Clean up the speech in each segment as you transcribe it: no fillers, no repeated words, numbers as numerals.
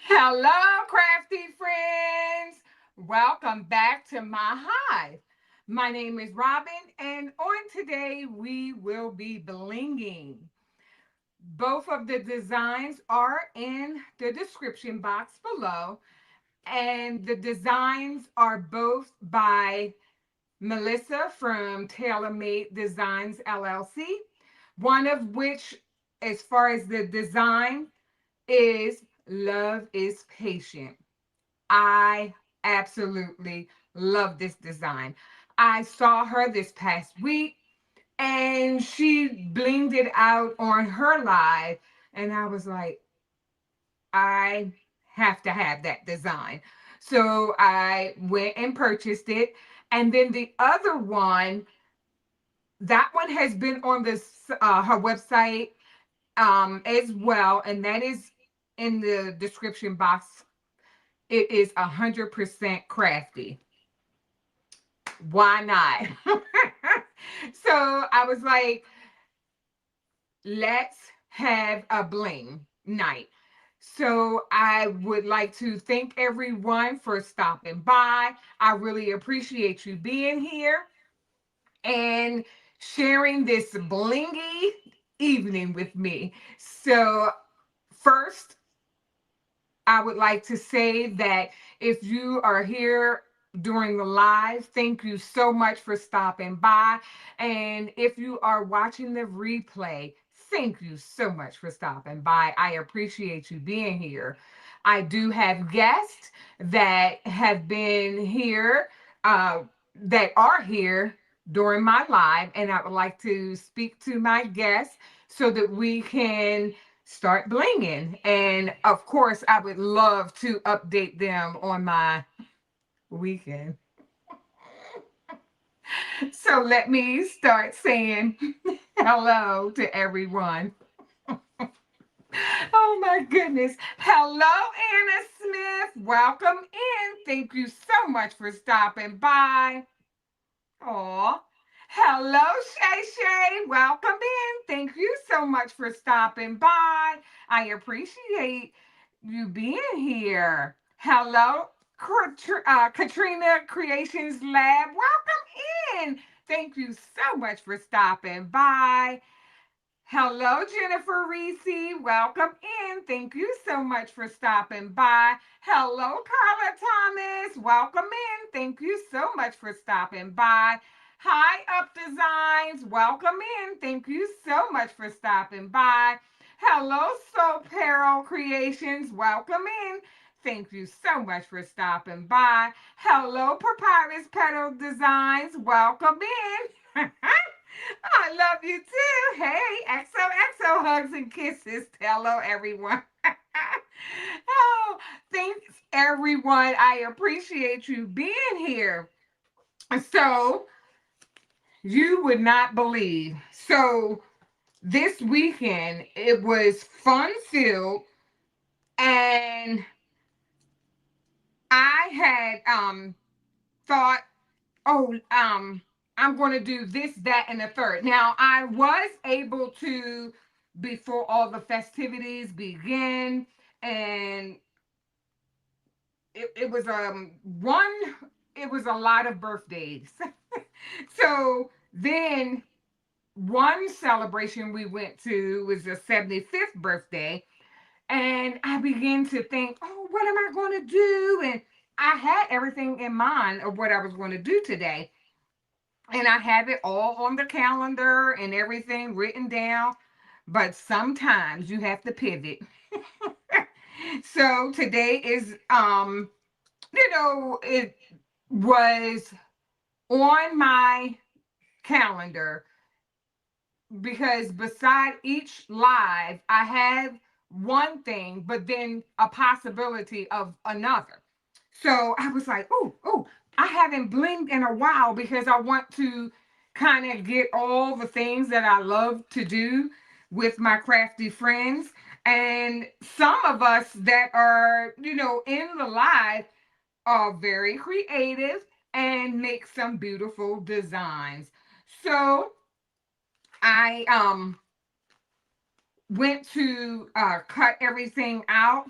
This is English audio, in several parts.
Hello, crafty friends. Welcome back to my hive. My name is Robin, and on today we will be blinging. Both of the designs are in the description box below, and the designs are both by Melissa from Taylor Made Designs LLC. One of which, as far as the design, is Love is Patient. I absolutely love this design. I saw her this past week and she blinged it out on her live, and I was like, I have to have that design. So I went and purchased it. And then the other one, that one has been on this her website as well, and that is in the description box. It is 100% crafty. Why not? So I was like, let's have a bling night. So I would like to thank everyone for stopping by. I really appreciate you being here and sharing this blingy evening with me. So first, I would like to say that if you are here during the live, thank you so much for stopping by. And if you are watching the replay, thank you so much for stopping by. I appreciate you being here. I do have guests that have been here, that are here during my live, and I would like to speak to my guests so that we can start blinging. And of course, I would love to update them on my weekend. So let me start saying hello to everyone. Oh my goodness. Hello, Anna Smith. Welcome in. Thank you so much for stopping by. Aw. Hello, Shay Shay. Welcome in. Thank you so much for stopping by. I appreciate you being here. Hello, Katrina Creations Lab. Welcome in. Thank you so much for stopping by. Hello, Jennifer Reese. Welcome in. Thank you so much for stopping by. Hello, Carla Thomas. Welcome in. Thank you so much for stopping by. Hi, Up Designs. Welcome in. Thank you so much for stopping by. Hello, Soul Peril Creations. Welcome in. Thank you so much for stopping by. Hello, Papyrus Petal Designs. Welcome in. I love you too. Hey, XOXO hugs and kisses. Hello, everyone. Oh, thanks, everyone. I appreciate you being here. So, you would not believe. So, this weekend, it was fun filled, and I had thought, oh, I'm going to do this, that, and the third. Now, I was able to, before all the festivities begin, and it was one, it was a lot of birthdays. So then one celebration we went to was the 75th birthday, and I began to think, oh, what am I going to do? And I had everything in mind of what I was going to do today. And I have it all on the calendar and everything written down. But sometimes you have to pivot. So today is, it was on my calendar because beside each live, I have one thing, but then a possibility of another. So I was like, oh, I haven't blinked in a while because I want to kind of get all the things that I love to do with my crafty friends. And some of us that are, in the live are very creative and make some beautiful designs. So I went to cut everything out,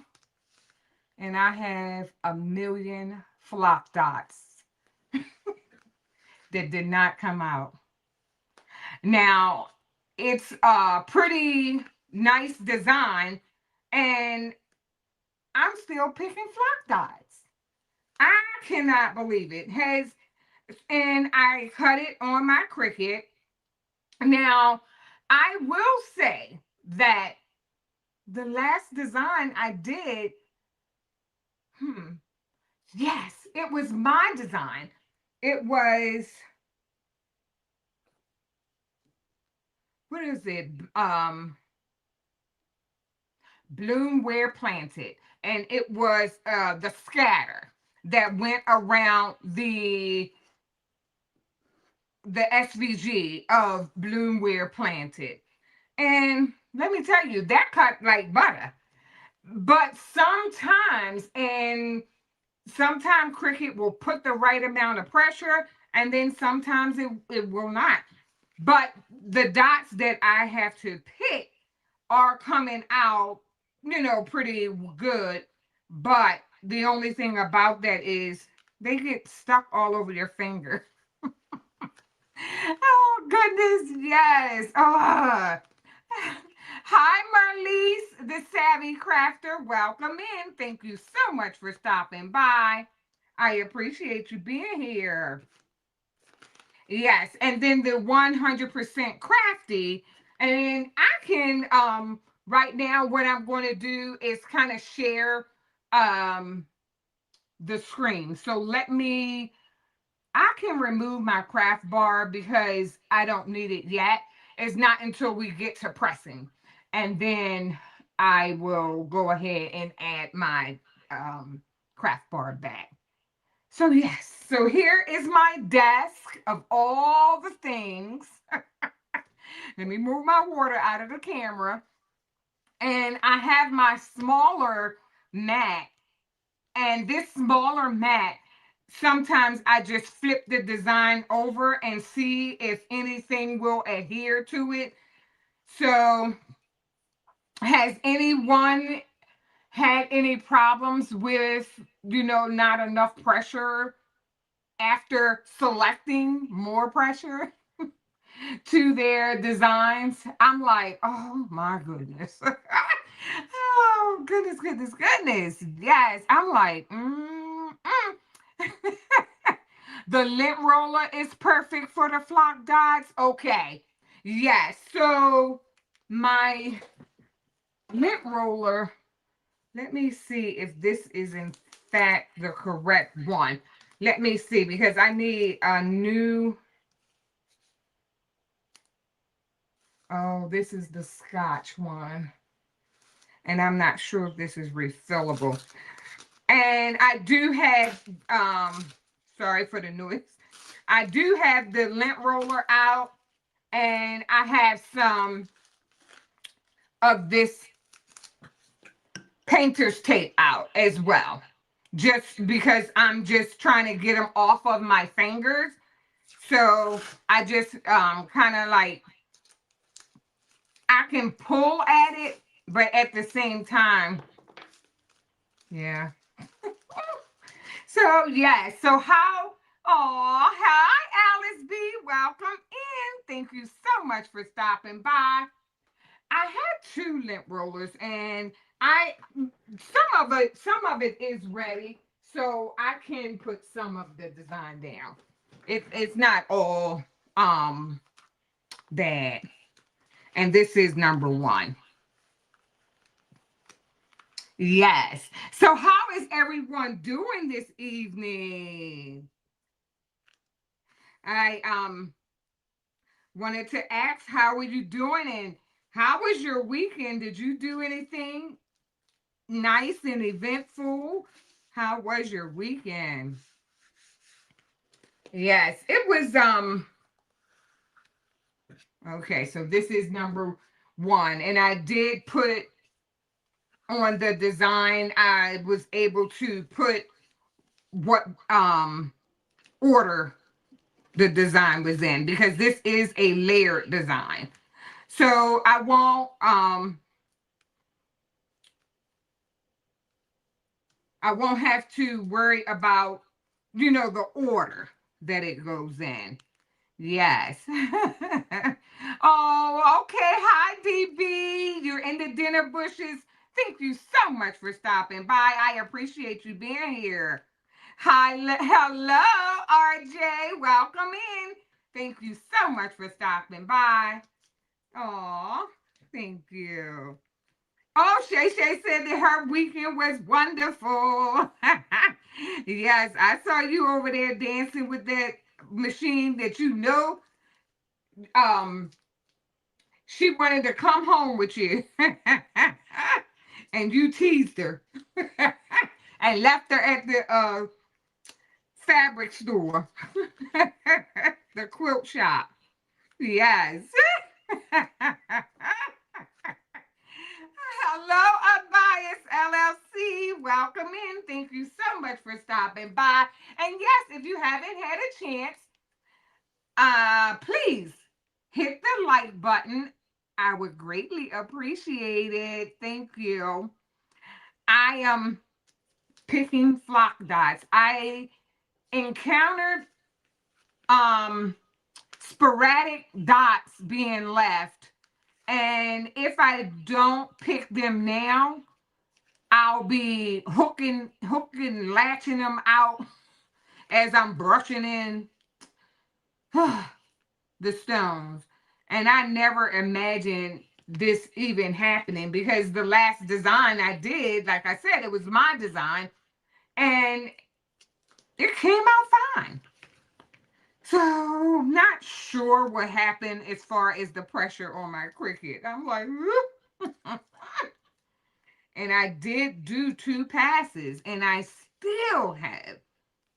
and I have a million flock dots that did not come out. Now, it's a pretty nice design, and I'm still picking flock dots. I cannot believe it. And I cut it on my Cricut. Now, I will say that the last design I did, yes, it was my design. It was, what is it? Bloom where planted. And it was the scatter that went around the SVG of bloom where planted. And let me tell you, that cut like butter. But sometimes Cricut will put the right amount of pressure, and then sometimes it will not. But the dots that I have to pick are coming out, pretty good. But the only thing about that is they get stuck all over your finger. Oh, goodness, yes. Oh. Hi, Marquise, the Savvy Crafter. Welcome in. Thank you so much for stopping by. I appreciate you being here. Yes, and then the 100% crafty. And I can, right now, what I'm going to do is kind of share the screen. So I can remove my craft bar because I don't need it yet. It's not until we get to pressing. And then I will go ahead and add my craft bar back. So yes, so here is my desk of all the things. Let me move my water out of the camera. And I have my smaller mat. And this smaller mat, sometimes I just flip the design over and see if anything will adhere to it. So has anyone had any problems with, not enough pressure after selecting more pressure to their designs? I'm like, oh my goodness. Oh, goodness, goodness, goodness. Yes, I'm like, The lint roller is perfect for the flock dots. Okay. Yes. So my lint roller, let me see if this is in fact the correct one. Let me see, because I need a new. Oh, this is the Scotch one. And I'm not sure if this is refillable. And I do have, sorry for the noise. I do have the lint roller out, and I have some of this painter's tape out as well, just because I'm just trying to get them off of my fingers. So I just kind of like, I can pull at it, but at the same time, yeah. So yeah, so hi Alice B, welcome in. Thank you so much for stopping by. I had two lint rollers, and some of it is ready, so I can put some of the design down. It's not all bad. And this is number one. Yes. So how is everyone doing this evening? I wanted to ask, how are you doing, and how was your weekend? Did you do anything nice and eventful? How was your weekend? Yes, it was okay, so this is number one, and I did put on the design, I was able to put what order the design was in, because this is a layered design. So I won't have to worry about, the order that it goes in. Yes. Oh, okay. Hi, DB. You're in the dinner bushes. Thank you so much for stopping by. I appreciate you being here. Hi, hello, RJ. Welcome in. Thank you so much for stopping by. Oh, thank you. Oh, Shay Shay said that her weekend was wonderful. Yes, I saw you over there dancing with that machine that um she wanted to come home with you. And you teased her and left her at the fabric store. The quilt shop. Yes. Hello, Unbiased LLC. Welcome in. Thank you so much for stopping by. And yes, if you haven't had a chance, please hit the like button. I would greatly appreciate it. Thank you. I am picking flock dots. I encountered um sporadic dots being left, and if I don't pick them now, I'll be latching them out as I'm brushing in the stones. And I never imagined this even happening, because the last design I did, like I said, it was my design and it came out fine. So, not sure what happened as far as the pressure on my Cricut. I'm like, and I did do 2 passes, and I still have,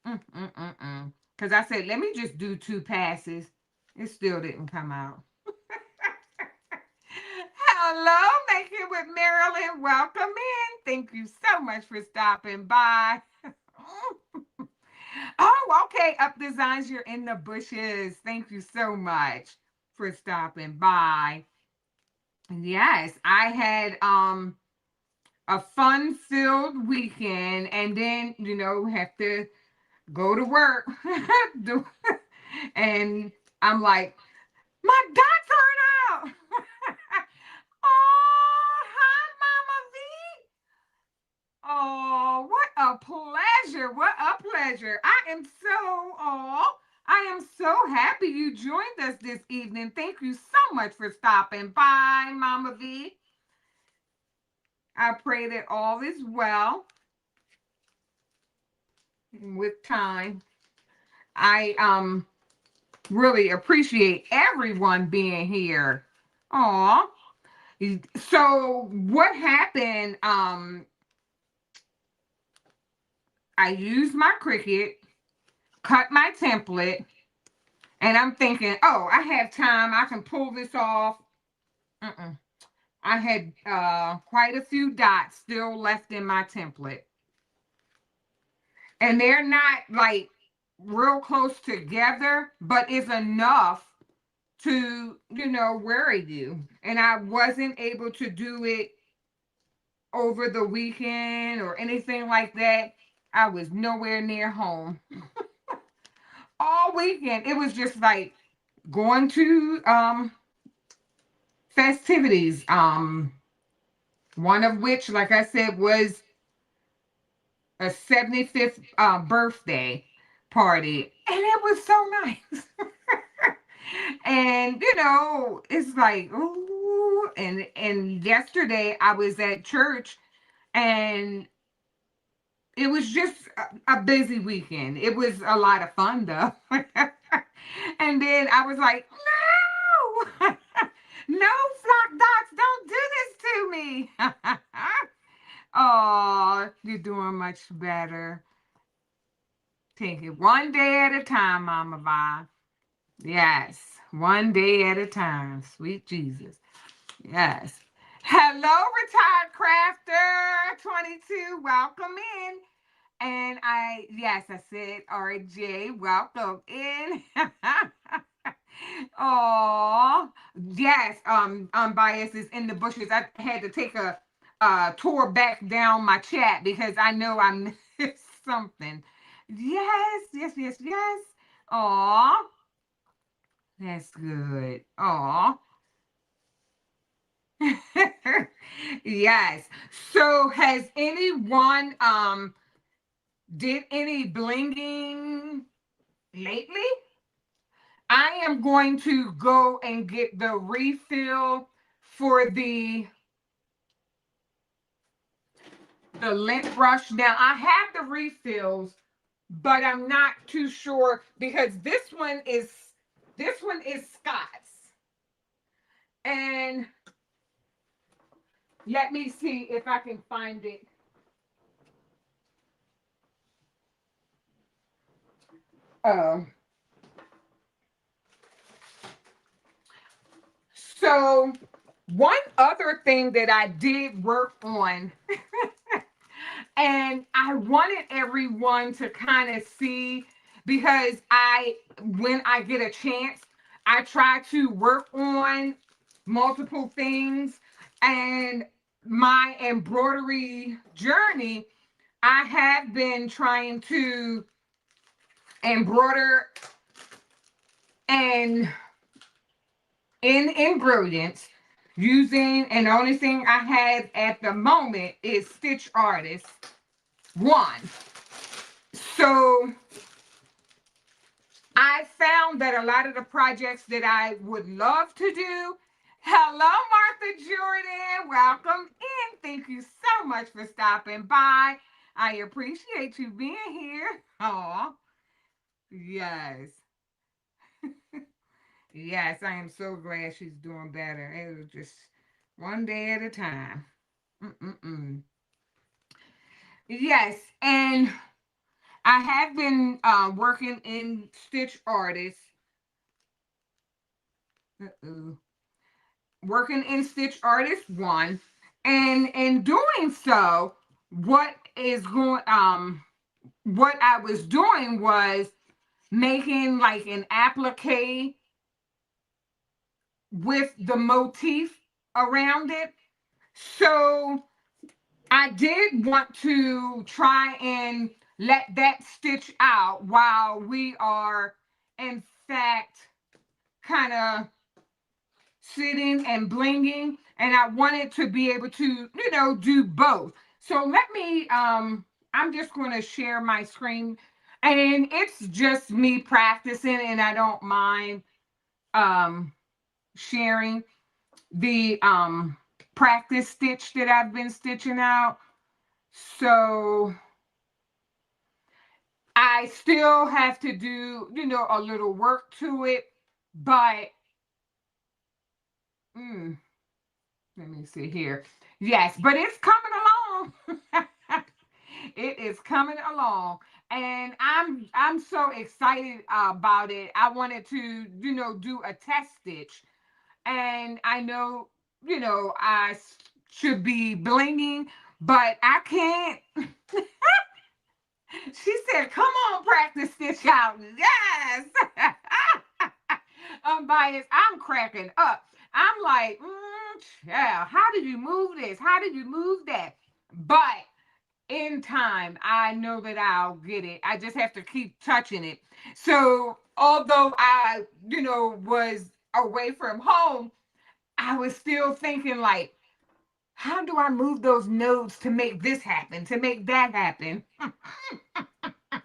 because I said, let me just do 2 passes. It still didn't come out. Hello, Make It with Marilyn. Welcome in. Thank you so much for stopping by. Oh, okay. Up Designs, you're in the bushes. Thank you so much for stopping by. Yes, I had a fun-filled weekend, and then have to go to work. And I'm like, my dots aren't out. Oh, hi, Mama V. Oh, what a pleasure. What a pleasure. I am so happy you joined us this evening. Thank you so much for stopping by, Mama V. I pray that all is well with time. I really appreciate everyone being here. Aw. So what happened? I used my Cricut, cut my template, and I'm thinking, oh, I have time. I can pull this off. Mm-mm. I had quite a few dots still left in my template. And they're not like real close together, but it's enough to, worry you. And I wasn't able to do it over the weekend or anything like that. I was nowhere near home all weekend. It was just like going to festivities. One of which, like I said, was a 75th birthday party, and it was so nice. And it's like, ooh, and yesterday I was at church, and it was just a busy weekend. It was a lot of fun though. And then I was like, no, no, flock dots, don't do this to me. Oh, you're doing much better. Take it one day at a time, Mama Vi. Yes, one day at a time. Sweet Jesus. Yes. Hello, retired crafter 22. Welcome in. And yes, I said, RJ, welcome in. Oh, yes. Bias is in the bushes. I had to take a tour back down my chat because I know I missed something. Yes, yes, yes, yes. Oh, that's good. Oh, yes. So, has anyone did any blinging lately? I am going to go and get the refill for the lint brush. Now I have the refills, but I'm not too sure because this one is Scott's. And let me see if I can find it. Um so one other thing that I did work on and I wanted everyone to kind of see because when I get a chance, I try to work on multiple things and my embroidery journey. I have been trying to embroider and in embroiderance using, and the only thing I have at the moment is Stitch Artist 1. So I found that a lot of the projects that I would love to do. Hello, Martha Jordan. Welcome in. Thank you so much for stopping by. I appreciate you being here. Oh, yes. Yes, I am so glad she's doing better. It was just one day at a time. Mm-mm-mm. Yes, and I have been working in Stitch Artist. Uh-oh. Working in Stitch Artist 1, and in doing so, what I was doing was making like an applique with the motif around it. So I did want to try and let that stitch out while we are in fact kind of sitting and blinging, and I wanted to be able to do both. So let me I'm just going to share my screen, and it's just me practicing, and I don't mind um sharing the practice stitch that I've been stitching out. So I still have to do a little work to it, but mm, let me see here. Yes, but it's coming along. It is coming along. And I'm so excited about it. I wanted to, do a test stitch. And I know, should be blinging, but I can't. She said, "Come on, practice stitch out." Yes. Unbiased. I'm cracking up. I'm like, yeah, how did you move this? How did you move that? But in time, I know that I'll get it. I just have to keep touching it. So, although I, was away from home, I was still thinking, like, how do I move those nodes to make this happen, to make that happen? And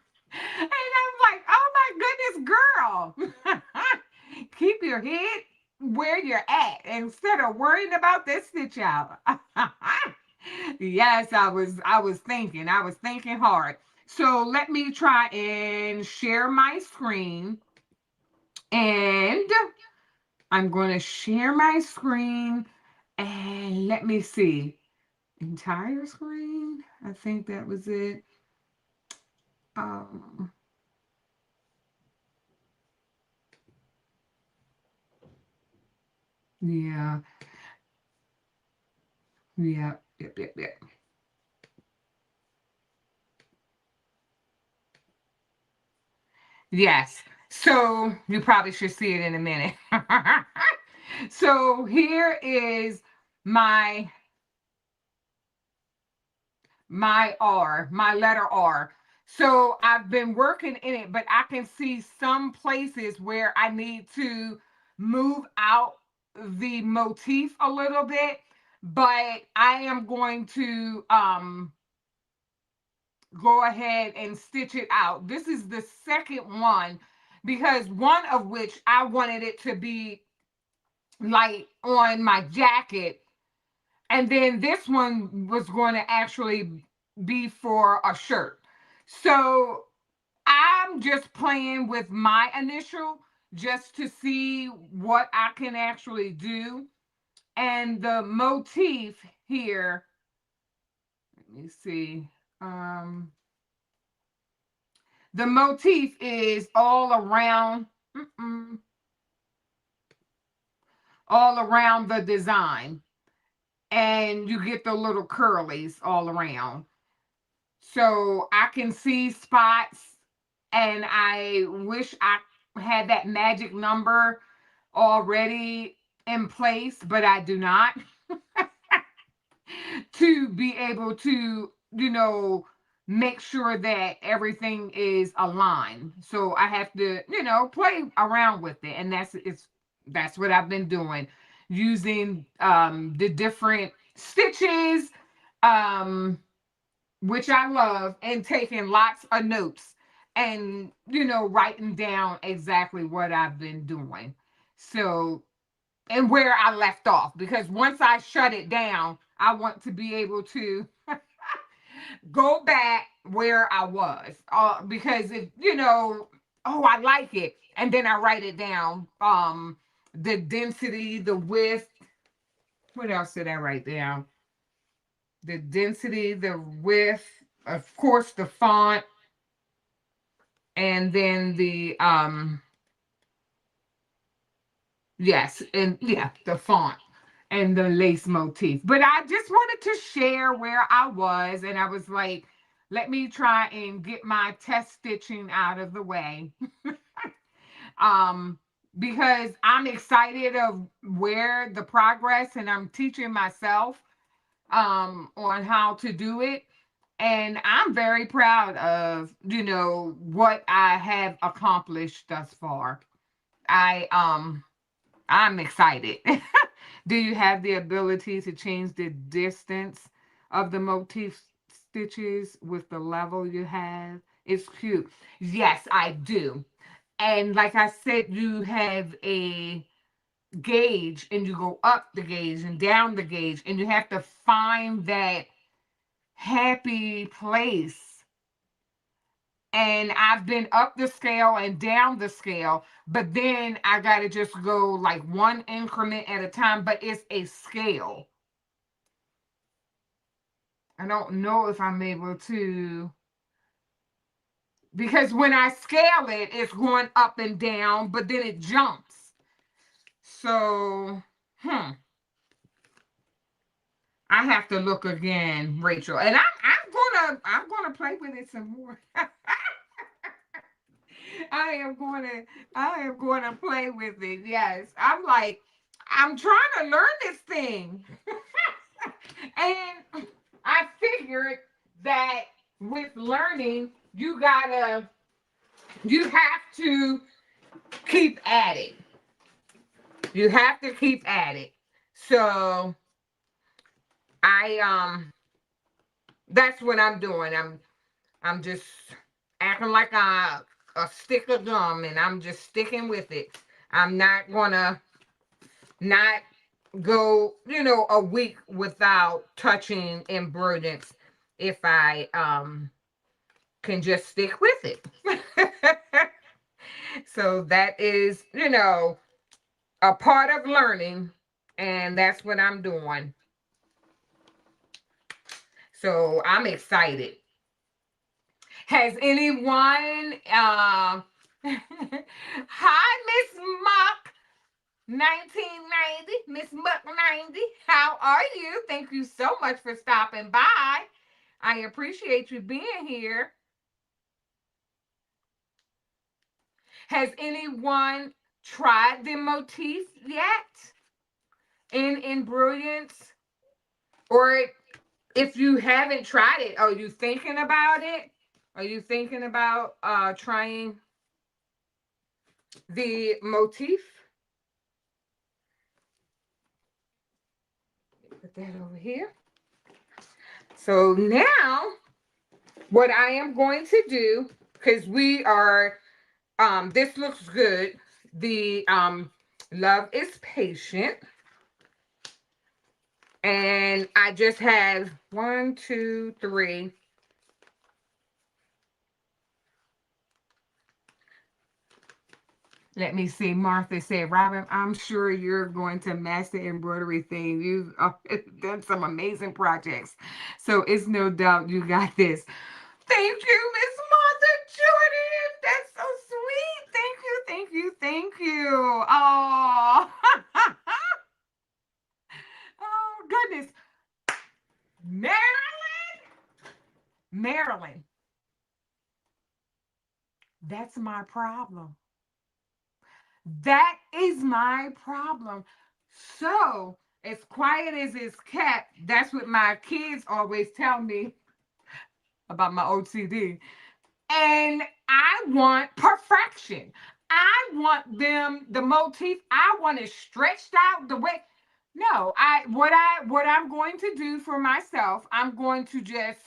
I'm like, oh my goodness, girl, keep your head where you're at instead of worrying about this stitch out. Yes, I was thinking hard. So let me try and share my screen. And I'm going to share my screen. And let me see. Entire screen? I think that was it. Um, yeah. Yeah. Yep, yep, yep. Yes. So you probably should see it in a minute. So here is my my letter R. So I've been working in it, but I can see some places where I need to move out the motif a little bit, but I am going to go ahead and stitch it out. This is the second one because one of which I wanted it to be like on my jacket, and then this one was going to actually be for a shirt. So I'm just playing with my initial just to see what I can actually do. And the motif here, let me see. Um, the motif is all around the design, and you get the little curlies all around. So I can see spots, and I wish I had that magic number already in place, but I do not. To be able to, make sure that everything is aligned. So I have to, play around with it. And that's what I've been doing. Using the different stitches, um, which I love, and taking lots of notes and, writing down exactly what I've been doing. So, and where I left off, because once I shut it down, I want to be able to go back where I was. Because if, oh, I like it. And then I write it down. The density, the width. What else did I write down? The density, the width, of course, the font, and then the yes, and yeah, the font and the lace motif. But I just wanted to share where I was, and I was like, let me try and get my test stitching out of the way. um because I'm excited of where the progress, and I'm teaching myself on how to do it, and I'm very proud of what I have accomplished thus far. I'm excited. Do you have the ability to change the distance of the motif stitches with the level you have? It's cute. Yes, I do. And like I said, you have a gauge, and you go up the gauge and down the gauge, and you have to find that happy place. And I've been up the scale and down the scale, but then I got to just go like one increment at a time, but it's a scale. I don't know if I'm able to, because when I scale it, it's going up and down, but then it jumps. So, I have to look again, Rachel, and I'm gonna play with it some more. I am going to I am going to play with it. Yes. I'm like, I'm trying to learn this thing. And I figured that with learning, you have to keep at it. You have to keep at it. So I that's what I'm doing. I'm just acting like a stick of gum, and I'm just sticking with it. I'm not gonna not go, a week without touching embroideries if I can just stick with it. So that is, a part of learning, and that's what I'm doing. So I'm excited. Has anyone hi, Miss Muck 1990, Miss Muck 90, how are you? Thank you so much for stopping by. I appreciate you being here. Has anyone tried the motif yet in Embroidery? Or if you haven't tried it, are you thinking about it? Are you thinking about trying the motif? Put that over here. So now what I am going to do, because we are this looks good. The Love is Patient. And I just have 1, 2, 3. Let me see. Martha said, Robin, I'm sure you're going to master embroidery thing. You've done some amazing projects. So it's no doubt you got this. Thank you, Miss Martha Jordan. That's so sweet. Thank you, thank you, thank you. Oh, oh goodness. Maryland, Maryland. That's my problem. That is my problem. So, as quiet as it's kept, that's what my kids always tell me about my OCD. And I want perfection. I want them, the motif, I want it stretched out the way. No, what I'm going to do for myself, I'm going to just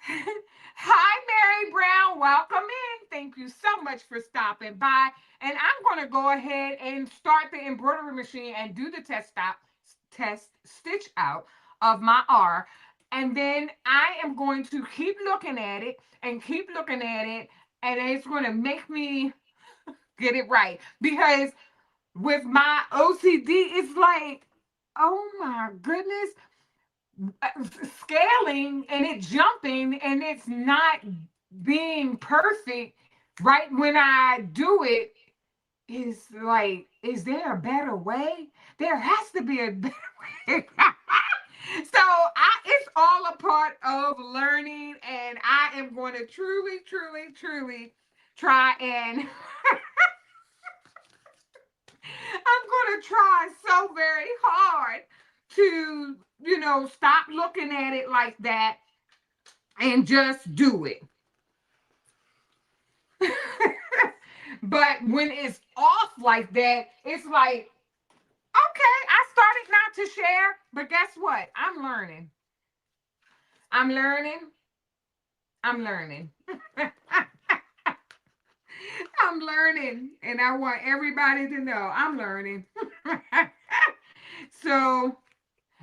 Hi, Mary Brown. Welcome in. Thank you so much for stopping by. And I'm going to go ahead and start the embroidery machine and do the test stitch out of my R. And then I am going to keep looking at it and keep looking at it. And it's going to make me get it right. Because with my OCD, it's like, oh my goodness, scaling and it jumping and it's not being perfect right when I do it is like, is there a better way? There has to be a better way. So it's all a part of learning, and I am going to truly, truly, truly try and I'm going to try so very hard to, stop looking at it like that and just do it. But when it's off like that, it's like, okay, I started not to share, but guess what? I'm learning. I'm learning. I'm learning. I'm learning, and I want everybody to know I'm learning. So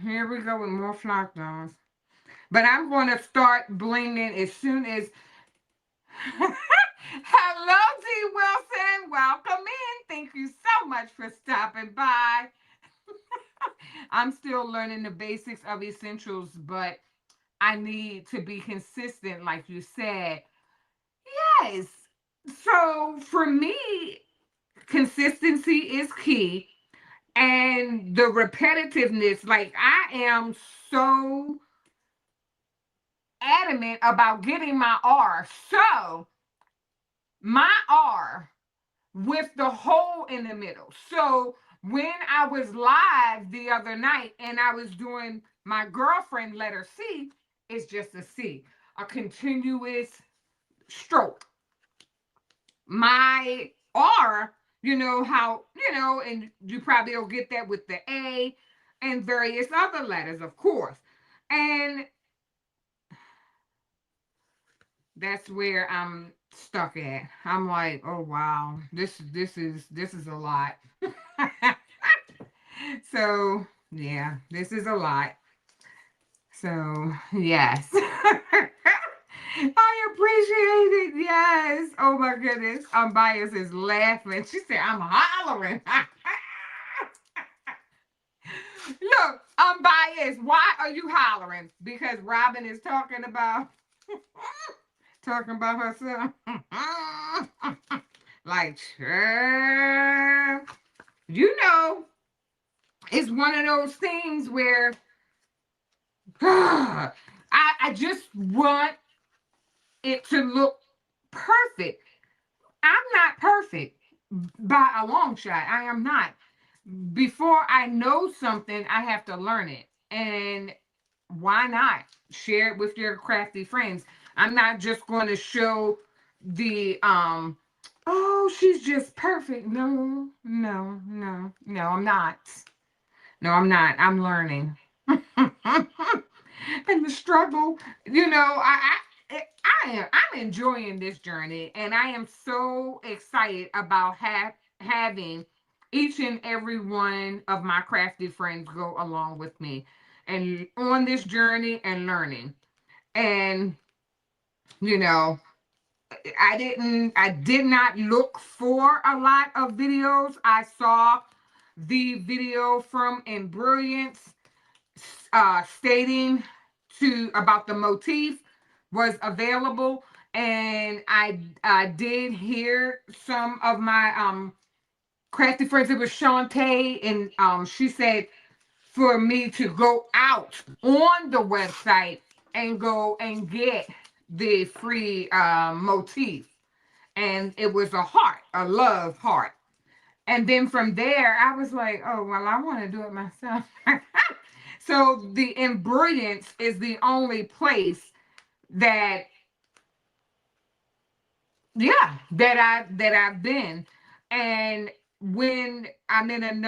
here we go with more flock dolls. But I'm going to start blinging as soon as. Hello, D. Wilson. Welcome in. Thank you so much for stopping by. I'm still learning the basics of essentials, but I need to be consistent, like you said. Yes. So for me, consistency is key. And the repetitiveness, like I am so adamant about getting my R. So my R with the hole in the middle. So when I was live the other night and I was doing my girlfriend letter C, it's just a C, a continuous stroke. My R, and you probably will get that with the A and various other letters, of course. And that's where I'm stuck at. I'm like, oh wow, this is a lot. So yeah, this is a lot. So yes. I appreciate it. Yes. Oh my goodness. Bias is laughing. She said, I'm hollering. Look, Bias, why are you hollering? Because Robin is talking about herself. Like, sure. It's one of those things where I just want it to look perfect. I'm not perfect by a long shot. I am not. Before I know something, I have to learn it. And why not share it with your crafty friends? I'm not just going to show the oh, she's just perfect. No, no, no, no, I'm not. No, I'm not. I'm learning. And the struggle, I'm enjoying this journey, and I am so excited about having each and every one of my crafty friends go along with me and on this journey and learning. And you know, I did not look for a lot of videos. I saw the video from Embroidery stating to about the motif was available, and I did hear some of my crafty friends. It was Shantae, and she said for me to go out on the website and go and get the free motif, and it was a heart, a love heart. And then from there, I was like, oh, well, I want to do it myself. So the embroidery is the only place that, yeah, that I've been. And when I'm in I'm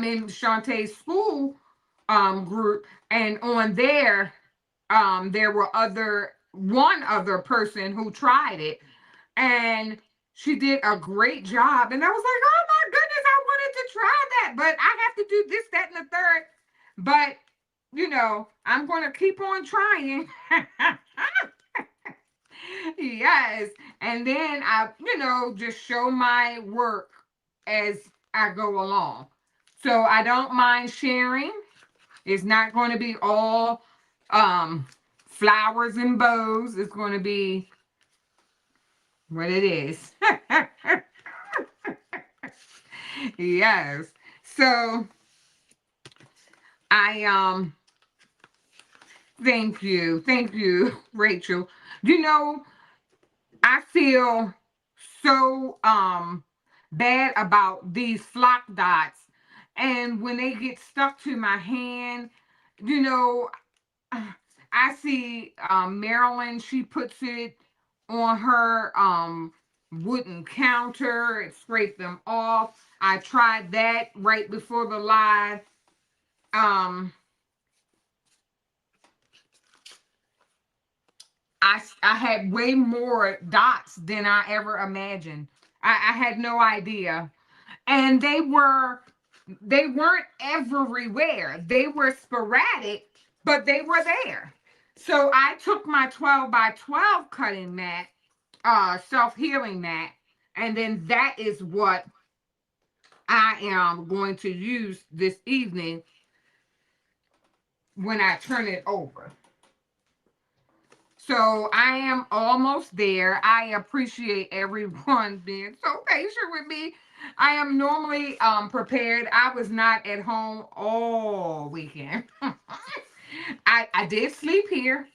in Shantae's school group, and on there were one other person who tried it, and she did a great job. And I was like, oh my goodness, I wanted to try that, but I have to do this, that, and the third. But I'm going to keep on trying. Yes. And then I, just show my work as I go along. So I don't mind sharing. It's not going to be all flowers and bows. It's going to be what it is. Yes. So I thank you. Thank you, Rachel. You know, I feel so bad about these flock dots, and when they get stuck to my hand, you know, I see Marilyn, she puts it on her wooden counter and scrape them off. I tried that right before the live. Um I had way more dots than I ever imagined. I had no idea. And they weren't everywhere. They were sporadic, but they were there. So I took my 12 by 12 cutting mat, self-healing mat, and then that is what I am going to use this evening when I turn it over. So I am almost there. I appreciate everyone being so patient with me. I am normally prepared. I was not at home all weekend. I did sleep here.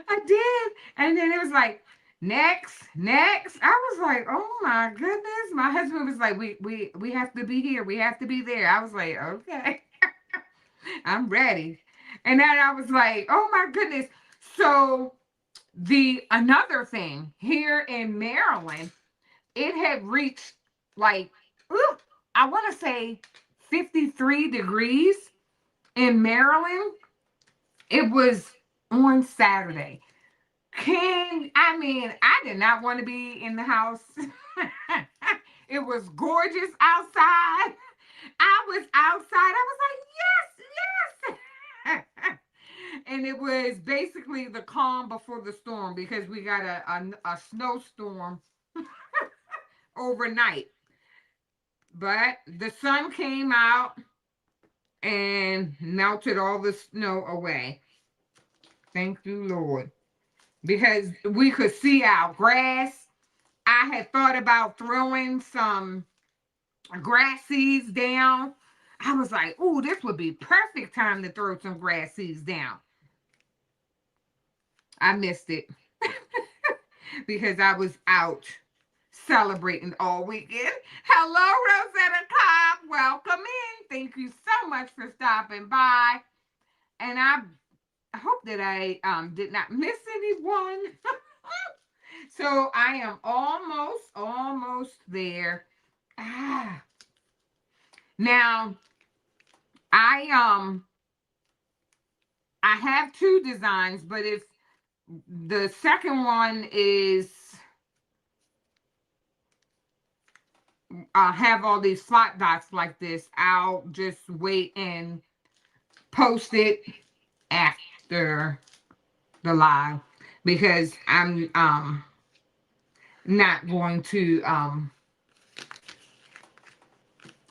I did. And then it was like, next, next. I was like, oh my goodness. My husband was like, we have to be here. We have to be there. I was like, okay. I'm ready. And then I was like, oh my goodness. So the another thing here in Maryland, it had reached like, ooh, I want to say 53 degrees in Maryland. It was on Saturday. I did not want to be in the house. It was gorgeous outside. I was outside. I was like, yes, yes. And it was basically the calm before the storm because we got a snowstorm overnight. But the sun came out and melted all the snow away. Thank you, Lord. Because we could see our grass. I had thought about throwing some grass seeds down. I was like, oh, this would be perfect time to throw some grass seeds down. I missed it. because I was out celebrating all weekend. Hello, Rosetta Cobb. Welcome in. Thank you so much for stopping by. And I hope that I did not miss anyone. So I am almost there. Ah. Now I I have two designs, but if the second one is have all these flat dots like this, I'll just wait and post it after the live because I'm not going to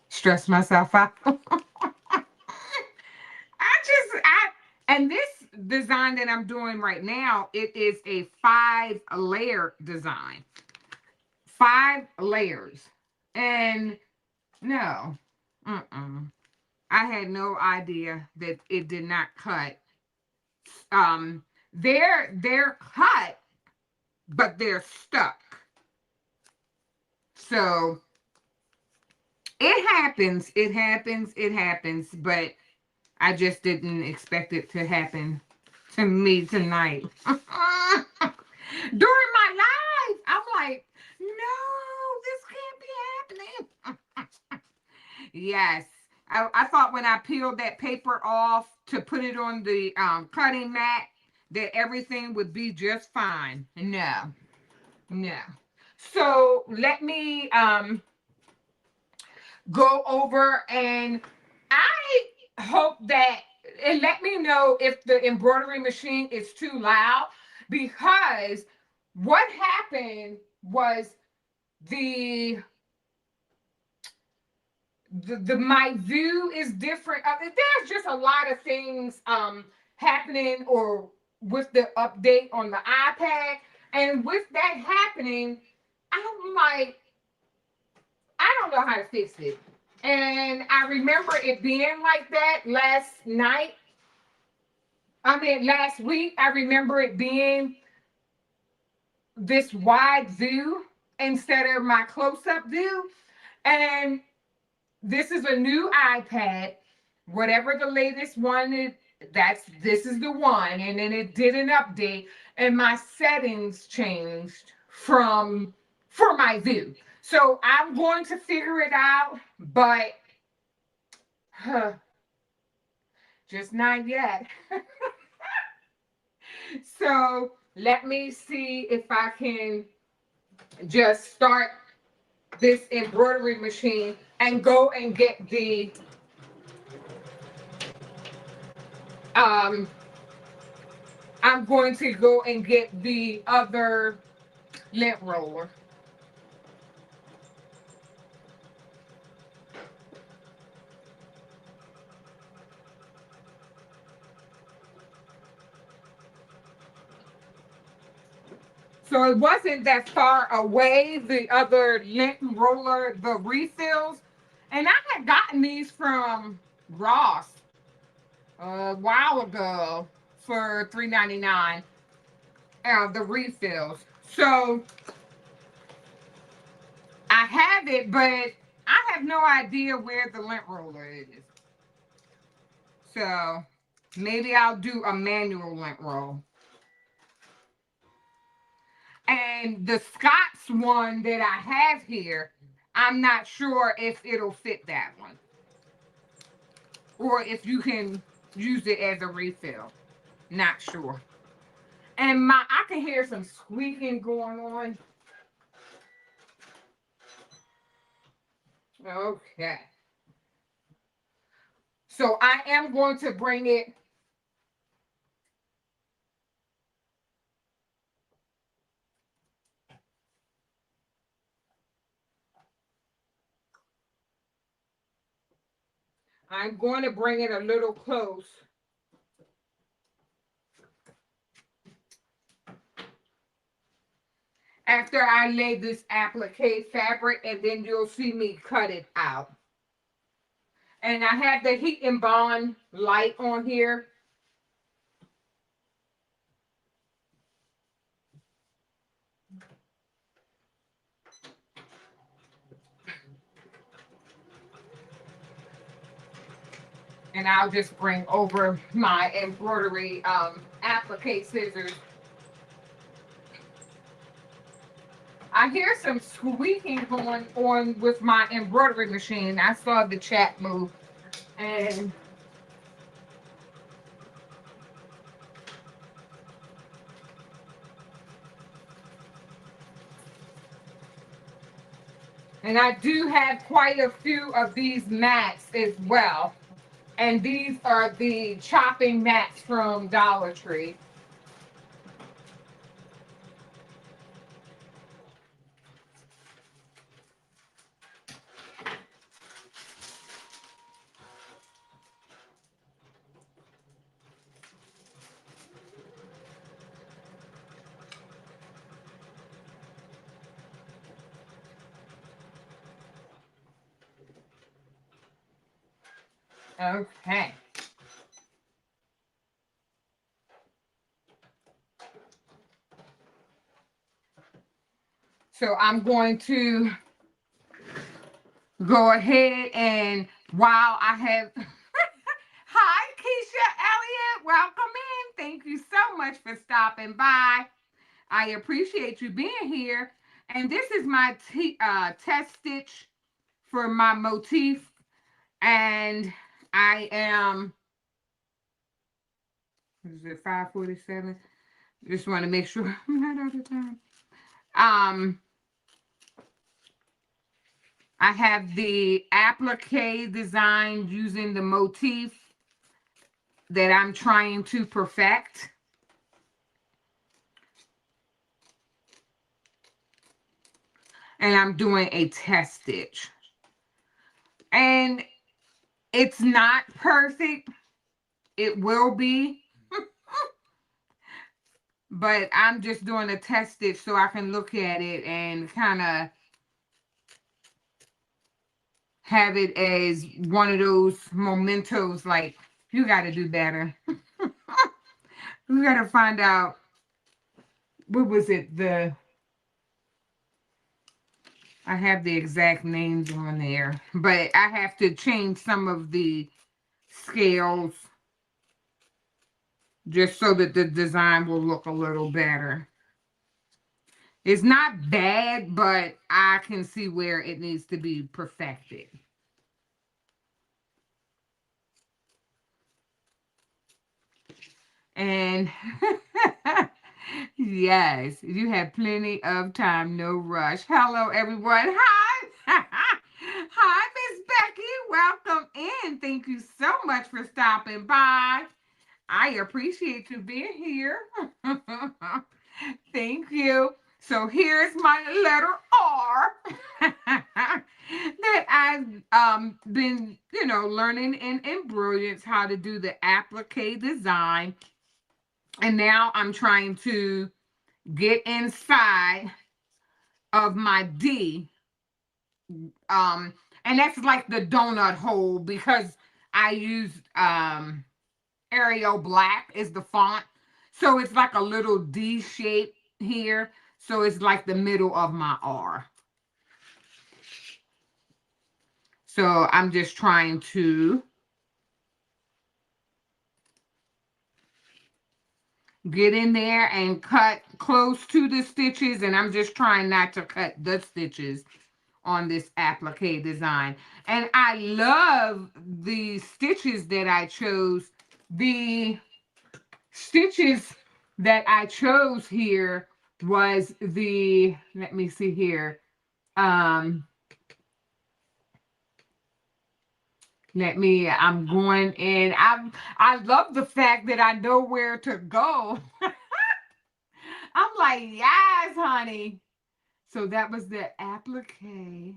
stress myself out. And this design that I'm doing right now, it is a 5-layer design. 5 layers. And no, I had no idea that it did not cut. They're cut, but they're stuck. So it happens, but I just didn't expect it to happen to me tonight. During my live, I'm like, no, this can't be happening. Yes. I thought when I peeled that paper off to put it on the cutting mat that everything would be just fine. No. So let me go over, and I hope that, and let me know if the embroidery machine is too loud, because what happened was the my view is different. There's just a lot of things happening, or with the update on the iPad, and with that happening, I'm like, I don't know how to fix it. And I remember it being like that last week. I remember it being this wide view instead of my close-up view. And this is a new iPad. Whatever the latest one is, this is the one. And then it did an update, and my settings changed for my view. So I'm going to figure it out, but just not yet. So let me see if I can just start this embroidery machine and go and get the I'm going to go and get the other lint roller. So it wasn't that far away, the other lint roller, the refills. And I had gotten these from Ross a while ago for $3.99. The refills. So I have it, but I have no idea where the lint roller is. So maybe I'll do a manual lint roll. And the Scott's one that I have here, I'm not sure if it'll fit that one, or if you can use it as a refill. Not sure. And I can hear some squeaking going on. Okay. So I am going to bring it. I'm going to bring it a little close. After I lay this applique fabric, and then you'll see me cut it out. And I have the Heat and Bond light on here. And I'll just bring over my embroidery applique scissors. I hear some squeaking going on with my embroidery machine. I saw the chat move. And I do have quite a few of these mats as well. And these are the chopping mats from Dollar Tree. Okay. So I'm going to go ahead and while I have hi Keisha Elliott, welcome in. Thank you so much for stopping by. I appreciate you being here. And this is my test stitch for my motif. And I am, is it 5:47? Just want to make sure I'm not out of time. I have the applique design using the motif that I'm trying to perfect. And I'm doing a test stitch. And it's not perfect. It will be. But I'm just doing a test stitch so I can look at it and kind of have it as one of those mementos like, you got to do better. We got to find out, what was it? I have the exact names on there, but I have to change some of the scales just so that the design will look a little better. It's not bad, but I can see where it needs to be perfected. And yes, you have plenty of time, no rush. Hello, everyone. Hi. Hi, Miss Becky. Welcome in. Thank you so much for stopping by. I appreciate you being here. Thank you. So here's my letter R that I've been, learning in Embroidery how to do the applique design. And now I'm trying to get inside of my D. And that's like the donut hole because I used Arial Black is the font. So it's like a little D shape here. So it's like the middle of my R. So I'm just trying to get in there and cut close to the stitches. And I'm just trying not to cut the stitches on this applique design. And I love the stitches that I chose. The stitches that I chose here was the, let me see here. I'm going in. I love the fact that I know where to go. I'm like, yes, honey. So that was the applique.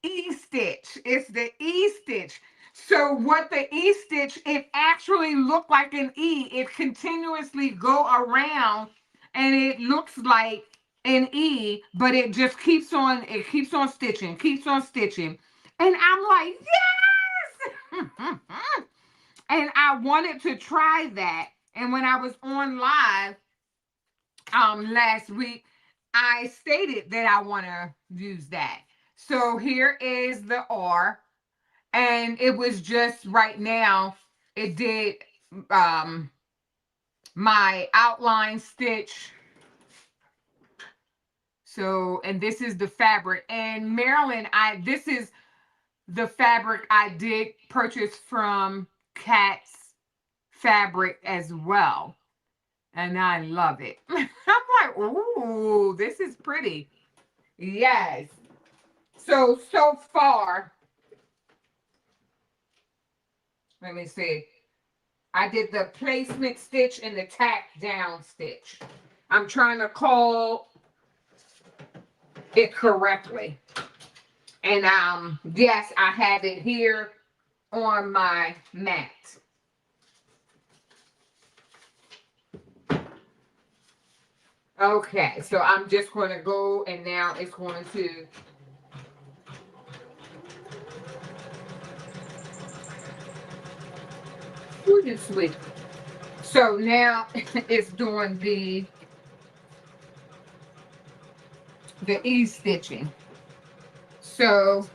E-stitch. It's the E-stitch. So what the E-stitch, it actually looked like an E. It continuously go around and it looks like an E, but it just keeps on, stitching, keeps on stitching. And I'm like, yes! And I wanted to try that. And when I was on live last week, I stated that I want to use that. So here is the R. And it was just right now, it did my outline stitch. So, and this is the fabric. And Marilyn, this is the fabric I did purchase from Cat's Fabric as well. And I love it. I'm like, ooh, this is pretty. Yes. So far, let me see. I did the placement stitch and the tack down stitch. I'm trying to call it correctly. And yes, I have it here on my mat. Okay, so I'm just going to go, and now it's going to sweet. So now it's doing the E stitching. So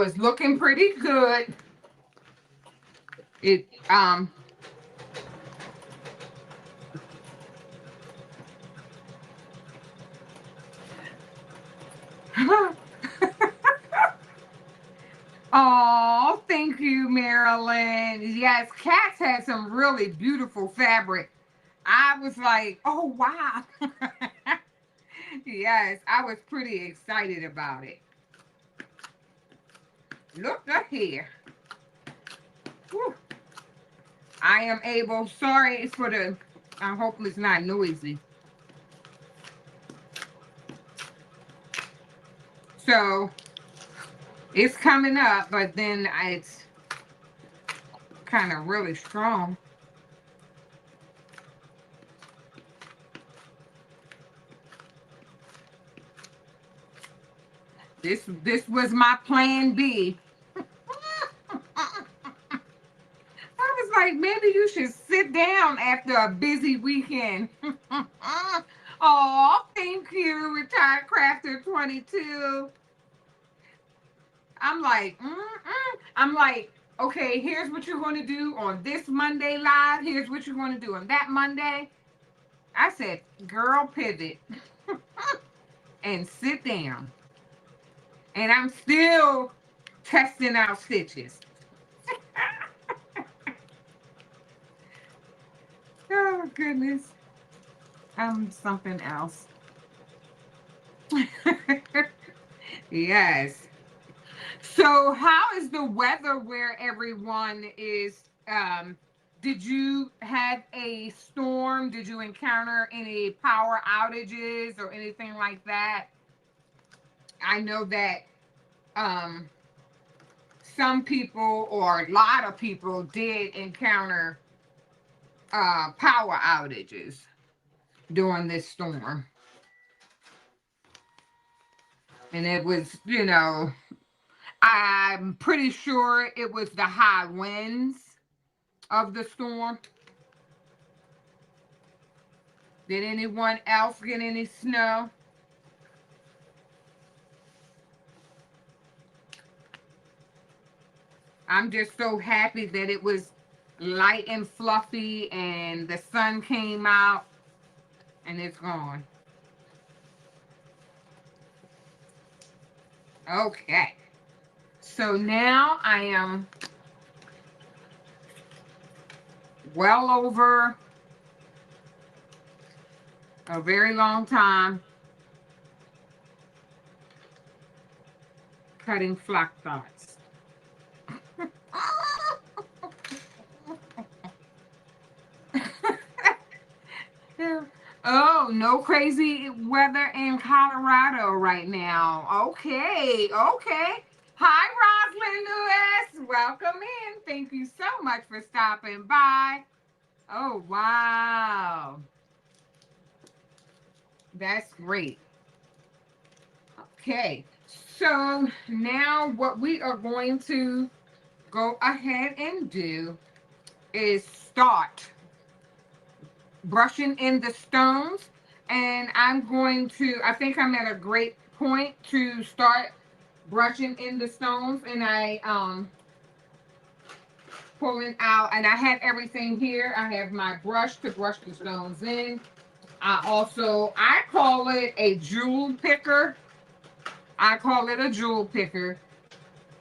it's looking pretty good. It Oh, thank you, Marilyn. Yes, Cats had some really beautiful fabric. I was like, oh, wow. Yes, I was pretty excited about it. Look up here. Whew. I am able, sorry, it's for the, I hope it's not noisy. So, it's coming up, but then it's kind of really strong. This was my plan B. I was like, maybe you should sit down after a busy weekend. Oh, thank you, Retired Crafter 22. I'm like, I'm like, okay, here's what you're going to do on this Monday live. Here's what you're going to do on that Monday. I said, girl, pivot and sit down. And I'm still testing out stitches. Oh, goodness. I'm something else. Yes. So how is the weather where everyone is? Did you have a storm? Did you encounter any power outages or anything like that? I know that some people or a lot of people did encounter power outages during this storm. And it was, I'm pretty sure it was the high winds of the storm. Did anyone else get any snow? I'm just so happy that it was light and fluffy and the sun came out and it's gone. Okay. So now I am well over a very long time cutting flock dots. Oh Oh, no crazy weather in Colorado right now. Okay, okay. Hi, Rosalind Lewis. Welcome in. Thank you so much for stopping by. Oh, wow. That's great. Okay, so now what we are going to go ahead and do is start brushing in the stones. And I'm going to, I think I'm at a great point to start brushing in the stones. And pulling out, and I have everything here. I have my brush to brush the stones in. I call it a jewel picker. I call it a jewel picker.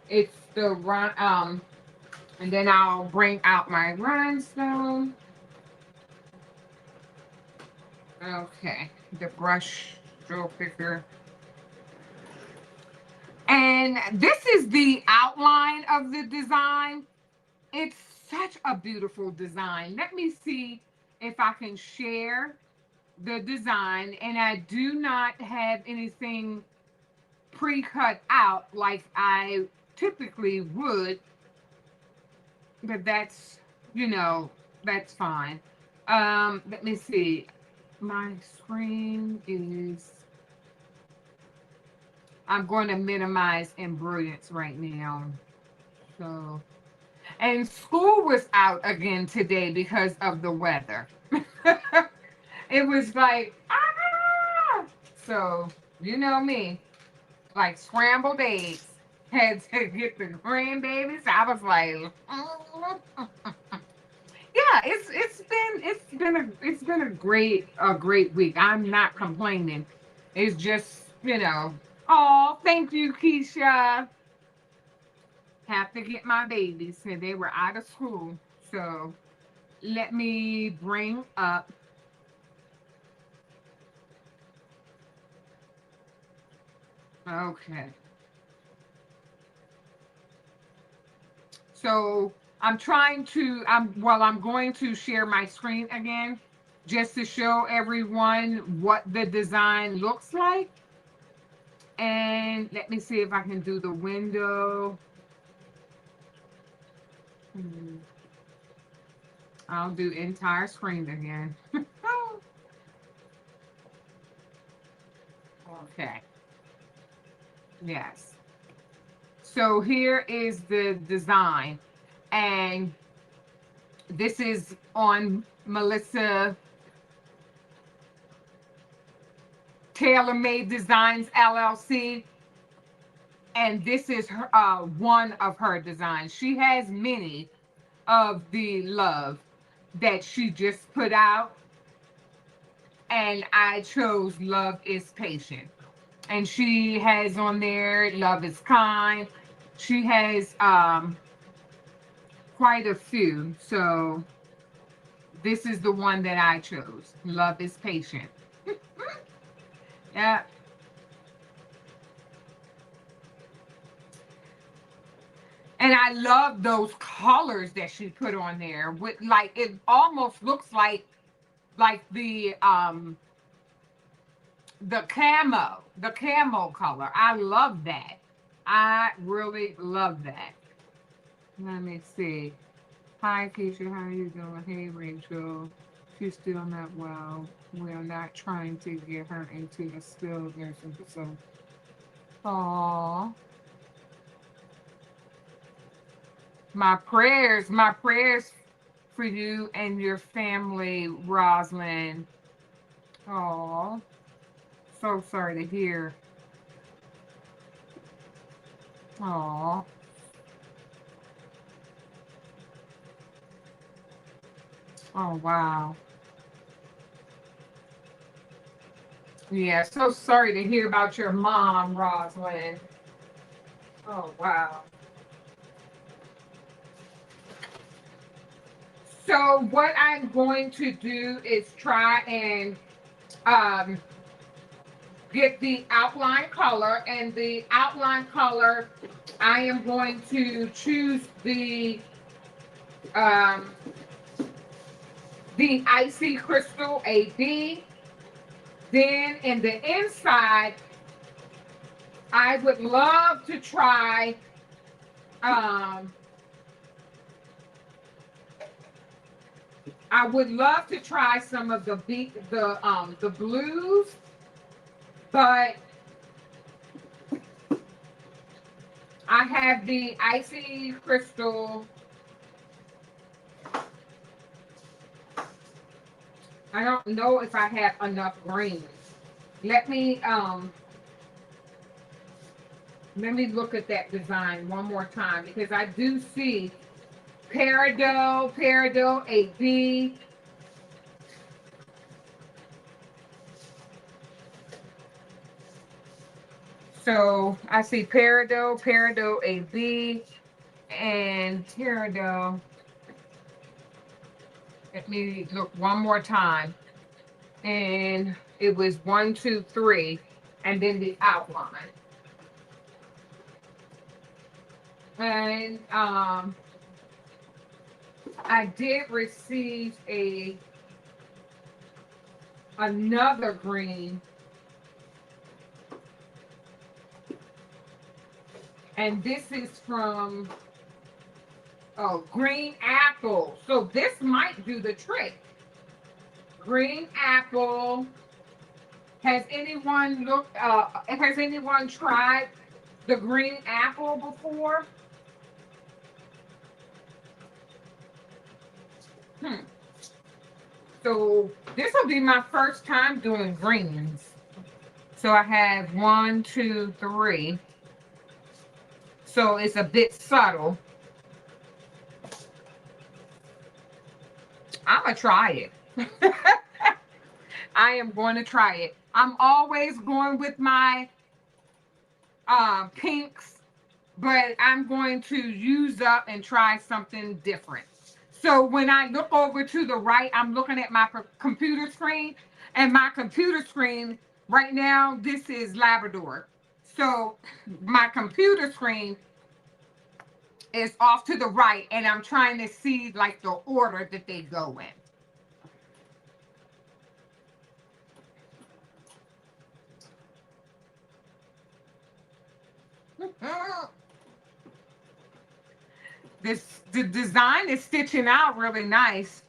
It's the and then I'll bring out my rhinestone. Okay, the brush jewel picker. And this is the outline of the design. It's such a beautiful design. Let me see if I can share the design. And I do not have anything pre-cut out like I typically would, but that's, that's fine. Let me see. My screen is, I'm going to minimize embroidery right now. So, and school was out again today because of the weather. It was like, ah! So, you know me, like scrambled eggs. Had to get the grandbabies. I was like, yeah, it's been a great week. I'm not complaining. It's just, oh, thank you, Keisha. Have to get my babies, and they were out of school. So let me bring up. Okay. So I'm going to share my screen again just to show everyone what the design looks like. And let me see if I can do the window. I'll do entire screen again. Okay. Yes. So here is the design. And this is on Melissa Taylor Made Designs LLC. And this is her, one of her designs. She has many of the love that she just put out. And I chose Love is Patient. And she has on there Love is Kind. She has quite a few. So this is the one that I chose. Love is Patient. Yeah. And I love those colors that she put on there. With like, it almost looks like the camo color. I love that. I really love that. Let me see. Hi, Keisha. How are you doing? Hey, Rachel. She's still not well. We're not trying to get her into a skilled nursing facility. Aww. My prayers for you and your family, Rosalind. Aww. So sorry to hear. Aww. Oh, wow. Yeah, so sorry to hear about your mom, Rosalind. Oh, wow. So what I'm going to do is try and um, get the outline color. And the outline color, I am going to choose the Icy Crystal AB. Then in the inside, I would love to try um, I would love to try some of the blues, but I have the icy crystal. I don't know if I have enough greens. Let me let me look at that design one more time because I do see Peridot 8B. So I see Peridot 8B, and Peridot. Let me look one more time. And it was 1, 2, 3, and then the outline. And I did receive another green, and this is from green apple. So this might do the trick. Green apple. Has anyone looked? Has anyone tried the green apple before? Hmm. So this will be my first time doing greens. So I have 1, 2, 3. So it's a bit subtle. I'm gonna try it. I am going to try it. I'm always going with my pinks, but I'm going to use up and try something different. So when I look over to the right, I'm looking at my computer screen, and my computer screen right now, this is Labrador. So my computer screen is off to the right, and I'm trying to see like the order that they go in. The design is stitching out really nice.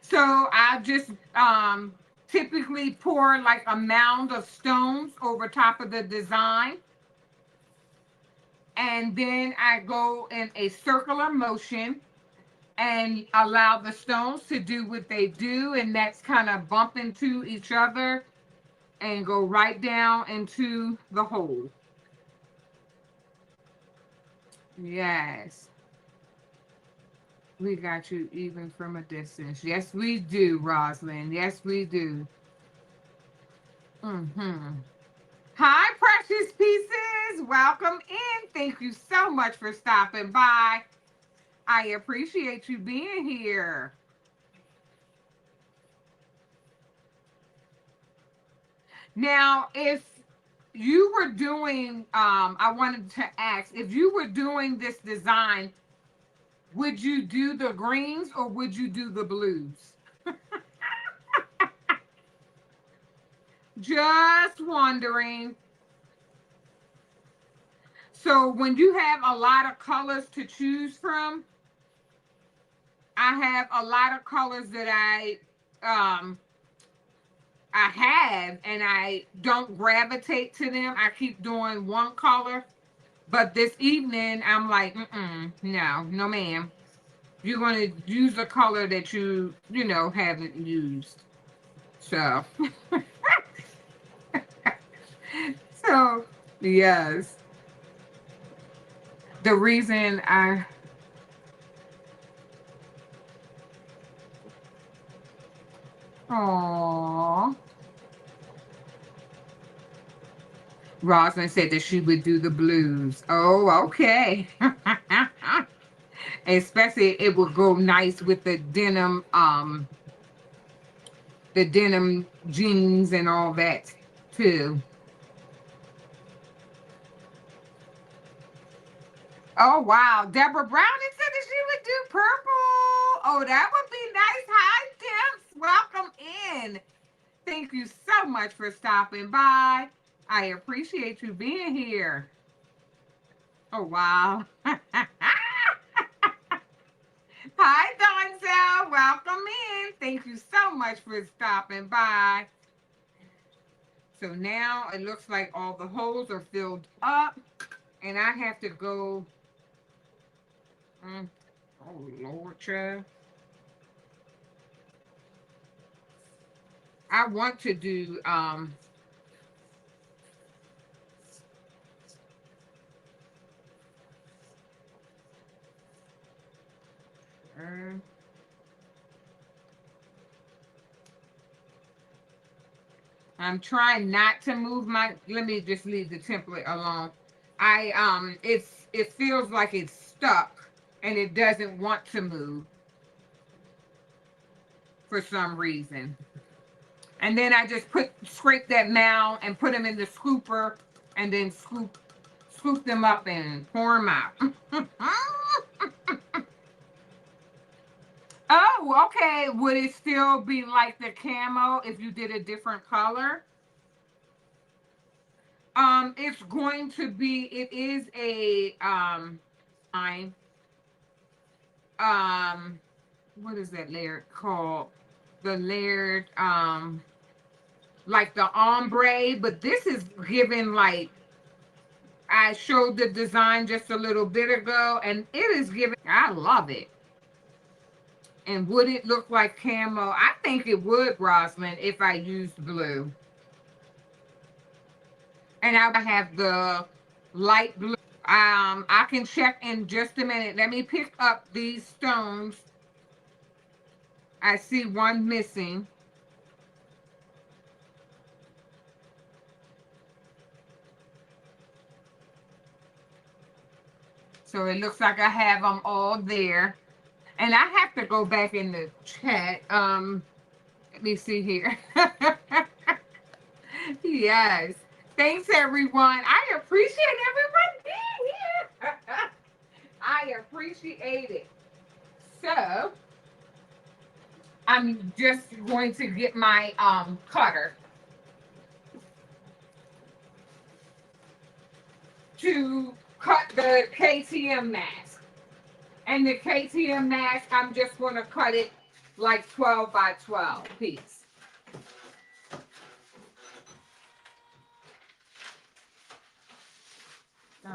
So I just typically pour like a mound of stones over top of the design. And then I go in a circular motion and allow the stones to do what they do. And that's kind of bump into each other and go right down into the hole. Yes. We got you even from a distance. Yes, we do, Rosalind. Yes, we do. Mm-hmm. Hi, precious pieces. Welcome in. Thank you so much for stopping by. I appreciate you being here. Now, if you were doing, I wanted to ask, if you were doing this design, would you do the greens or would you do the blues? Just wondering. So when you have a lot of colors to choose from, I have a lot of colors that I have and I don't gravitate to them. I keep doing one color, but this evening I'm like, no, no, ma'am. You're going to use a color that you know haven't used. So, so yes. The reason oh, Rosalind said that she would do the blues. Oh, okay. Especially it would go nice with the denim jeans and all that too. Oh wow, Deborah Browning said that she would do purple. Oh, that would be nice. Hi, Temps. Welcome in. Thank you so much for stopping by. I appreciate you being here. Oh, wow. Hi, Donzel. Welcome in. Thank you so much for stopping by. So now it looks like all the holes are filled up, and I have to go. Oh, Lord, child. I want to do uh, I'm trying not to move my, let me just leave the template alone. It feels like it's stuck and it doesn't want to move for some reason. And then I just scrape that mound and put them in the scooper and then scoop them up and pour them out. Oh, okay. Would it still be like the camo if you did a different color? It's going to be, it is a line. What is that layer called? The layered like the ombre, but this is given like, I showed the design just a little bit ago, and it is given, I love it. And would it look like camo? I think it would, Rosalind, if I used blue. And I have the light blue. I can check in just a minute. Let me pick up these stones. I see one missing. So it looks like I have them all there. And I have to go back in the chat. Let me see here. Yes. Thanks, everyone. I appreciate everyone being here. I appreciate it. So I'm just going to get my cutter to cut the KTM mask. And the KTM mask, I'm just going to cut it like 12 by 12 piece.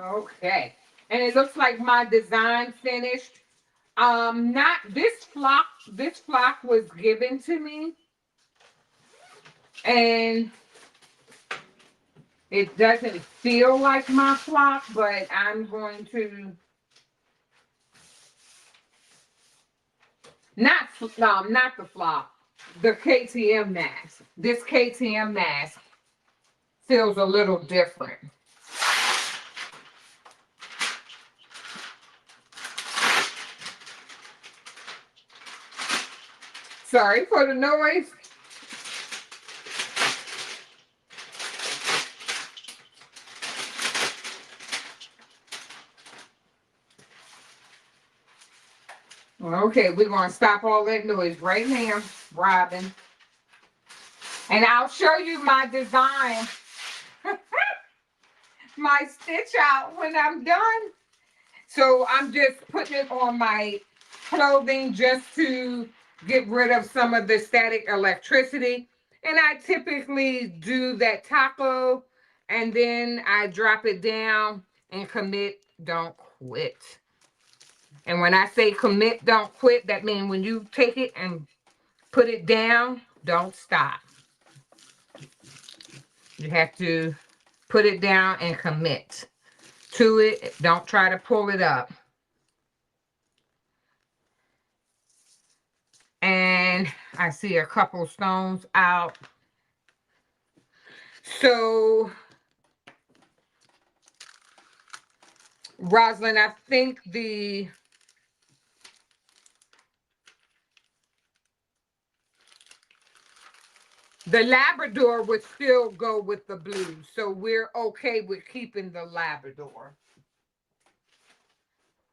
Okay. And it looks like my design finished. Not this flock. This flock was given to me. And it doesn't feel like my flock, but I'm going to not the flock. The KTM mask. This KTM mask feels a little different. Sorry for the noise. Okay, we're going to stop all that noise right now, Robin. And I'll show you my design, my stitch out when I'm done. So I'm just putting it on my clothing just to get rid of some of the static electricity. And I typically do that taco and then I drop it down and commit, don't quit. And when I say commit, don't quit, that means when you take it and put it down, don't stop. You have to put it down and commit to it. Don't try to pull it up. And I see a couple stones out. So, Rosalind, I think the Labrador would still go with the blue. So we're okay with keeping the Labrador.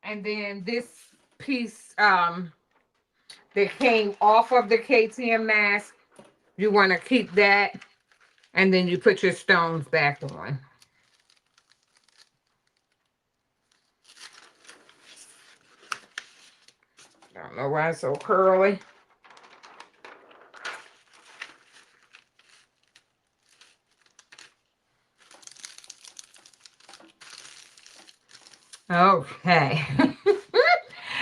And then this piece that came off of the KTM mask, You want to keep that, and then you put your stones back on. I don't know why it's so curly. Okay.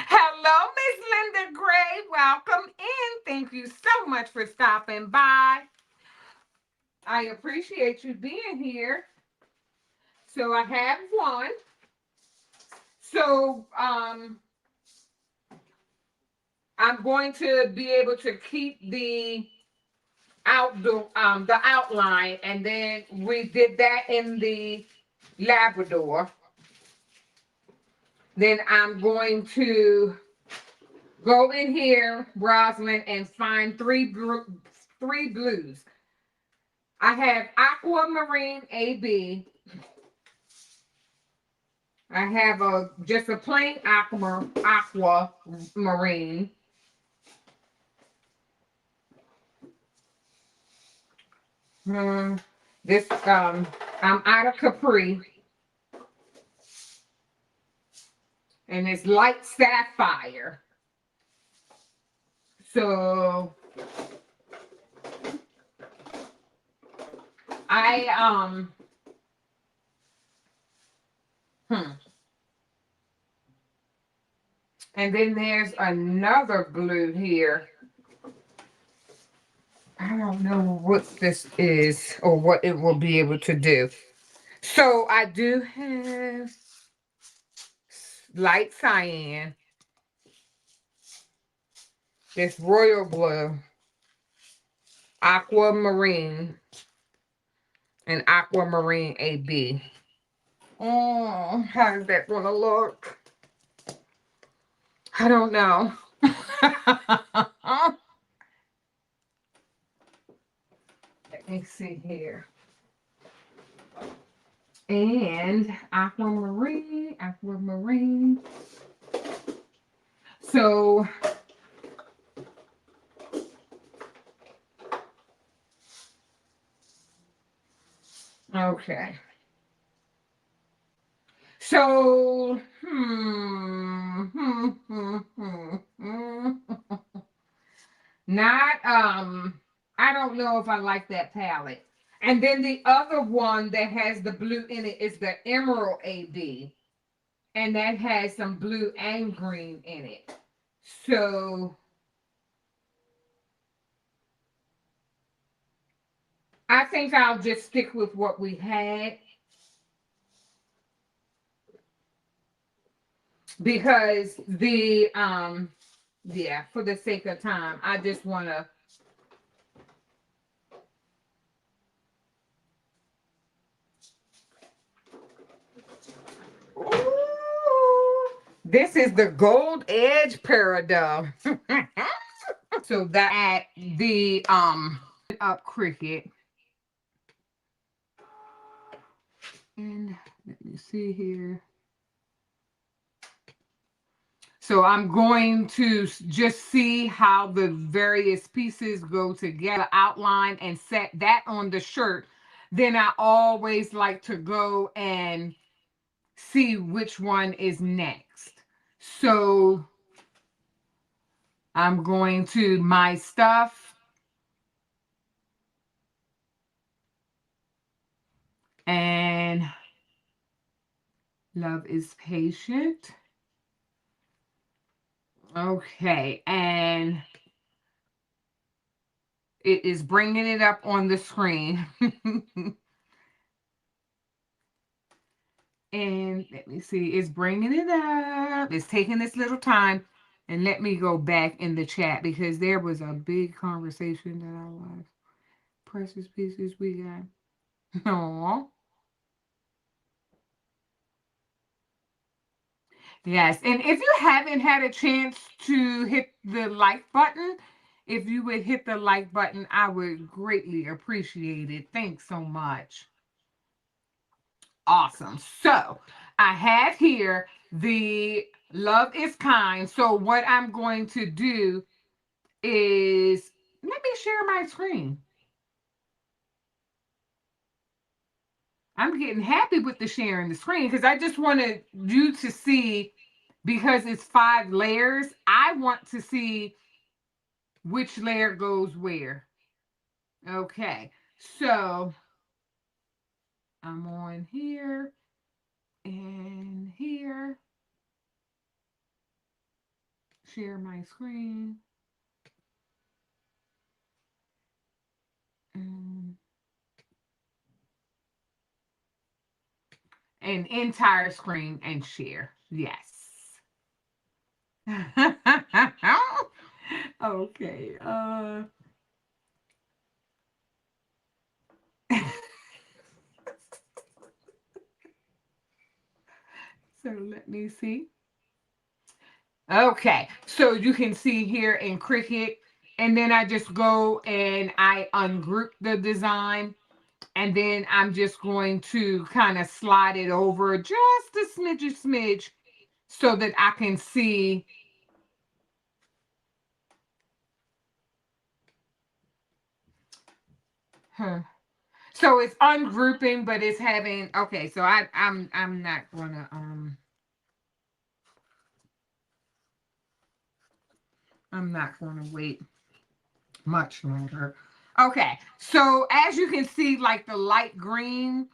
Hello, Miss Linda Gray. Welcome in. Thank you so much for stopping by. I appreciate you being here. So I have one. So I'm going to be able to keep the outline, and then we did that in the Labrador. Then I'm going to go in here, Rosalind, and find three blues. I have Aquamarine AB. I have just a plain aquamarine. This I'm out of Capri. And it's light sapphire. So and then there's another blue here. I don't know what this is or what it will be able to do. So I do have light cyan, this royal blue, aquamarine, and aquamarine AB. Oh, how's that gonna look? I don't know. Let me see here. And aquamarine. So okay. So not I don't know if I like that palette. And then the other one that has the blue in it is the Emerald AB. And that has some blue and green in it. So I think I'll just stick with what we had. Because the yeah, for the sake of time, I just want to this is the Gold Edge Peridot. So that the up Cricut. And let me see here. So I'm going to just see how the various pieces go together, outline, and set that on the shirt. Then I always like to go and see which one is next. So I'm going to my stuff. And love is patient. Okay, and it is bringing it up on the screen. And let me see, it's bringing it up. It's taking this little time. And let me go back in the chat because there was a big conversation that I was. Precious pieces we got. Aww. Yes, and if you haven't had a chance to hit the like button, if you would hit the like button, I would greatly appreciate it. Thanks so much. Awesome. So I have here the Love is Kind. So what I'm going to do is, let me share my screen. I'm getting happy with the sharing the screen because I just wanted you to see, because it's 5 layers. I want to see which layer goes where. Okay, so I'm on here and here. Share my screen. And an entire screen and share. Yes. Okay. So let me see. Okay. So you can see here in Cricut, and then I just go and I ungroup the design, and then I'm just going to kind of slide it over just a smidge so that I can see. Huh. So it's ungrouping, but it's having, okay, so I'm not gonna I'm not gonna wait much longer. Okay, so as you can see, like the light green,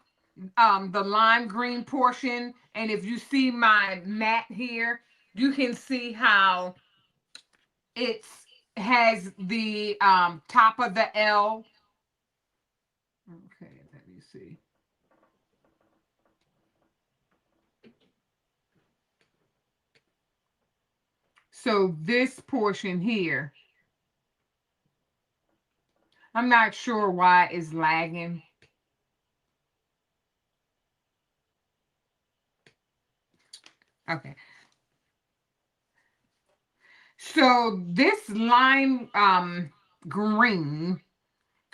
the lime green portion, and if you see my mat here, you can see how it's has the top of the L. Okay, let me see. So this portion here, I'm not sure why it's lagging. Okay. So this lime green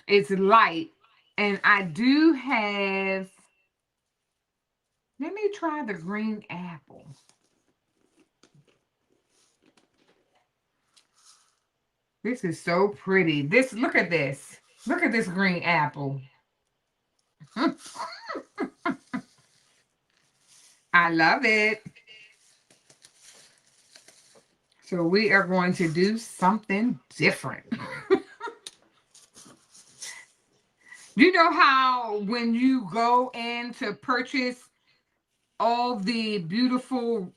is light, and I do have, let me try the green apple. This is so pretty. This, look at this. Look at this green apple. I love it. So we are going to do something different. You know how when you go in to purchase all the beautiful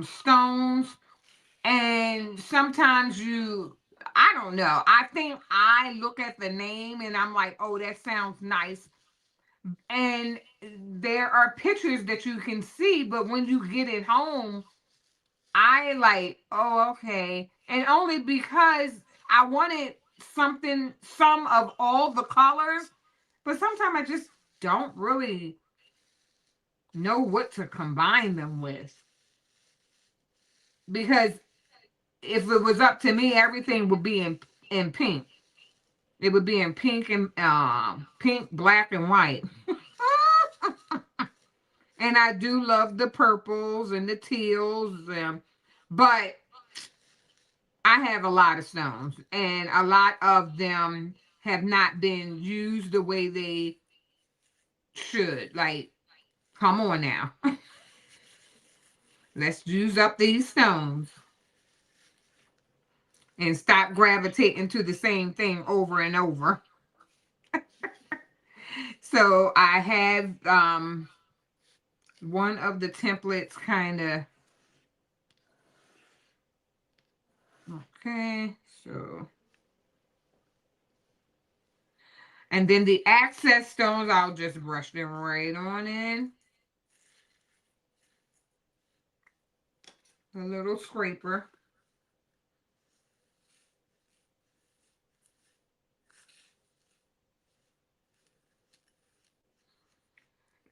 stones, and sometimes you, I don't know, I think I look at the name and I'm like, oh, that sounds nice, and there are pictures that you can see, but when you get it home, I like, oh, okay, and only because I wanted something, some of all the colors, but sometimes I just don't really know what to combine them with, because if it was up to me, everything would be in pink. It would be in pink and pink, black, and white. And I do love the purples and the teals, but I have a lot of stones, and a lot of them have not been used the way they should. Like, come on now, let's use up these stones and stop gravitating to the same thing over and over. So I have one of the templates kind of, okay, so, and then the access stones, I'll just brush them right on in. A little scraper.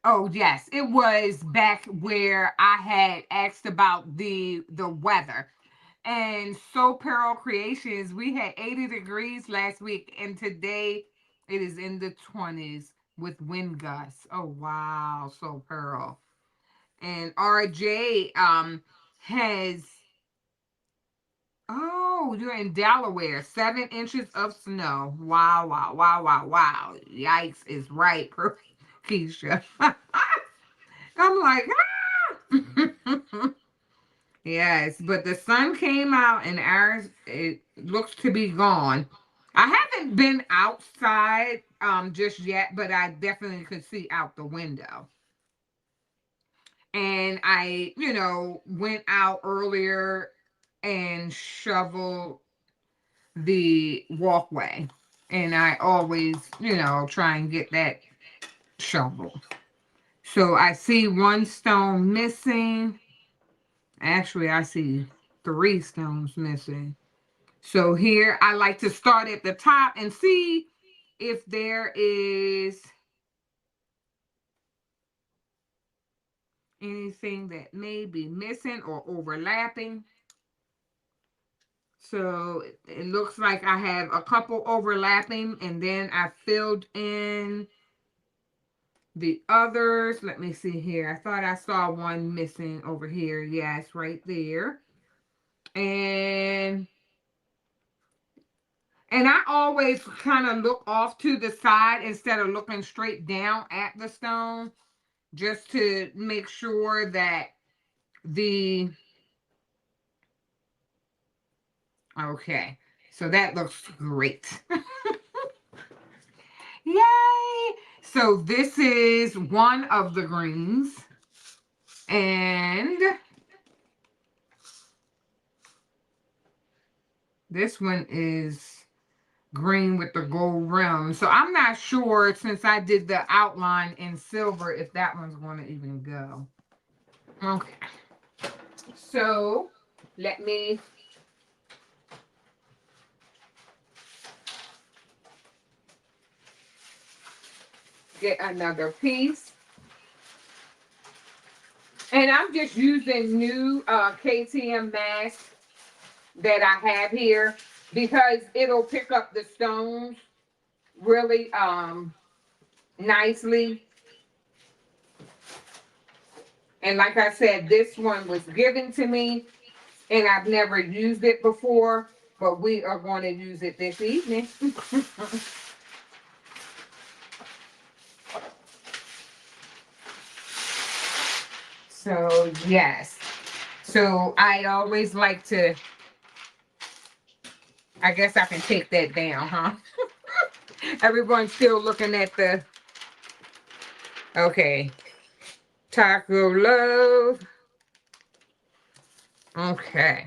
Oh yes, it was back where I had asked about the weather. And so Pearl Creations, we had 80 degrees last week, and today it is in the 20s with wind gusts. Oh wow, so Pearl. And RJ has, oh, you're in Delaware, 7 inches of snow. Wow, wow, wow, wow, wow. Yikes is right. Keisha. I'm like, ah! Yes, but the sun came out and ours, it looks to be gone. I haven't been outside just yet, but I definitely could see out the window. And I, went out earlier and shoveled the walkway. And I always, try and get that shovel. So I see one stone missing. Actually, I see 3 stones missing. So here I like to start at the top and see if there is anything that may be missing or overlapping. So it looks like I have a couple overlapping, and then I filled in the others. Let me see here. I thought I saw one missing over here. Yes, right there. And I always kind of look off to the side instead of looking straight down at the stone, just to make sure that the, okay, so that looks great. Yay! So this is one of the greens. And this one is green with the gold rim. So I'm not sure, since I did the outline in silver, if that one's going to even go. Okay. So let me get another piece. And I'm just using new KTM masks that I have here because it'll pick up the stones really nicely. And like I said, this one was given to me and I've never used it before, but we are going to use it this evening. So yes, so I always like to, I guess I can take that down, huh? Everyone's still looking at the, okay, Taco Love. Okay.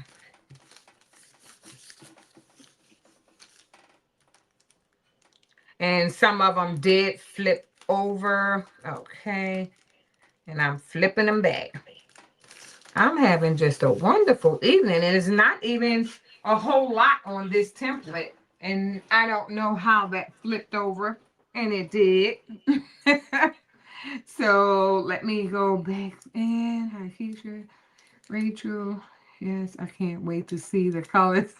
And some of them did flip over. Okay. And I'm flipping them back. I'm having just a wonderful evening. And it's not even a whole lot on this template. And I don't know how that flipped over. And it did. So let me go back in. Hi, Keisha. Rachel. Yes, I can't wait to see the colors.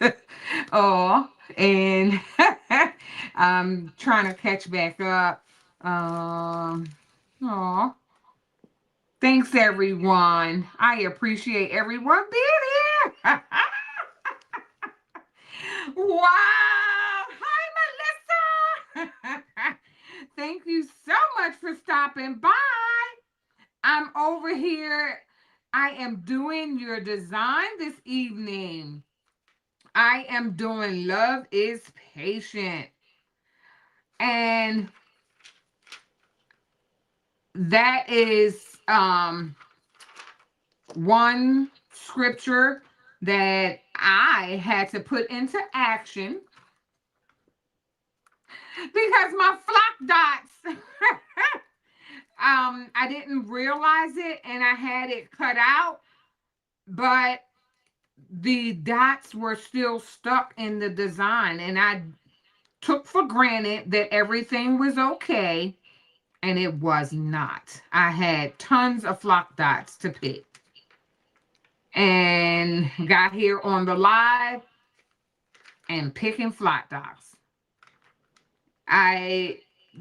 Oh, and I'm trying to catch back up. Oh, thanks everyone. I appreciate everyone being here. Wow. Hi, Melissa. Thank you so much for stopping by. I'm over here. I am doing your design this evening. I am doing Love is Patient. And that is one scripture that I had to put into action because my flock dots I didn't realize it and I had it cut out, but the dots were still stuck in the design and I took for granted that everything was okay, and it was not. I had tons of flock dots to pick and got here on the live and picking flock dots. I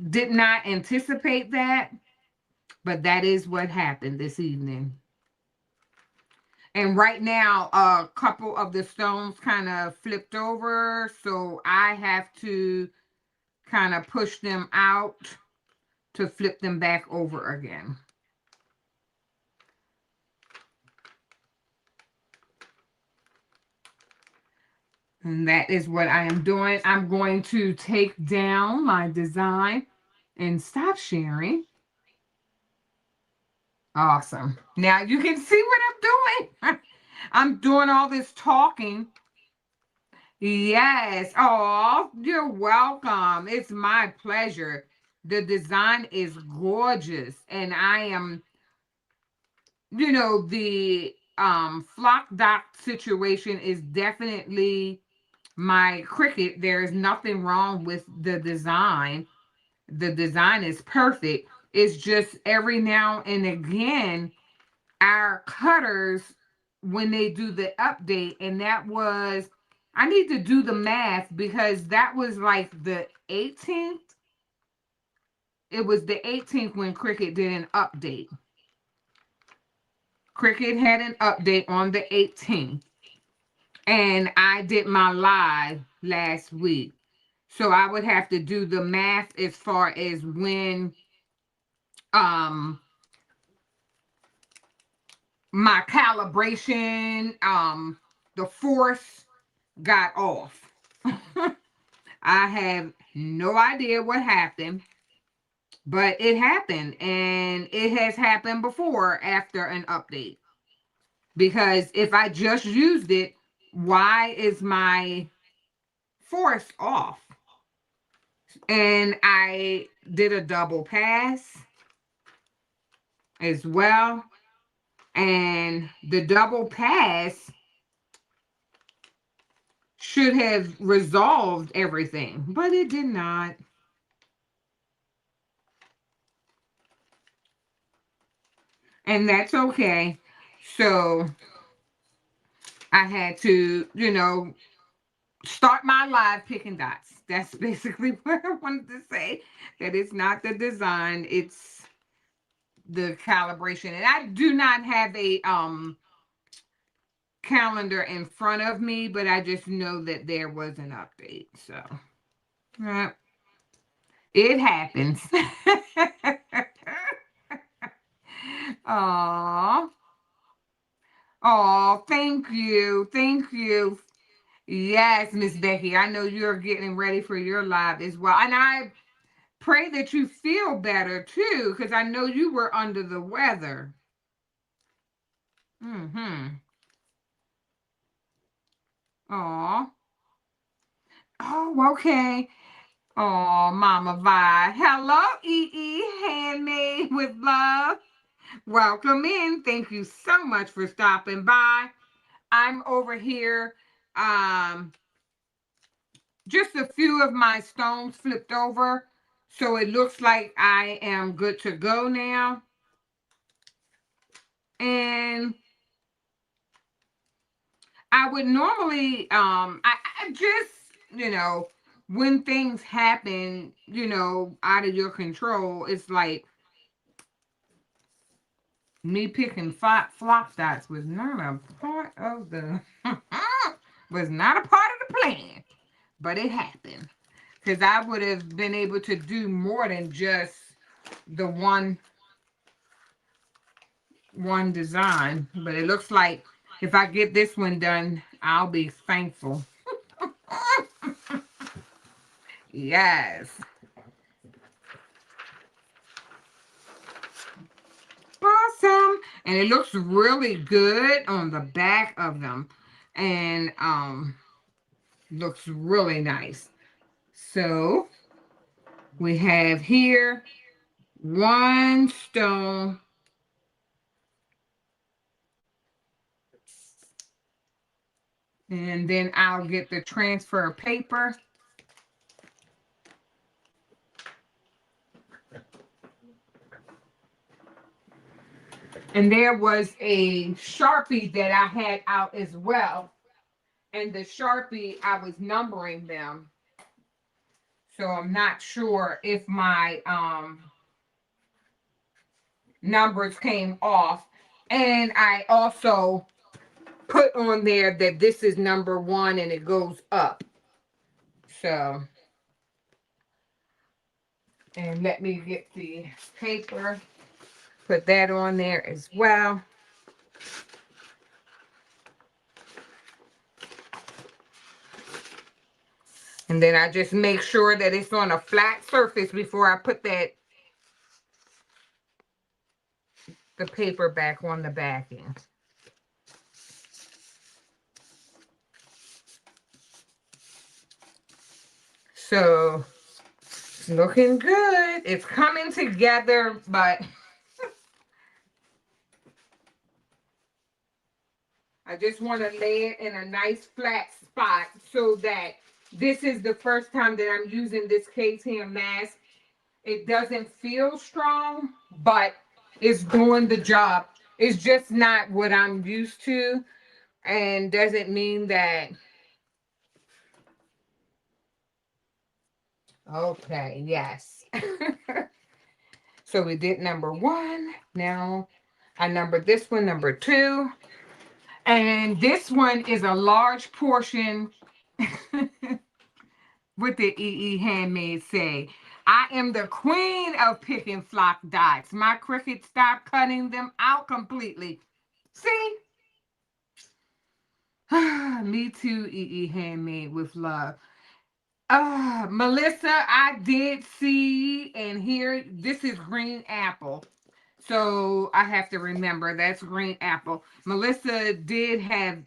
did not anticipate that, but that is what happened this evening. And right now, a couple of the stones kind of flipped over, so I have to kind of push them out to flip them back over again. And that is what I am doing. I'm going to take down my design and stop sharing. Awesome. Now you can see what I'm doing. I'm doing all this talking. Yes. Oh, you're welcome. It's my pleasure. The design is gorgeous. And I am, the flock dot situation is definitely my Cricut. There is nothing wrong with the design. The design is perfect. It's just every now and again, our cutters, when they do the update, and that was, I need to do the math because that was like the 18th. It was the 18th when Cricut did an update. Cricut had an update on the 18th. And I did my live last week. So I would have to do the math as far as when um my calibration, the force got off. I have no idea what happened, but it happened, and it has happened before after an update. Because if I just used it, why is my force off? And I did a double pass as well. And the double pass should have resolved everything, but it did not. And that's okay. So I had to, start my live picking dots. That's basically what I wanted to say. That it's not the design, it's the calibration. And I do not have a calendar in front of me, but I just know that there was an update. So it happens. Oh, oh, thank you. Thank you. Yes, Miss Becky. I know you're getting ready for your live as well. And I pray that you feel better too, because I know you were under the weather. Mm-hmm. Oh. Oh, okay. Oh, Mama Vi. Hello, EE, Handmade with Love. Welcome in. Thank you so much for stopping by. I'm over here. Just a few of my stones flipped over. So it looks like I am good to go now. And I would normally, I just, when things happen, out of your control, it's like me picking flop dots was not a part of the, was not a part of the plan, but it happened. Because I would have been able to do more than just the one design. But it looks like if I get this one done, I'll be thankful. Yes. Awesome. And it looks really good on the back of them. And looks really nice. So we have here one stone. And then I'll get the transfer paper. And there was a Sharpie that I had out as well. And the Sharpie, I was numbering them. So I'm not sure if my numbers came off. And I also put on there that this is number 1 and it goes up. So And let me get the paper, put that on there as well. And then I just make sure that it's on a flat surface before I put the paper back on the backing. So it's looking good. It's coming together, but I just want to lay it in a nice flat spot so that this is the first time that I'm using this K10 mask. It doesn't feel strong, but it's doing the job. It's just not what I'm used to, and doesn't mean that. Okay, yes. So we did number 1. Now I numbered this one, number 2. And this one is a large portion. What did EE Handmade say? I am the queen of picking flock dots. My Cricut stopped cutting them out completely. See? Me too, EE Handmade with love. Melissa, I did see and hear this is green apple. So I have to remember that's green apple. Melissa did have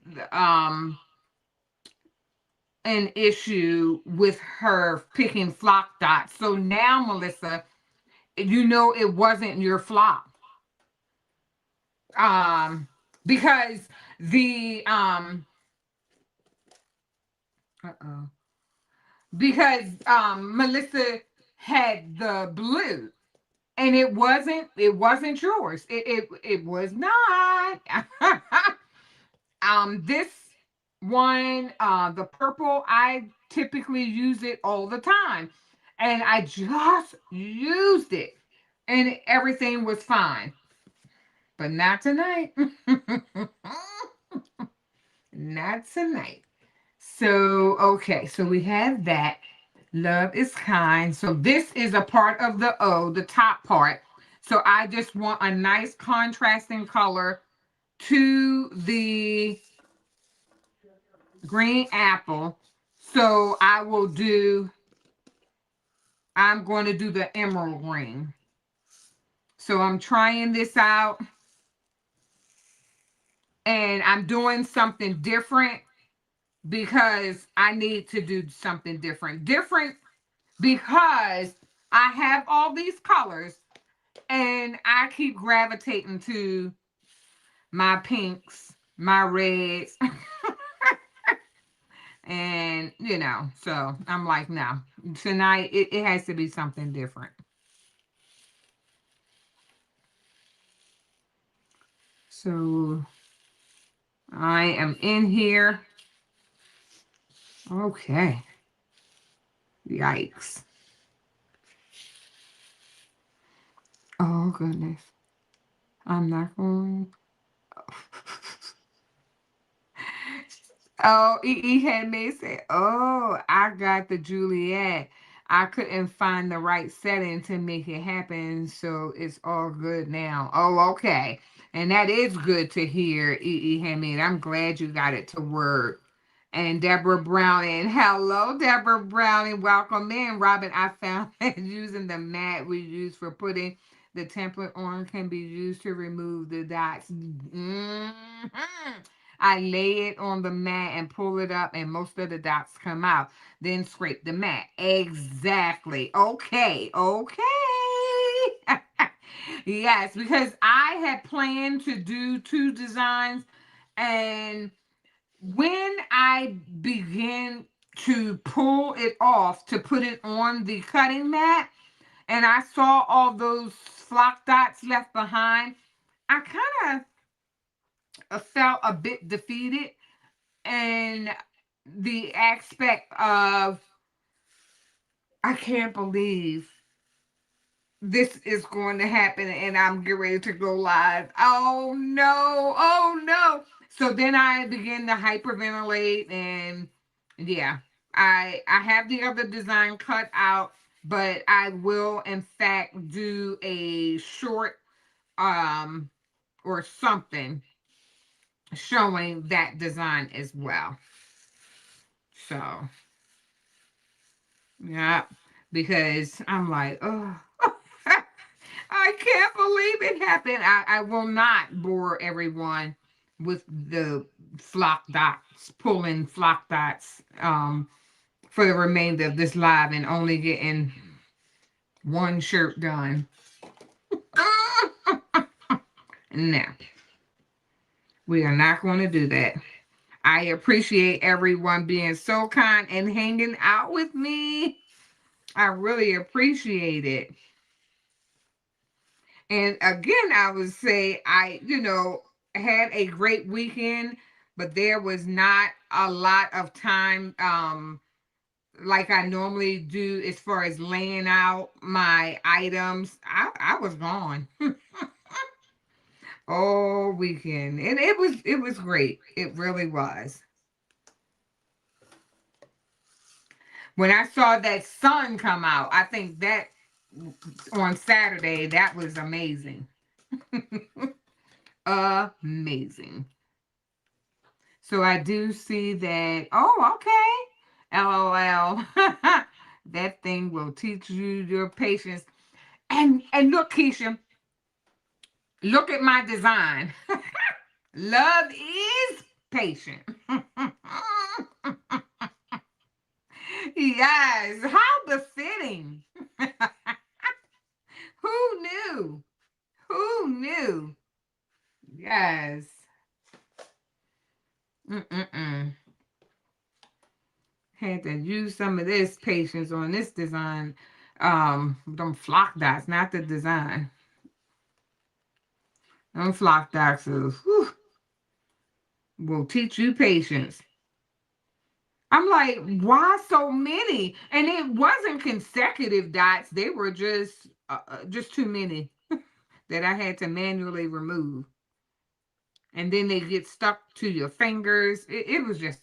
an issue with her picking flock dots. So now, Melissa, you know it wasn't your flock. Because the uh-oh. Because Melissa had the blue and it wasn't yours. It was not. This one, the purple, I typically use it all the time. And I just used it and everything was fine. But not tonight. Not tonight. So, okay, so we have that. Love is kind. So this is a part of the O, the top part. So I just want a nice contrasting color to the green apple. So I'm going to do the emerald green. So I'm trying this out and I'm doing something different because I need to do something different. Different because I have all these colors and I keep gravitating to my pinks, my reds, and so I'm like, no, tonight it has to be something different. So I am in here. Okay. Yikes. Oh, goodness. I'm not going. Oh, E had me say, oh, I got the Juliet. I couldn't find the right setting to make it happen, so it's all good now. Oh, okay. And that is good to hear, Hamid. I'm glad you got it to work. And Deborah Browning. Hello, Deborah Browning. Welcome in. Robin, I found that using the mat we use for putting the template on can be used to remove the dots. I lay it on the mat and pull it up, and most of the dots come out. Then scrape the mat. Exactly. Okay. Okay. Yes, because I had planned to do 2 designs, and when I begin to pull it off to put it on the cutting mat, and I saw all those flock dots left behind, I kind of felt a bit defeated, and the aspect of I can't believe this is going to happen and I'm getting ready to go live. Oh no, oh no. So then I begin to hyperventilate, and yeah, I have the other design cut out but I will in fact do a short um or something showing that design as well. So yeah, because I'm like, oh, I can't believe it happened. I will not bore everyone with the flock dots, pulling flock dots for the remainder of this live and only getting one shirt done. No, we are not going to do that. I appreciate everyone being so kind and hanging out with me. I really appreciate it. And again, I would say had a great weekend, but there was not a lot of time like I normally do as far as laying out my items. I was gone all weekend. And it was great. It really was. When I saw that sun come out, I think that on Saturday, that was amazing. Amazing. So I do see that. Oh, okay. LOL. That thing will teach you your patience. And look, Keisha, look at my design. Love is patient. Yes, how befitting. Who knew? Who knew? Yes. Mm-mm-mm. Had to use some of this patience on this design. Them flock dots, not the design. Them flock dots will teach you patience. I'm like, why so many? And it wasn't consecutive dots. They were just too many that I had to manually remove. And then they get stuck to your fingers. It was just,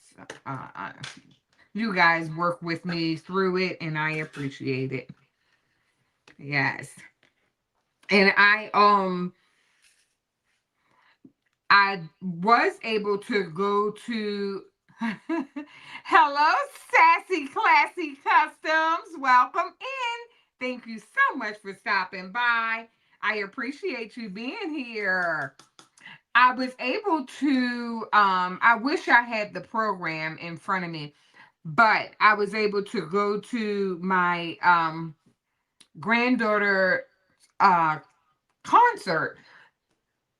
you guys work with me through it, and I appreciate it. Yes. And I was able to go to hello, Sassy Classy Customs. Welcome in. Thank you so much for stopping by. I appreciate you being here. I was able to I wish I had the program in front of me, but I was able to go to my granddaughter uh concert,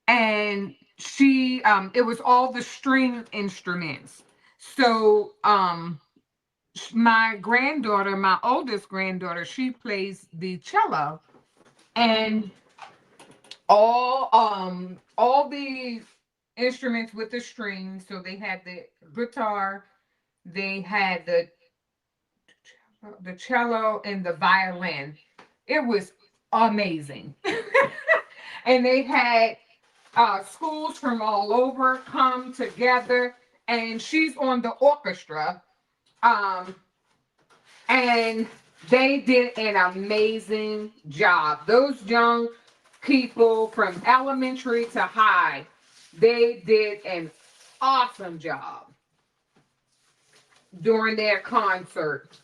and she it was all the string instruments. So my granddaughter, my oldest granddaughter, she plays the cello, and all the instruments with the strings. So they had the guitar, they had the cello and the violin. It was amazing. And they had schools from all over come together, and she's on the orchestra. Um, and they did an amazing job. Those young people from elementary to high, they did an awesome job during their concert.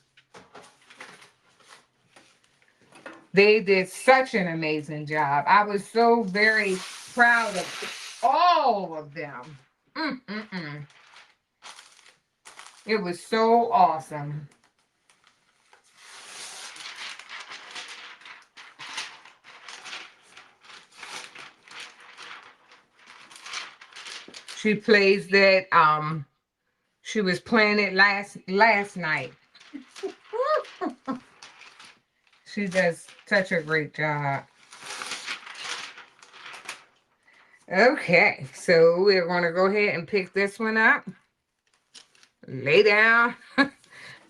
They did such an amazing job. I was so very proud of all of them. Mm-mm-mm. It was so awesome. She plays that. She was playing it last night. She does such a great job. Okay, so we're going to go ahead and pick this one up. Lay down.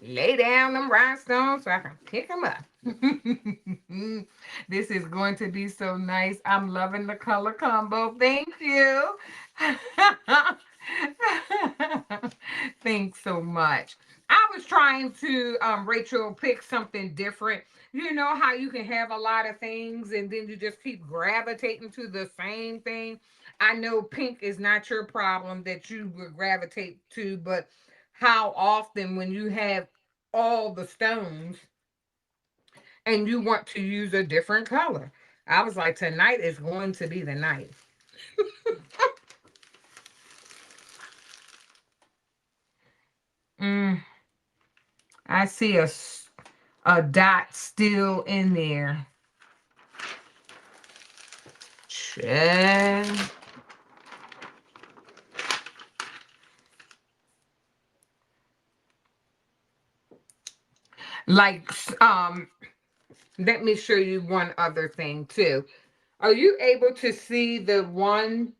Lay down them rhinestones so I can pick them up. This is going to be so nice. I'm loving the color combo. Thank you. Thanks so much. I was trying to, Rachel, pick something different. You know how you can have a lot of things and then you just keep gravitating to the same thing? I know pink is not your problem that you would gravitate to, but how often when you have all the stones and you want to use a different color? I was like, tonight is going to be the night. Mm, I see a dot still in there. Check. Like, let me show you one other thing too. Are you able to see the one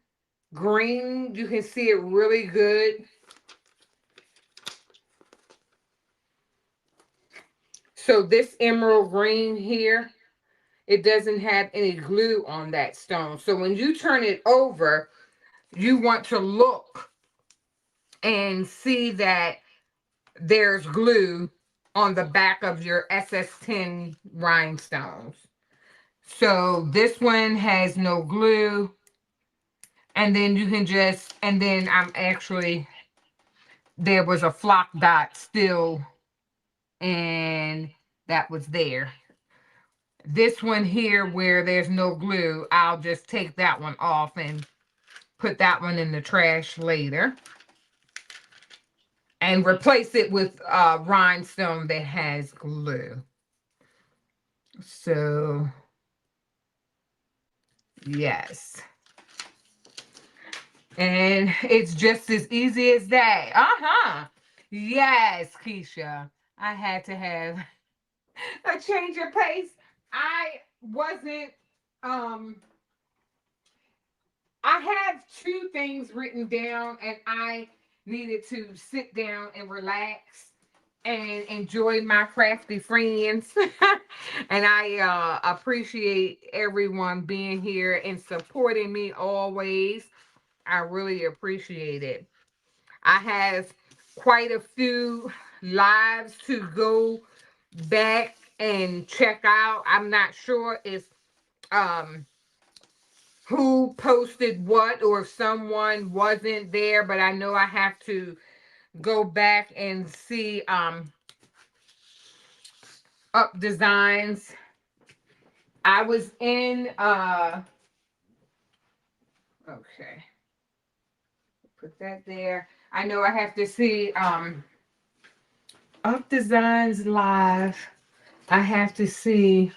green? You can see it really good. So this emerald green here, it doesn't have any glue on that stone. So when you turn it over, you want to look and see that there's glue on the back of your SS10 rhinestones. So this one has no glue. And then you can just, and then I'm actually, there was a flock dot still, and that was there. This one here where there's no glue, I'll just take that one off and put that one in the trash later and replace it with rhinestone that has glue. So, yes. And it's just as easy as that. Uh-huh. Yes, Keisha. I had to have a change of pace. I wasn't um I have two things written down and I needed to sit down and relax and enjoy my crafty friends. And I appreciate everyone being here and supporting me always. I really appreciate it. I have quite a few lives to go back and check out. I'm not sure if um who posted what or if someone wasn't there, but I know I have to go back and see up designs. I was in okay, put that there. I know I have to see up designs live. I have to see,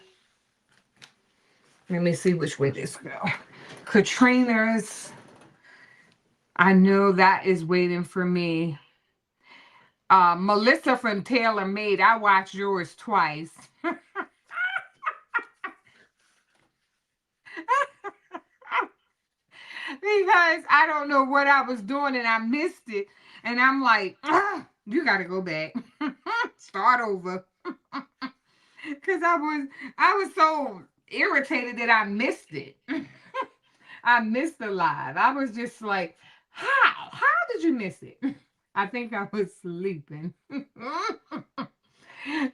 let me see which way this go. Katrina's, I know that is waiting for me. Melissa from Taylor Made, I watched yours twice. Because I don't know what I was doing and I missed it. And I'm like, you got to go back. Start over. Because I was so irritated that I missed it. I missed the live. I was just like, how? How did you miss it? I think I was sleeping.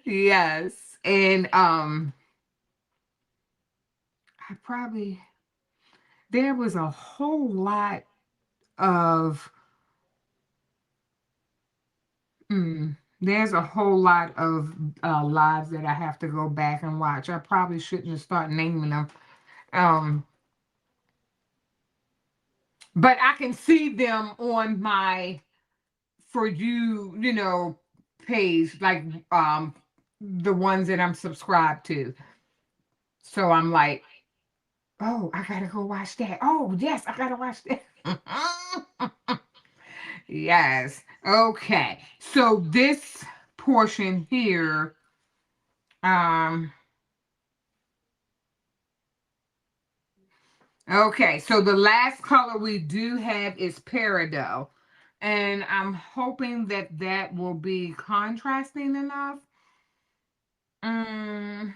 Yes. And I probably, there was a whole lot of there's a whole lot of lives that I have to go back and watch. I probably shouldn't start naming them. Um, but I can see them on my for you, page, like the ones that I'm subscribed to. So I'm like, oh, I gotta go watch that. Oh, yes, I gotta watch that. Yes. Okay. So this portion here, um, okay, so the last color we do have is Peridot. And I'm hoping that that will be contrasting enough. Hmm.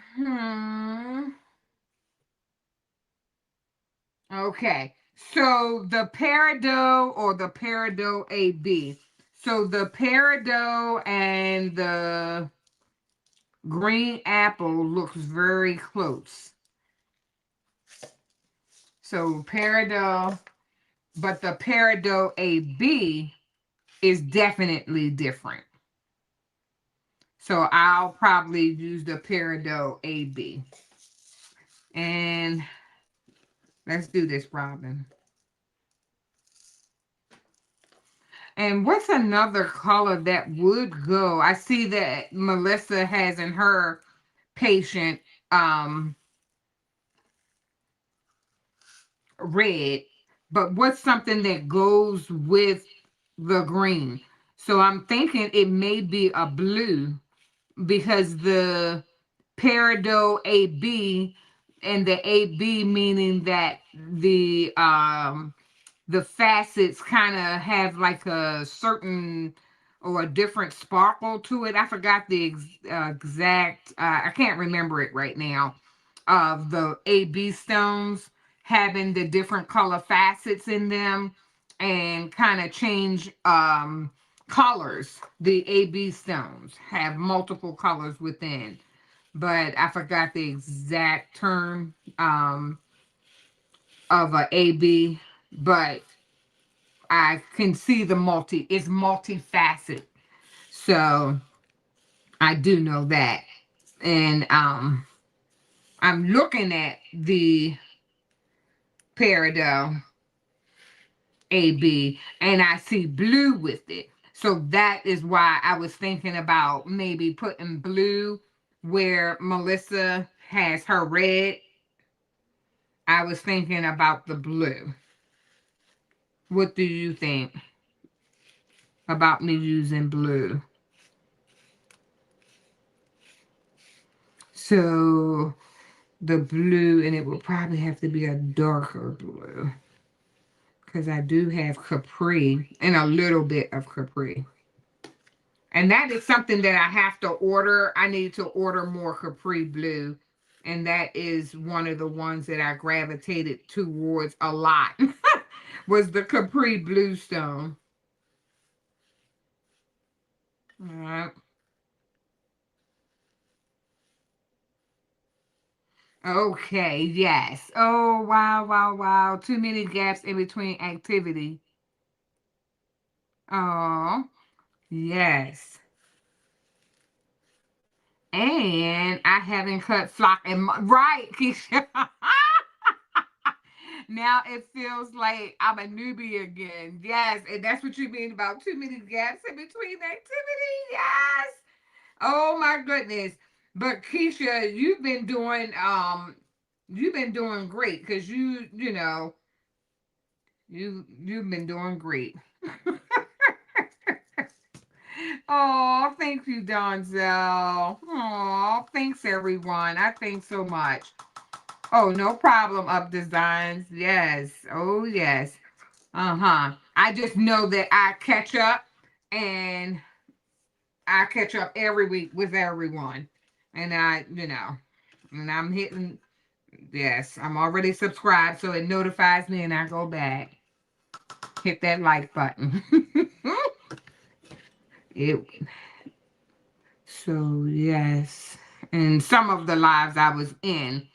Okay, so the Peridot or the Peridot AB. So the peridot and the green apple looks very close. So peridot, but the peridot AB is definitely different. So I'll probably use the peridot AB. And let's do this, Robin. And what's another color that would go? I see that Melissa has in her patient red, but what's something that goes with the green? So I'm thinking it may be a blue because the peridot AB and the AB meaning that the facets kind of have like a certain or a different sparkle to it. I forgot the exact, I can't remember it right now, of the AB stones having the different color facets in them and kind of change colors. The AB stones have multiple colors within, but I forgot the exact term of a AB, but I can see it's multifaceted. So I do know that. And I'm looking at the peridot AB and I see blue with it. So that is why I was thinking about maybe putting blue where Melissa has her red. I was thinking about the blue. What do you think about me using blue? So the blue, and it will probably have to be a darker blue because I do have Capri and a little bit of Capri. And that is something that I have to order. I need to order more Capri blue. And that is one of the ones that I gravitated towards a lot was the Capri blue stone. All right. Okay, yes. Oh, wow, wow, wow. Too many gaps in between activity. Oh, yes. And I haven't cut flock and right, Keisha. Now it feels like I'm a newbie again. Yes, and that's what you mean about too many gaps in between activity. Yes. Oh my goodness. But Keisha, you've been doing great because you've been doing great. Oh, thank you, Donzel. Oh, thanks everyone. I thank so much. Oh, no problem, Up Designs. Yes. Oh, yes. Uh-huh. I just know that and I catch up every week with everyone. And and I'm hitting, yes, I'm already subscribed, so it notifies me and I go back. Hit that like button. it So, yes. And some of the lives I was in,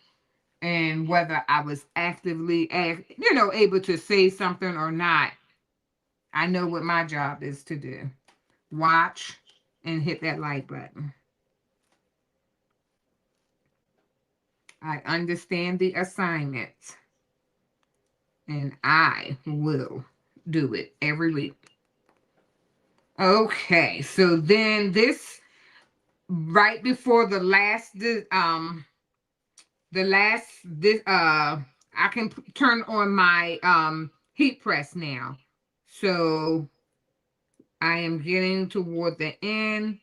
and whether I was actively, able to say something or not, I know what my job is to do. Watch and hit that like button. I understand the assignment, and I will do it every week. Okay, so then this right before I can turn on my heat press now. So I am getting toward the end.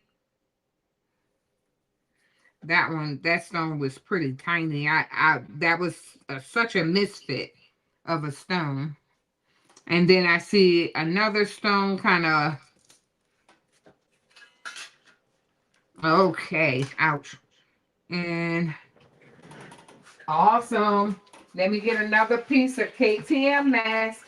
That stone was pretty tiny. That was such a misfit of a stone. And then I see another stone kind of, okay, ouch. And awesome. Let me get another piece of KTM mask.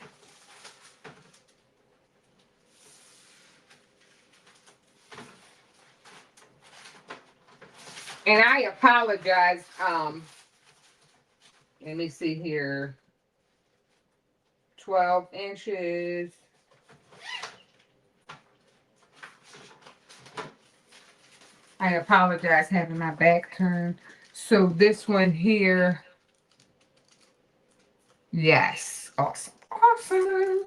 And I apologize. Let me see here. 12 inches. I apologize having my back turned. So this one here, yes, awesome, awesome.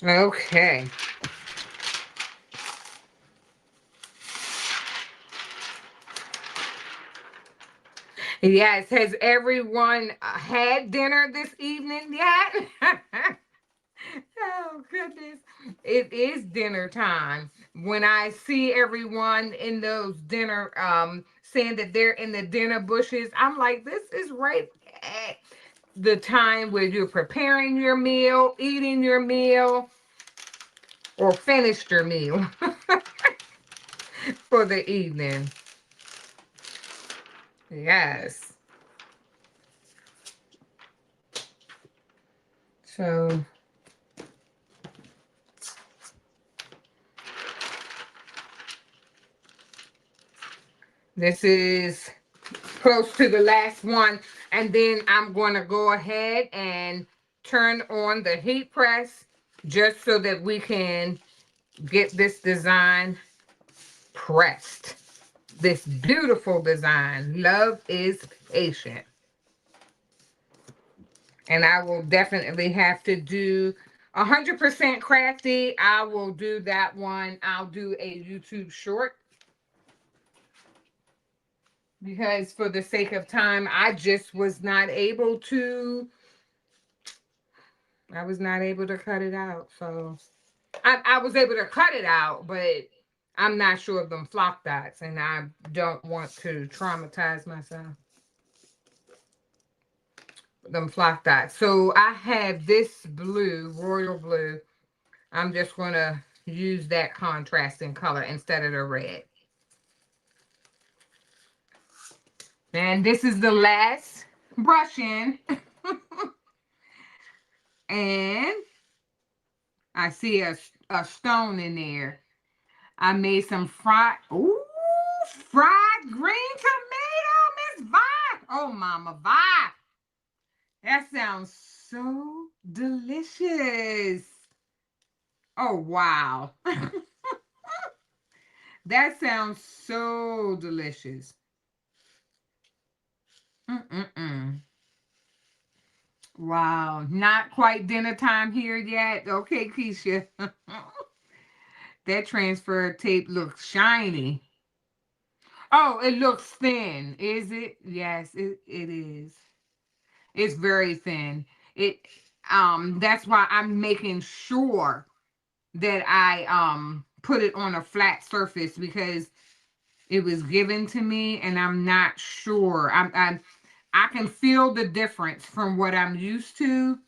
Okay. Yes, has everyone had dinner this evening yet? Oh goodness. It is dinner time. When I see everyone in those dinner saying that they're in the dinner bushes, I'm like, this is right at the time where you're preparing your meal, eating your meal, or finished your meal for the evening. Yes. So this is close to the last one, and then I'm going to go ahead and turn on the heat press just so that we can get this design pressed. This beautiful design. Love is patient. And I will definitely have to do 100% crafty. I will do that one. I'll do a YouTube short because for the sake of time, I just was not able to. I was not able to cut it out. So I was able to cut it out, but I'm not sure of them flock dots, and I don't want to traumatize myself. Them flock dots. So I have this blue, royal blue. I'm just going to use that contrasting color instead of the red. And this is the last brushing. And I see a stone in there. I made some fried, ooh, fried green tomato, Miss Vi. Oh, Mama Vi. That sounds so delicious. Oh, wow. That sounds so delicious. Mm-mm-mm. Wow. Not quite dinner time here yet. Okay, Keisha. That transfer tape looks shiny. Oh, it looks thin. Is it? Yes, it is. It's very thin. It that's why I'm making sure that I put it on a flat surface because it was given to me and I'm not sure. I can feel the difference from what I'm used to,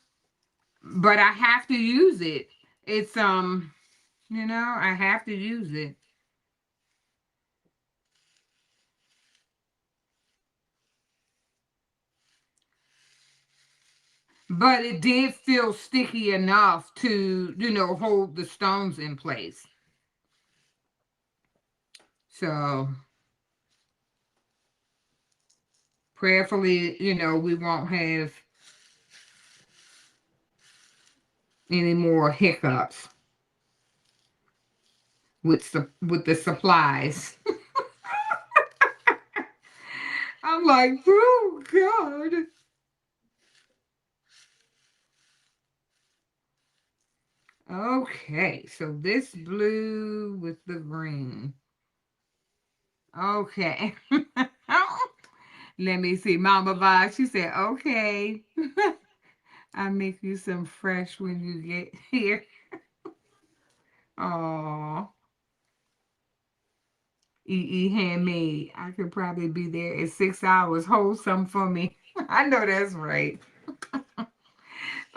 but I have to use it. It's I have to use it. But it did feel sticky enough to, hold the stones in place. So prayerfully, we won't have any more hiccups with the supplies. I'm like, oh God. Okay, so this blue with the green. Okay. Let me see. Mama Vi, she said, okay. I'll make you some fresh when you get here. Oh, handmade. I could probably be there in 6 hours. Hold some for me. I know that's right.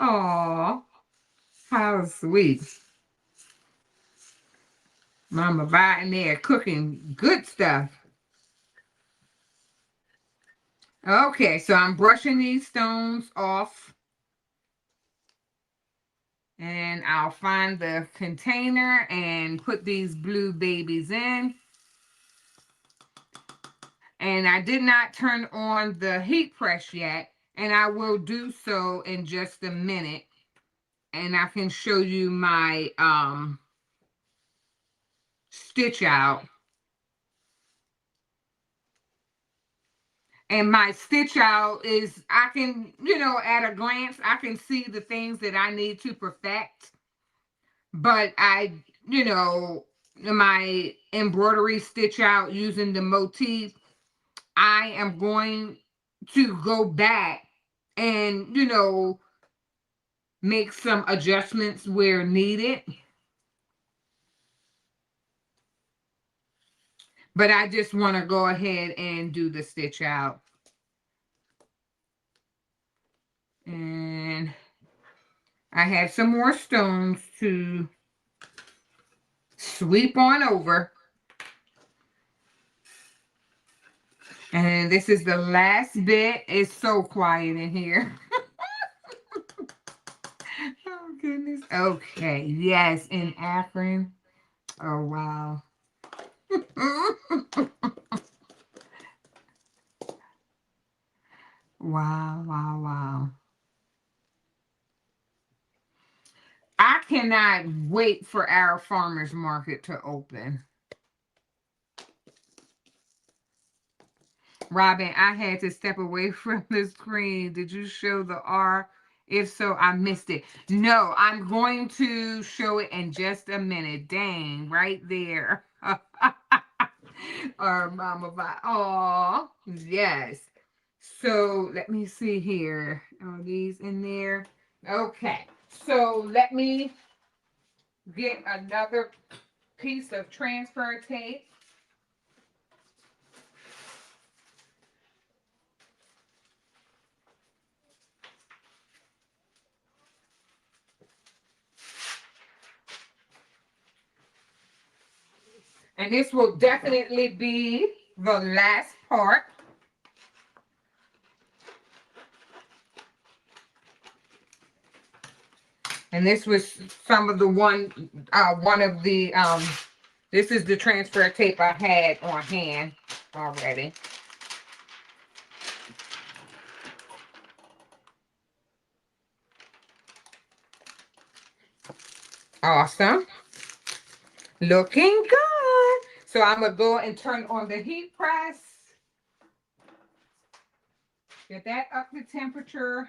Oh, how sweet. Mama Vi in there cooking good stuff. Okay, so I'm brushing these stones off, and I'll find the container and put these blue babies in. And I did not turn on the heat press yet, and I will do so in just a minute. And I can show you my stitch out. And my stitch out is, I can, at a glance, I can see the things that I need to perfect. But my embroidery stitch out using the motif, I am going to go back and, make some adjustments where needed. But I just want to go ahead and do the stitch out. And I have some more stones to sweep on over. And this is the last bit. It's so quiet in here. Oh, goodness. Okay. Yes, in Akron. Oh, wow. Wow, wow, wow. I cannot wait for our farmers market to open. Robin, I had to step away from the screen. Did you show the R? If so, I missed it. No, I'm going to show it in just a minute. Dang, right there. Or Mama Vi. Oh, yes. So let me see here. Are these in there? Okay. So let me get another piece of transfer tape. And this will definitely be the last part. And this was some of the one of the, this is the transfer tape I had on hand already. Awesome. Looking good. So I'm going to go and turn on the heat press. Get that up to temperature.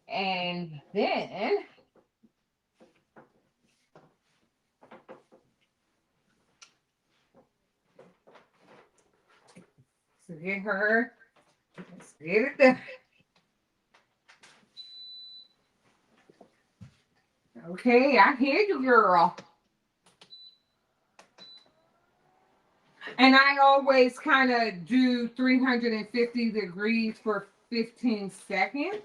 And then so get her. Let's get it done. Okay, I hear you, girl. And I always kind of do 350 degrees for 15 seconds.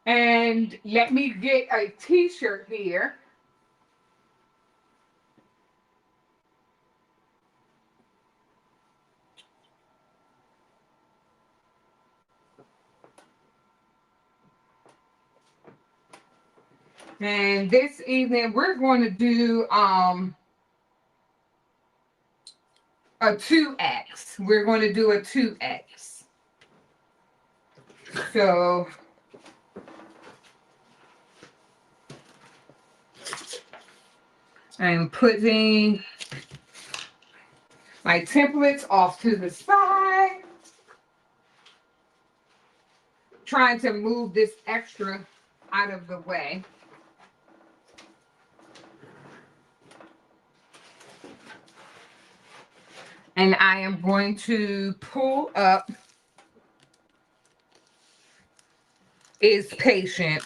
And let me get a t-shirt here. And this evening we're going to do a 2X. We're going to do a 2X. So I'm putting my templates off to the side. Trying to move this extra out of the way. And I am going to pull up Is Patient.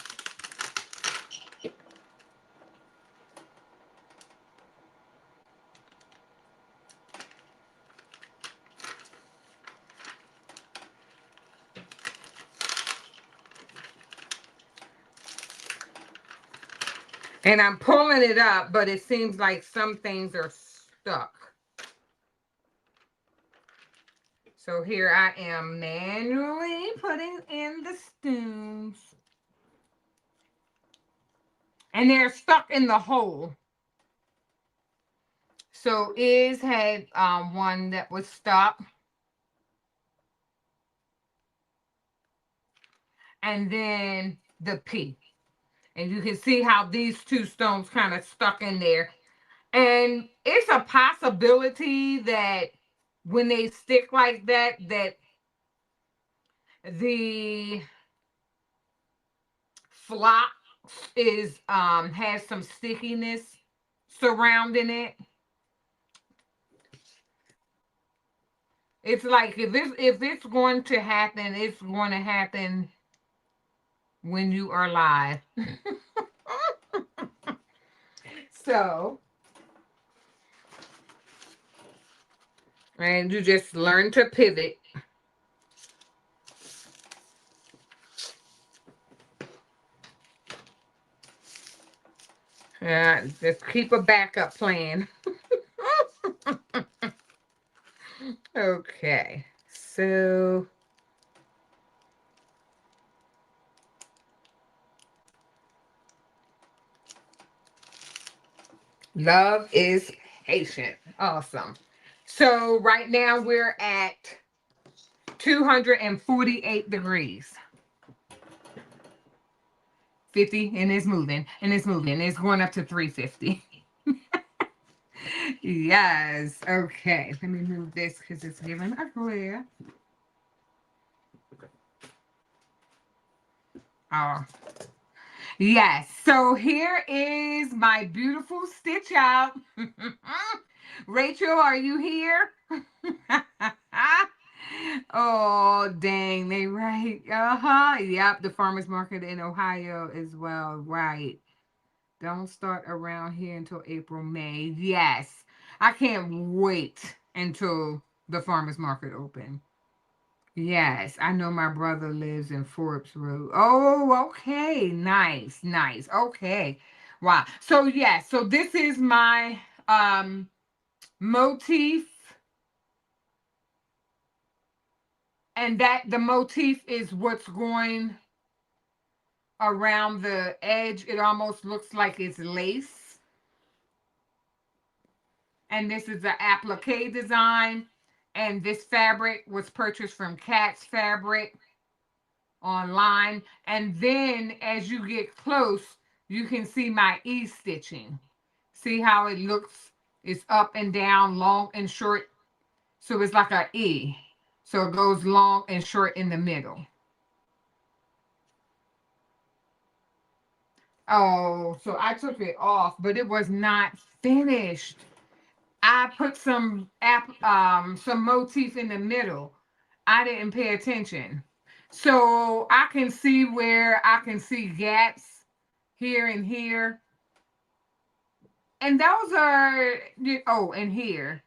And I'm pulling it up, but it seems like some things are stuck. So here I am manually putting in the stones. And they're stuck in the hole. So Iz had one that was stuck. And then the P. And you can see how these two stones kind of stuck in there. And it's a possibility that when they stick like that, that the flop is has some stickiness surrounding it. It's like if it's going to happen, it's going to happen when you are live. So, and you just learn to pivot. Just keep a backup plan. Okay, so love is patient. Awesome. So right now we're at 248 degrees. 50, and it's moving, and it's moving. It's going up to 350. Yes. Okay. Let me move this because it's giving a glare. Oh. Yes. So here is my beautiful stitch out. Rachel, are you here? Oh, dang. They right. Uh-huh. Yep. The farmer's market in Ohio as well. Right. Don't start around here until April, May. Yes. I can't wait until the farmer's market open. Yes, I know my brother lives in Forbes Road. Oh, okay. Nice, nice. Okay. Wow. So yes, so this is my motif, and that the motif is what's going around the edge. It almost looks like it's lace. And this is the applique design. And this fabric was purchased from Cat's Fabric online. And then as you get close, you can see my E-stitching. See how it looks? It's up and down, long and short. So it's like an E. So it goes long and short in the middle. Oh, so I took it off, but it was not finished. I put some motif in the middle. I didn't pay attention. So I can see where I can see gaps here and here. And those are, oh, and here.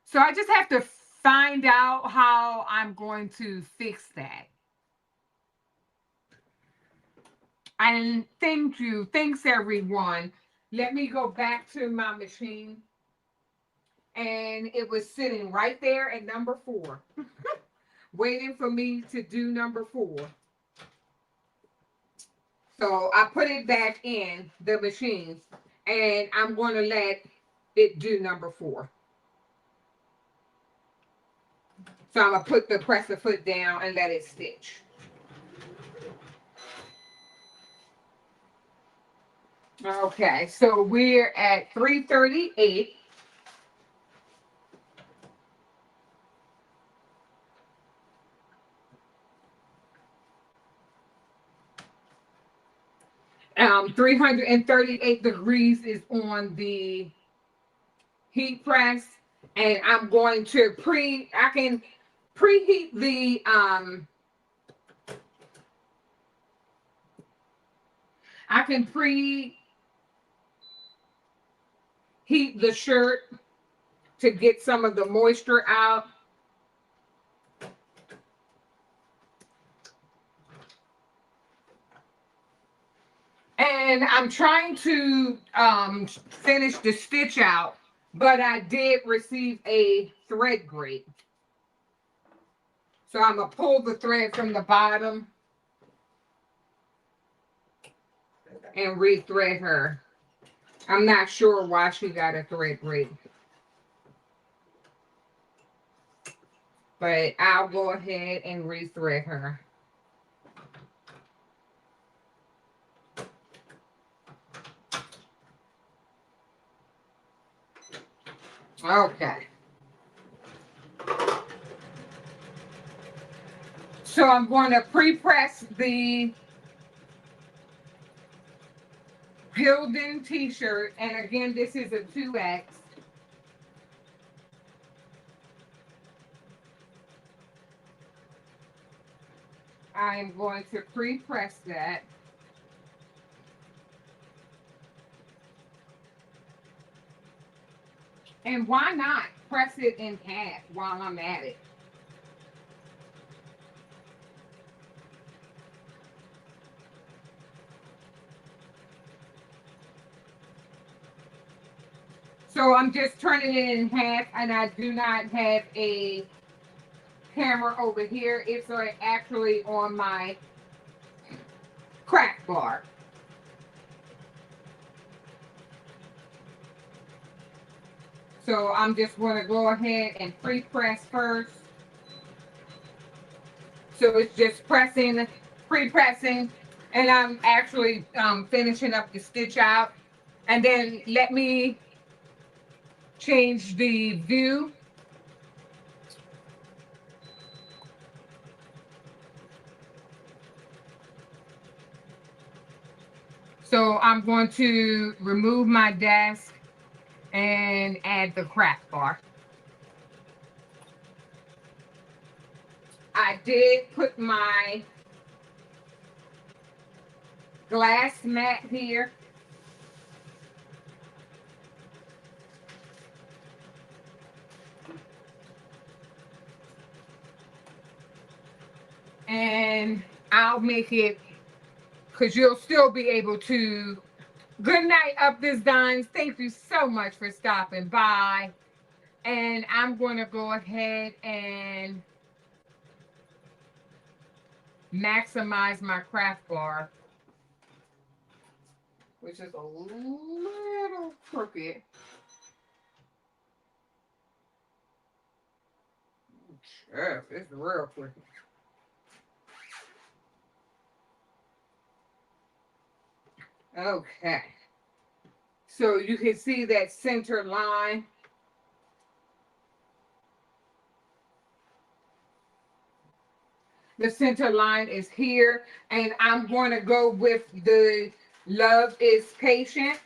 So I just have to find out how I'm going to fix that. And thank you. Thanks, everyone. Let me go back to my machine. And it was sitting right there at number 4, waiting for me to do number 4. So I put it back in the machine, and I'm going to let it do number 4. So I'm going to put the presser foot down and let it stitch. Okay, so we're at 338. Um, 338 degrees is on the heat press, and I'm going to I can preheat the I can preheat the shirt to get some of the moisture out. And And I'm trying to finish the stitch out, but I did receive a thread break. So I'm going to pull the thread from the bottom and rethread her. I'm not sure why she got a thread break. But I'll go ahead and rethread her. Okay. So I'm going to pre-press the Hilden t-shirt. And again, this is a 2X. I'm going to pre-press that. And why not press it in half while I'm at it? So I'm just turning it in half, and I do not have a camera over here. It's actually on my crack bar. So I'm just going to go ahead and pre-press first. So it's just pressing, pre-pressing, and I'm actually finishing up the stitch out. And then let me change the view. So I'm going to remove my desk and add the crack bar. I did put my glass mat here. And I'll make it, because you'll still be able to. Good night, Up This Dimes. Thank you so much for stopping by. And I'm going to go ahead and maximize my craft bar, which is a little crooked. Yes, it's real crooked. Okay. So you can see that center line. The center line is here, and I'm going to go with the Love is Patient.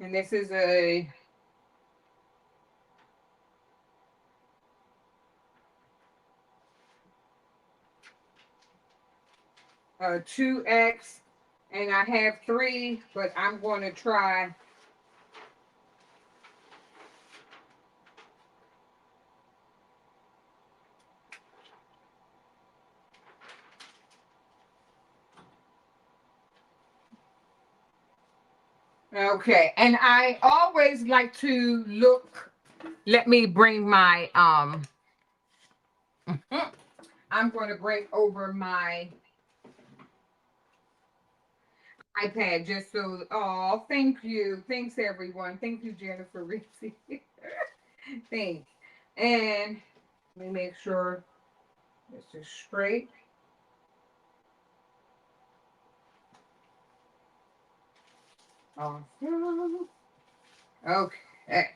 And this is a a 2X, and I have 3, but I'm going to try. Okay, and I always like to look. Let me bring my I'm going to bring over my iPad just so. Oh, thank you. Thanks, everyone. Thank you, Jennifer Reese. Thanks. And let me make sure this is straight. Awesome. Okay.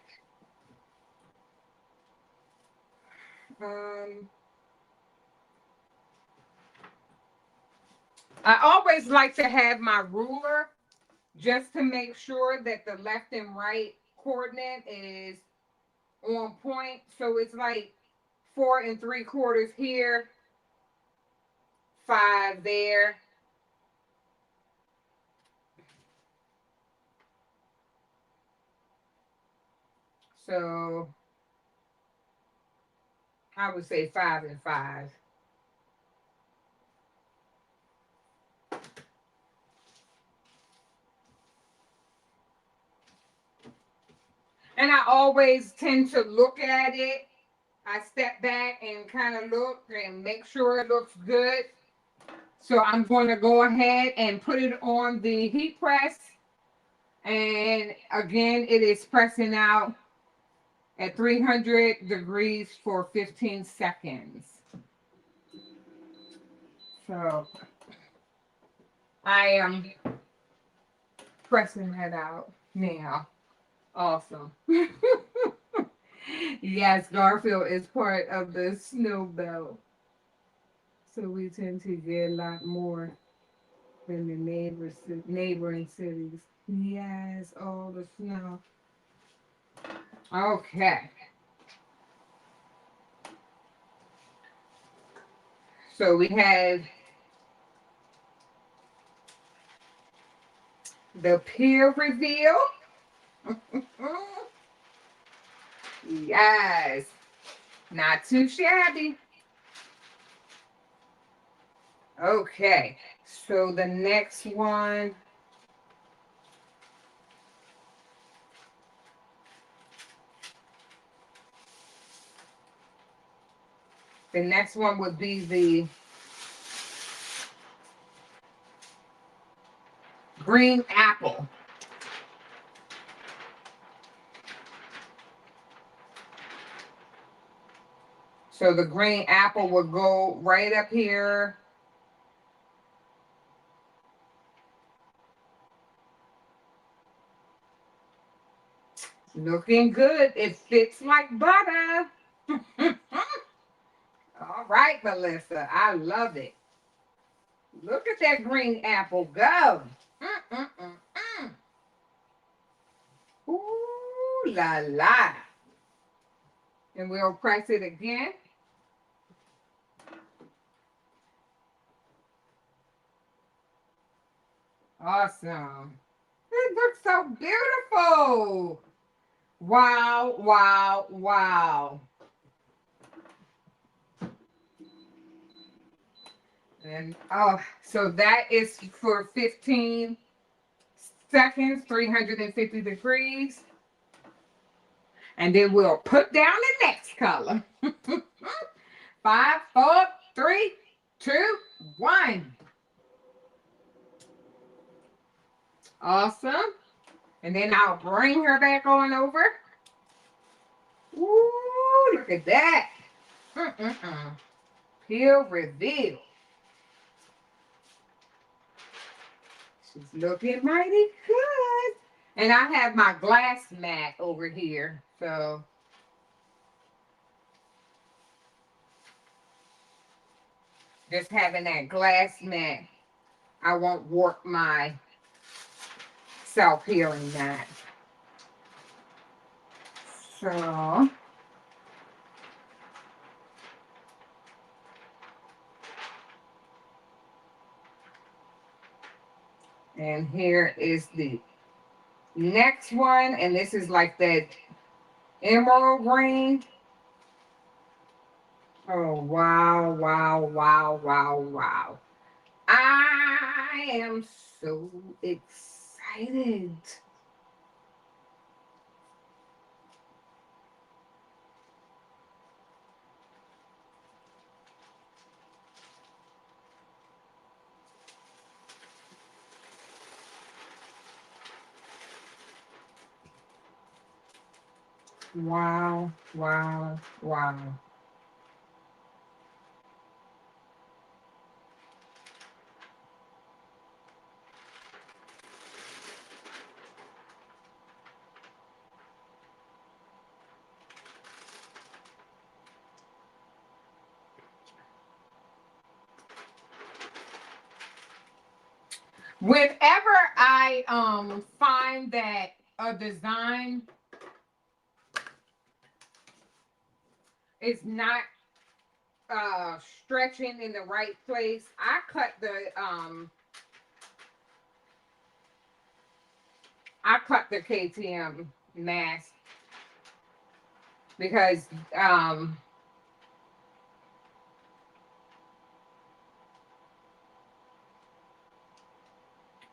I always like to have my ruler just to make sure that the left and right coordinate is on point. So it's like 4 3/4 here, 5 there. So I would say 5 and 5. And I always tend to look at it. I step back and kind of look and make sure it looks good. So I'm going to go ahead and put it on the heat press. And again, it is pressing out at 300 degrees for 15 seconds. So I am pressing that out now. Awesome. Yes, Garfield is part of the snow belt. So we tend to get a lot more than the neighboring cities. Yes, all the snow. Okay. So we have the peer reveal. Yes. Not too shabby. Okay. So the next one. The next one would be the green apple. So the green apple would go right up here. Looking good. It fits like butter. All right, Melissa. I love it. Look at that green apple go. Mm-mm-mm-mm. Ooh la la. And we'll press it again. Awesome. It looks so beautiful. Wow, wow, wow. And oh, so that is for 15 seconds, 350 degrees. And then we'll put down the next color. 5, 4, 3, 2, 1. Awesome. And then I'll bring her back on over. Ooh, look at that. Peel reveal. She's looking mighty good. And I have my glass mat over here. So just having that glass mat, I won't warp my self-healing mat. So and here is the next one, and this is like that emerald green. Oh, wow, wow, wow, wow, wow. I am so excited. Wow, wow, wow. Whenever I find that a design is not stretching in the right place, I cut the KTM mask because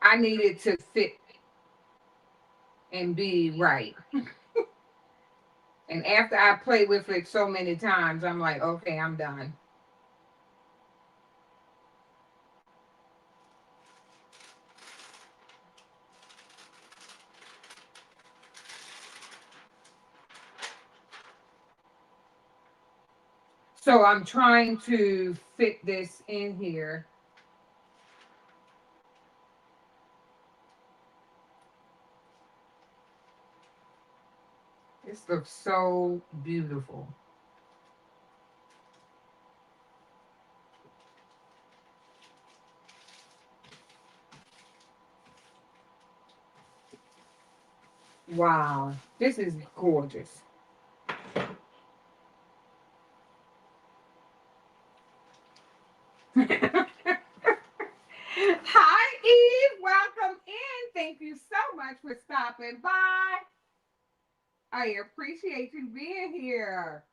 I needed to fit and be right. And after I played with it so many times, I'm like, okay, I'm done. So I'm trying to fit this in here. This looks so beautiful. Wow, this is gorgeous. Hi, Eve. Welcome in. Thank you so much for stopping by. I appreciate you being here.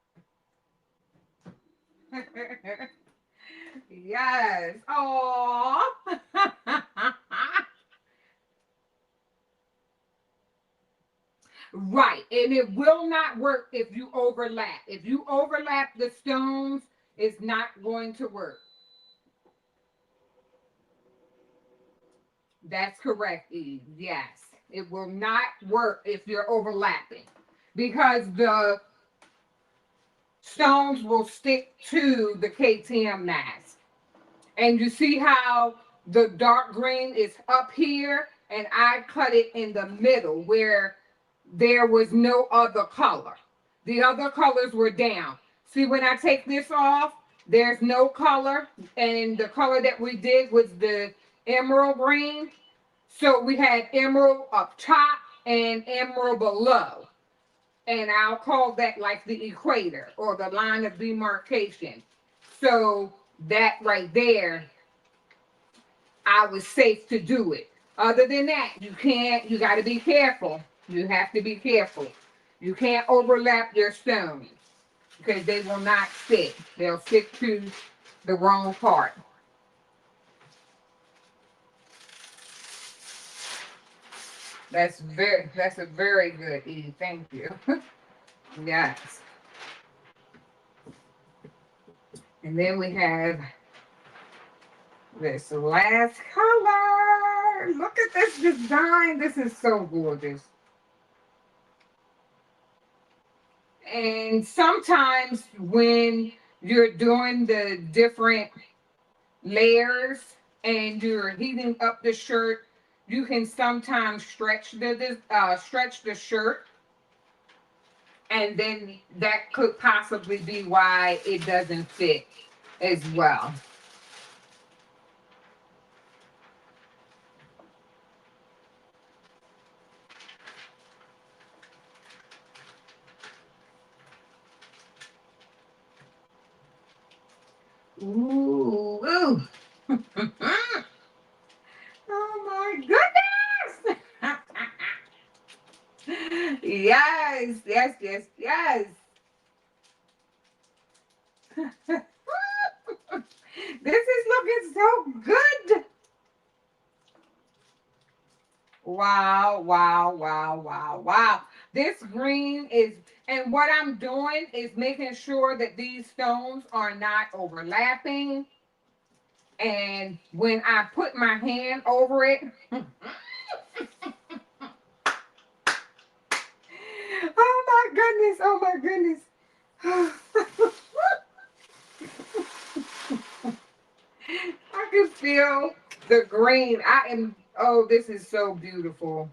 Yes. Oh. Right. And it will not work if you overlap. If you overlap the stones, it's not going to work. That's correct, Eve. Yes. It will not work if you're overlapping because the stones will stick to the KTM mask. And you see how the dark green is up here and I cut it in the middle where there was no other color. The other colors were down. See, when I take this off, there's no color. And the color that we did was the emerald green. So we had emerald up top and emerald below. And I'll call that like the equator or the line of demarcation. So that right there, I was safe to do it. Other than that, you got to be careful. You have to be careful. You can't overlap your stones because they will not stick. They'll stick to the wrong part. That's a very good E. Thank you. Yes. And then we have this last color. Look at this design. This is so gorgeous. And sometimes when you're doing the different layers and you're heating up the shirt, you can sometimes stretch the shirt, and then that could possibly be why it doesn't fit as well. Ooh, ooh. Oh my goodness! Yes, yes, yes, yes. This is looking so good. Wow, wow, wow, wow, wow. This green is, and what I'm doing is making sure that these stones are not overlapping. And when I put my hand over it, oh my goodness, oh my goodness. I can feel the green. Oh, this is so beautiful.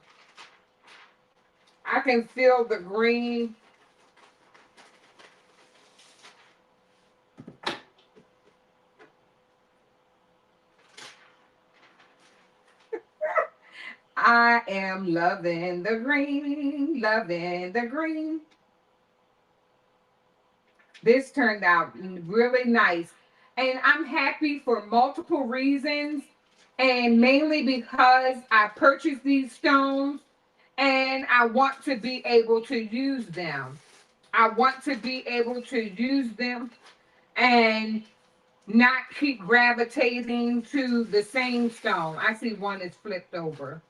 I can feel the green. I am loving the green, loving the green. This turned out really nice. And I'm happy for multiple reasons. And mainly because I purchased these stones and I want to be able to use them. I want to be able to use them and not keep gravitating to the same stone. I see one is flipped over.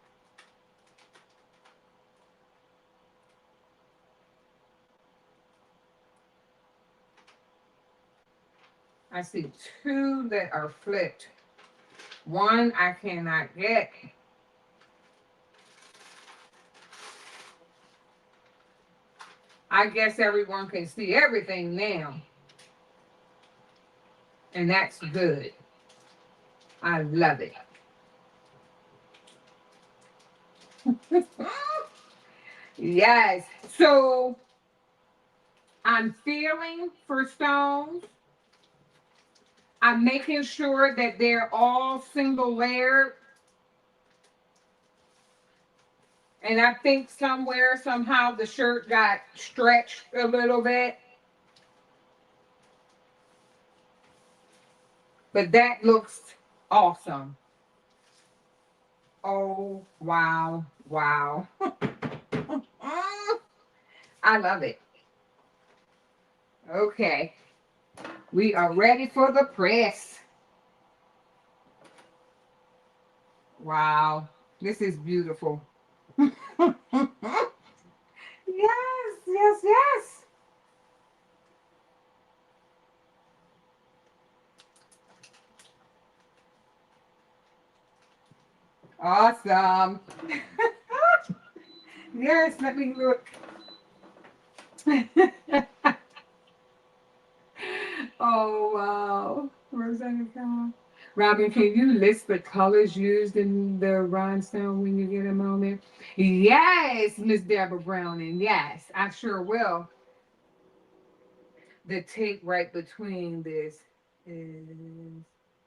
I see two that are flipped. One I cannot get. I guess everyone can see everything now. And that's good. I love it. Yes. So I'm feeling for stones. I'm making sure that they're all single layered. And I think somewhere, somehow, the shirt got stretched a little bit. But that looks awesome. Oh, wow, wow. I love it. Okay. We are ready for the press. Wow. This is beautiful. Yes, yes, yes. Awesome. Yes, let me look. Oh, wow. Rosanna, Robin, can you list the colors used in the rhinestone when you get a moment? Yes, Miss Deborah Browning. Yes, I sure will. The tape right between this is,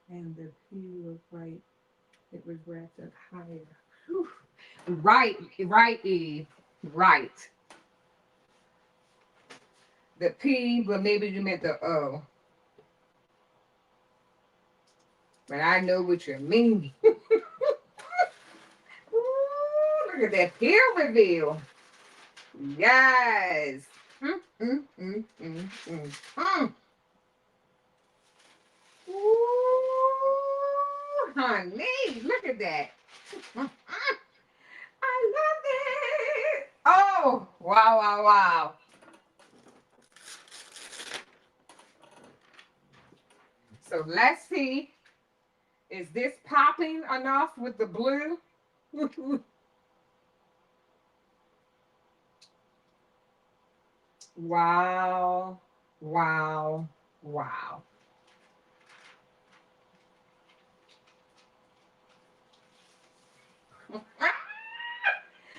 and the P looked like it was wrapped up higher. Whew. Right, right, Eve. Right. The P, but maybe you meant the O. But I know what you mean. Ooh, look at that peel reveal. Yes. Mm, mm, mm, mm, mm, mm. Ooh, honey, look at that. I love it. Oh, wow, wow, wow. So let's see. Is this popping enough with the blue? Wow, wow, wow.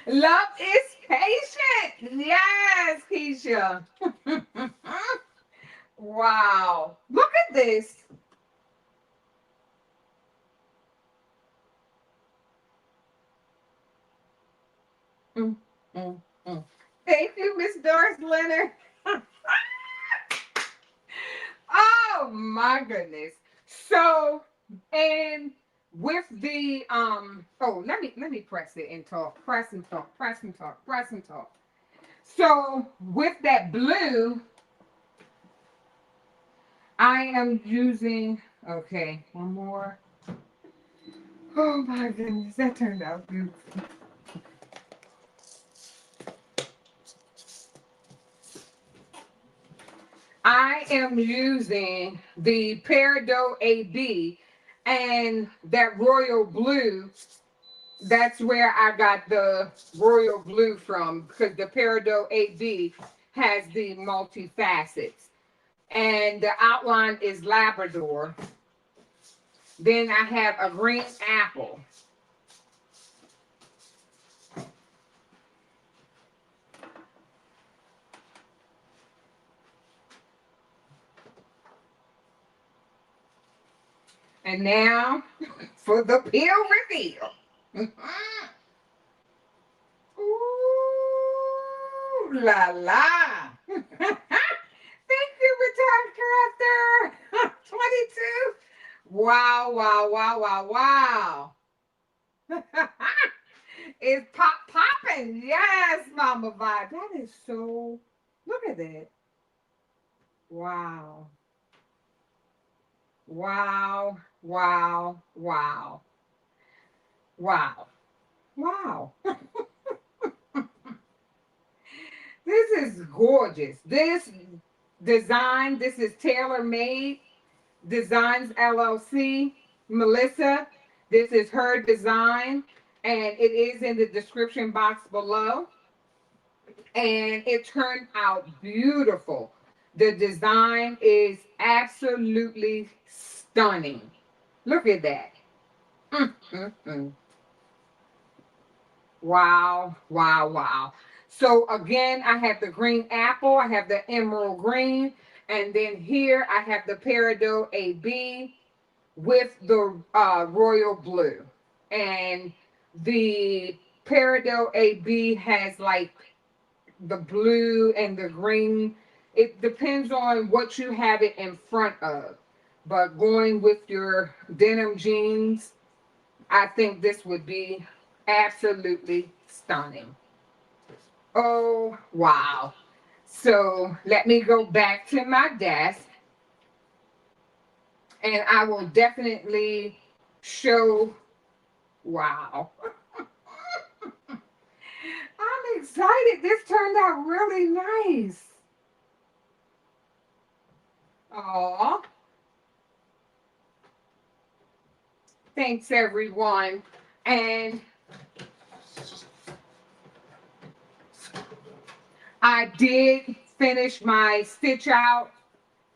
Love is patient. Yes, Keisha. Wow. Look at this. Mm, mm, mm. Thank you, Miss Doris Leonard. Oh my goodness. So, and with the oh, let me press it and talk. Press and talk. Press and talk. Press and talk. So with that blue, I am using, okay, one more. Oh my goodness, that turned out beautiful. I am using the Peridot AB and that royal blue. That's where I got the royal blue from, because the Peridot AB has the multi-facets. And the outline is Labrador. Then I have a green apple. And now for the peel reveal. Ooh la la. Thank you, Retired Crafter. 22. Wow, wow, wow, wow, wow. It's popping. Yes, Mama Vibe. That is so Look at that. Wow. Wow. Wow. Wow. Wow. Wow. This is gorgeous. This design, this is Taylor Made Designs LLC. Melissa, this is her design, and it is in the description box below. And it turned out beautiful. The design is absolutely stunning. Look at that. Mm, mm, mm. Wow, wow, wow. So again, I have the green apple, I have the emerald green, and then here I have the peridot AB with the royal blue. And the peridot AB has like the blue and the green. It depends on what you have it in front of. But going with your denim jeans, I think this would be absolutely stunning. Oh, wow. So let me go back to my desk and I will definitely show. Wow. I'm excited. This turned out really nice. Oh, thanks everyone. And I did finish my stitch out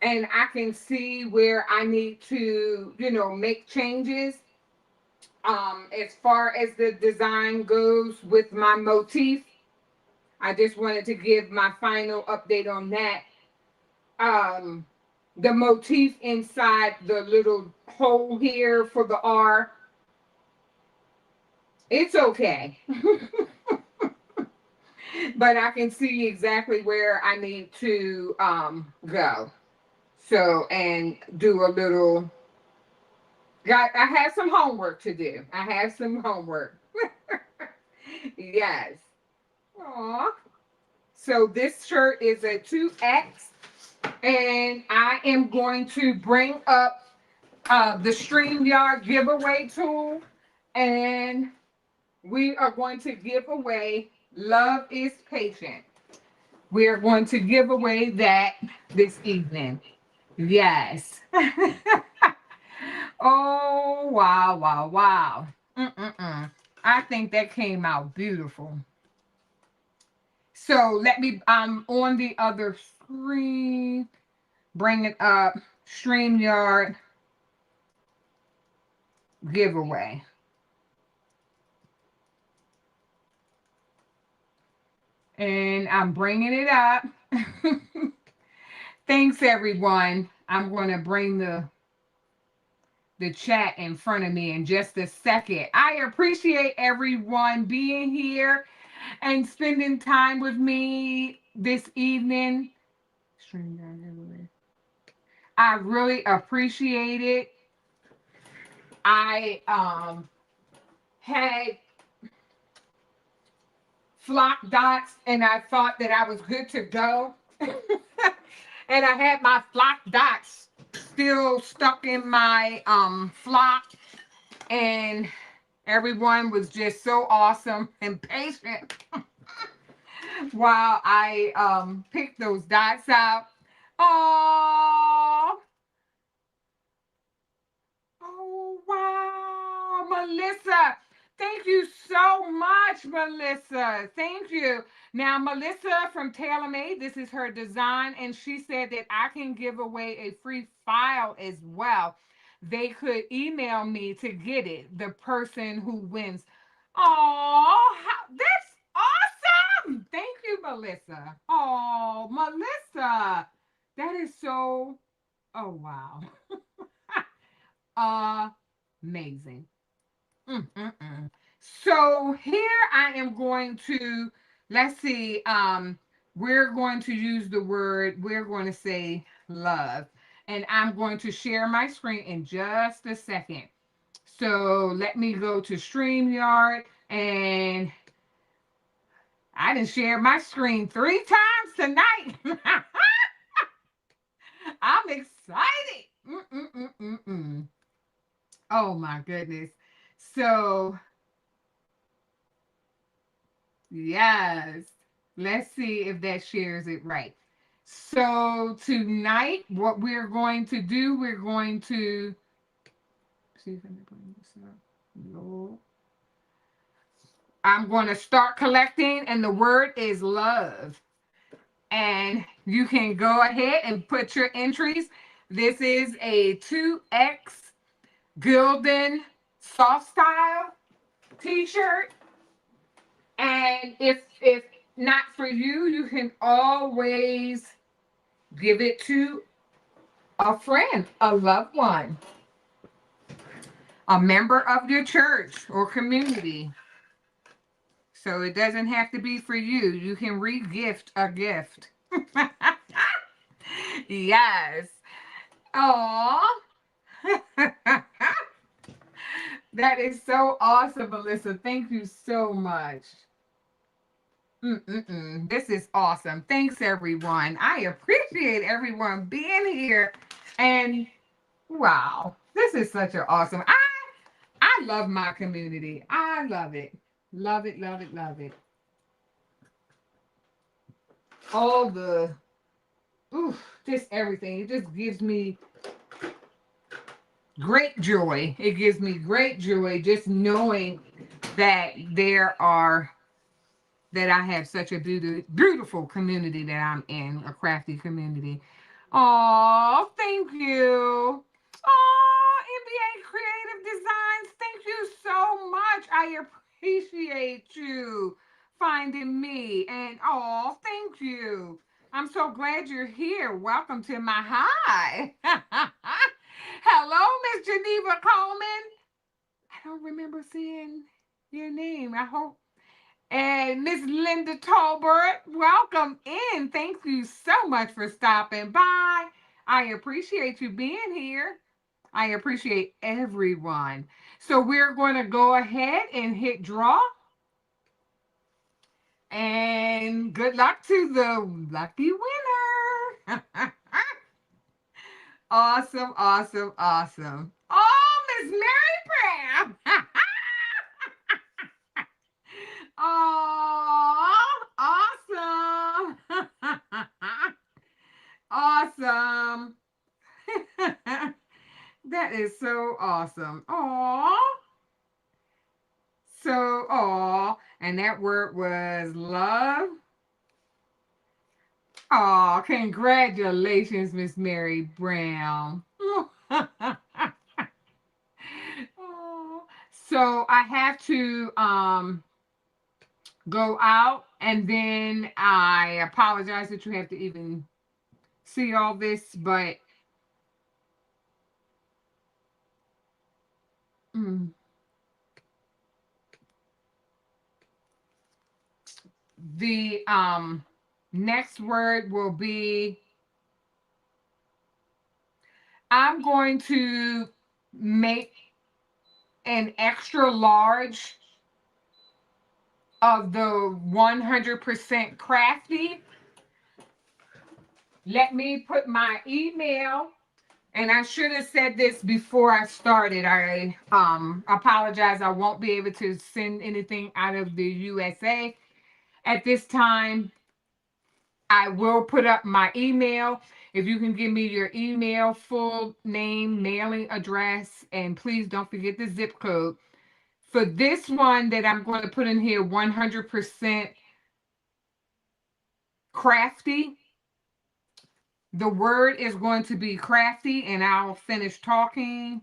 and I can see where I need to, make changes. As far as the design goes with my motif, I just wanted to give my final update on that. Um, the motif inside the little hole here for the R, it's okay. But I can see exactly where I need to go. So, and do a little, I have some homework to do. I have some homework. Yes. Aw. So this shirt is a 2X, and I am going to bring up the StreamYard giveaway tool, and we are going to give away Love is Patient. We are going to give away that this evening. Yes. Oh, wow, wow, wow. Mm-mm-mm. I think that came out beautiful. So let me, on the other screen, bring it up, StreamYard giveaway. And I'm bringing it up. Thanks, everyone. I'm going to bring the chat in front of me in just a second. I appreciate everyone being here and spending time with me this evening. I really appreciate it. I had flock dots and I thought that I was good to go. And I had my flock dots still stuck in my flock, and everyone was just so awesome and patient while I picked those dots out. Oh, oh wow, Melissa. Thank you so much, Melissa. Thank you. Now, Melissa from Taylor Made, this is her design, and she said that I can give away a free file as well. They could email me to get it, the person who wins. Oh, that's awesome. Thank you, Melissa. Oh, Melissa. That is so, oh, wow. Amazing. Mm-mm-mm. So here I am going to, let's see, we're going to use the word, we're going to say love. And I'm going to share my screen in just a second. So let me go to StreamYard, and I done shared my screen 3 times tonight. I'm excited. Mm-mm-mm-mm-mm. Oh my goodness. So, yes. Let's see if that shares it right. So, tonight, what we're going to do, we're going to see if I can bring this up. No. I'm going to start collecting, and the word is love. And you can go ahead and put your entries. This is a 2X Gildan soft style t-shirt. And if not for you, you can always give it to a friend, a loved one, a member of your church or community. So it doesn't have to be for you. You can re-gift a gift. Yes. Oh, that is so awesome, Melissa. Thank you so much. Mm-mm-mm. This is awesome. Thanks, everyone. I appreciate everyone being here. And wow, this is such an awesome. I love my community. I love it. Love it, love it, love it. All the oof, just everything. It just gives me great joy. It gives me great joy just knowing that there are that I have such a beautiful community that I'm in, a crafty community. Oh, thank you. Oh, NBA Creative Designs, thank you so much. I appreciate you finding me. And oh, thank you. I'm so glad you're here. Welcome to my hi. Hello, Miss Geneva Coleman. I don't remember seeing your name. I hope and Miss Linda Tolbert, welcome in. Thank you so much for stopping by. I appreciate you being here. I appreciate everyone. So we're going to go ahead and hit draw. And good luck to the lucky winner. Awesome, awesome, awesome. Oh, Miss Mary Brown. Oh, awesome. Awesome. That is so awesome. Oh, so oh, and that word was love. Oh, congratulations, Miss Mary Brown. Oh, so I have to go out, and then I apologize that you have to even see all this, but mm, the next word will be I'm going to make an extra large of the 100% crafty. Let me put my email, and I should have said this before I started. I apologize. I won't be able to send anything out of the USA at this time. I will put up my email. If you can give me your email, full name, mailing address, and please don't forget the zip code. For this one that I'm going to put in here, 100% crafty, the word is going to be crafty, and I'll finish talking.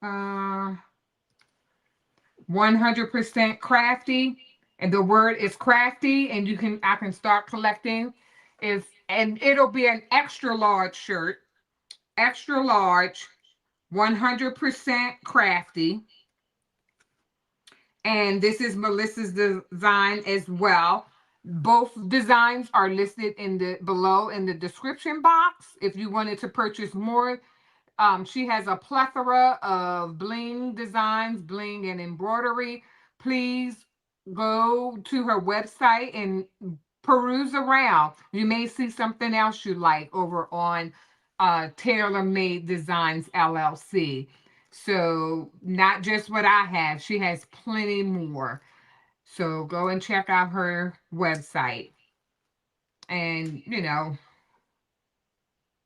100% crafty, and the word is crafty, and I can start collecting. And it'll be an extra large shirt, extra large, 100% crafty. And this is Melissa's design as well. Both designs are listed in the below in the description box. If you wanted to purchase more, she has a plethora of bling designs, bling and embroidery. Please go to her website and peruse around. You may see something else you like over on Taylor Made Designs LLC. So, not just what I have, she has plenty more. So, go and check out her website. And,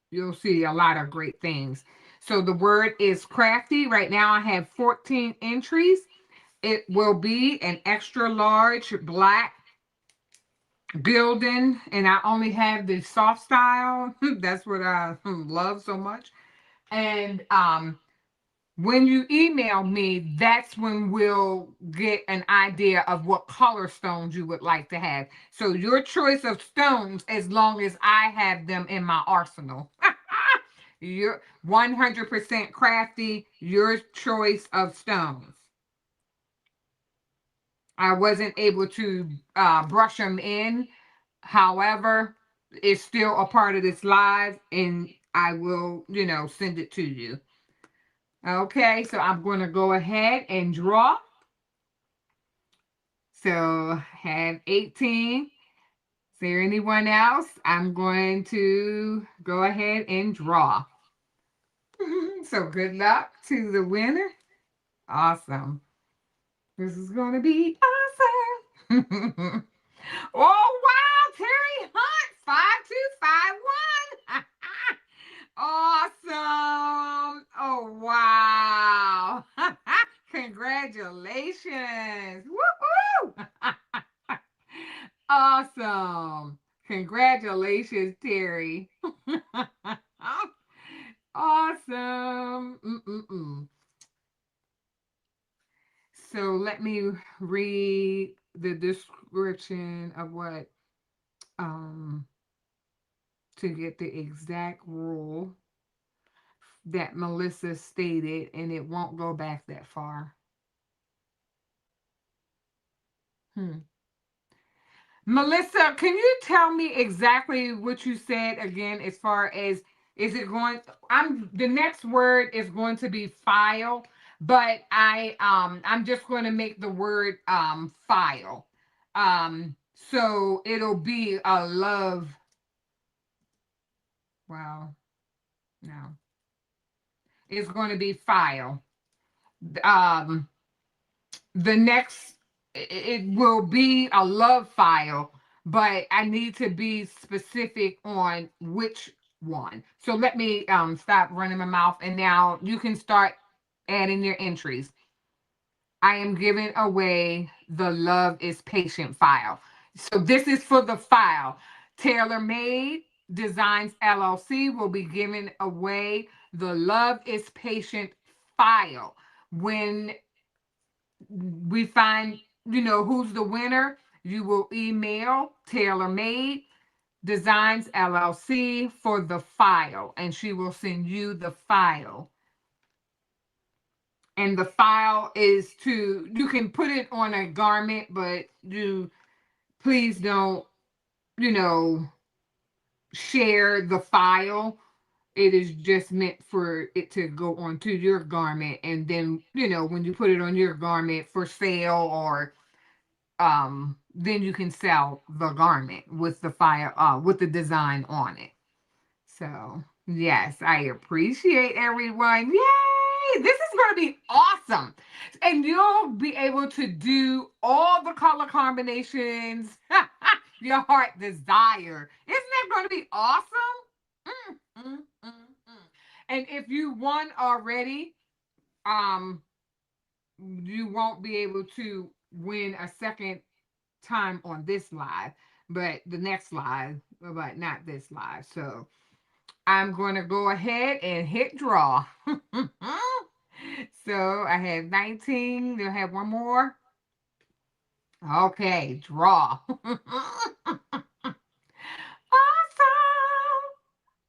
you'll see a lot of great things. So, the word is crafty. Right now, I have 14 entries. It will be an extra large black building, and I only have the soft style. That's what I love so much. And when you email me, that's when we'll get an idea of what color stones you would like to have. So your choice of stones, as long as I have them in my arsenal. You're 100% crafty, your choice of stones. I wasn't able to brush them in. However, it's still a part of this live, and I will, send it to you. Okay, so I'm going to go ahead and draw. So have 18. Is there anyone else? I'm going to go ahead and draw. So good luck to the winner. Awesome. This is going to be awesome. Oh, wow, Terry Hunt, 5251. Awesome. Oh, wow. Congratulations. Woohoo. Awesome. Congratulations, Terry. Awesome. Mm-mm-mm. So let me read the description of what to get the exact rule that Melissa stated, and it won't go back that far. Hmm. Melissa, can you tell me exactly what you said again as far as is it going I'm the next word is going to be file, but I'm just going to make the word file. So it'll be a love. Wow. No. It's going to be file. Um the next it will be a love file, but I need to be specific on which one. So let me stop running my mouth, and now you can start adding your entries. I am giving away the love is patient file. So this is for the file. Taylor Made Designs LLC will be giving away the love is patient file. When we find, who's the winner, you will email Taylor Made Designs LLC for the file, and she will send you the file. And the file is you can put it on a garment, but you please don't, you know, share the file. It is just meant for it to go onto your garment, and then, when you put it on your garment for sale, or then you can sell the garment with the file with the design on it. So yes, I appreciate everyone. Yay, this is going to be awesome, and you'll be able to do all the color combinations your heart desire. Isn't that going to be awesome? Mm, mm, mm, mm. And if you won already, um you won't be able to win a second time on this live, but the next live, but not this live. So I'm going to go ahead and hit draw. So I have 19. They'll have one more. Okay, draw. Awesome.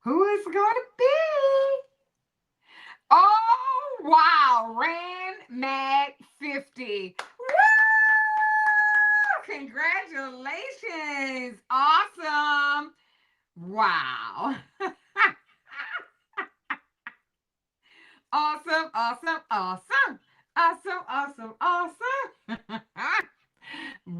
Who is going to be? Oh, wow. Ran Mad 50. Woo! Congratulations. Awesome. Wow. Awesome, awesome, awesome. Awesome, awesome, awesome.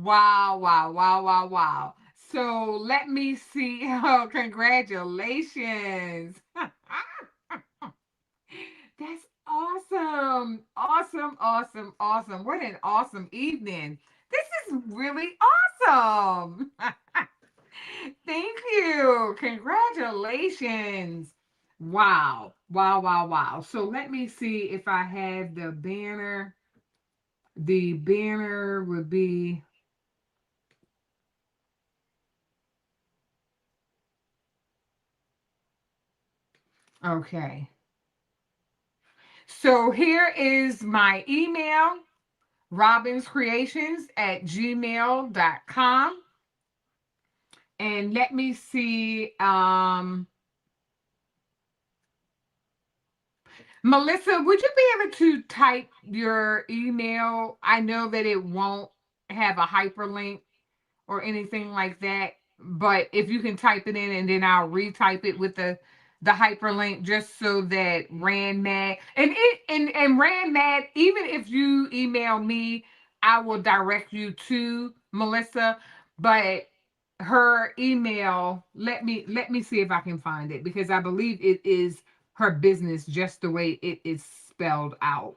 Wow, wow, wow, wow, wow. So let me see. Oh, congratulations. That's awesome. Awesome, awesome, awesome. What an awesome evening. This is really awesome. Thank you. Congratulations. Wow. Wow, wow, wow. So let me see if I have the banner. The banner would be okay. So here is my email, robinscreations@gmail.com. And let me see. Melissa, would you be able to type your email? I know that it won't have a hyperlink or anything like that, but if you can type it in and then I'll retype it with the hyperlink just so that Randmad and Randmad, even if you email me, I will direct you to Melissa, but her email, let me see if I can find it because I believe it is her business just the way it is spelled out.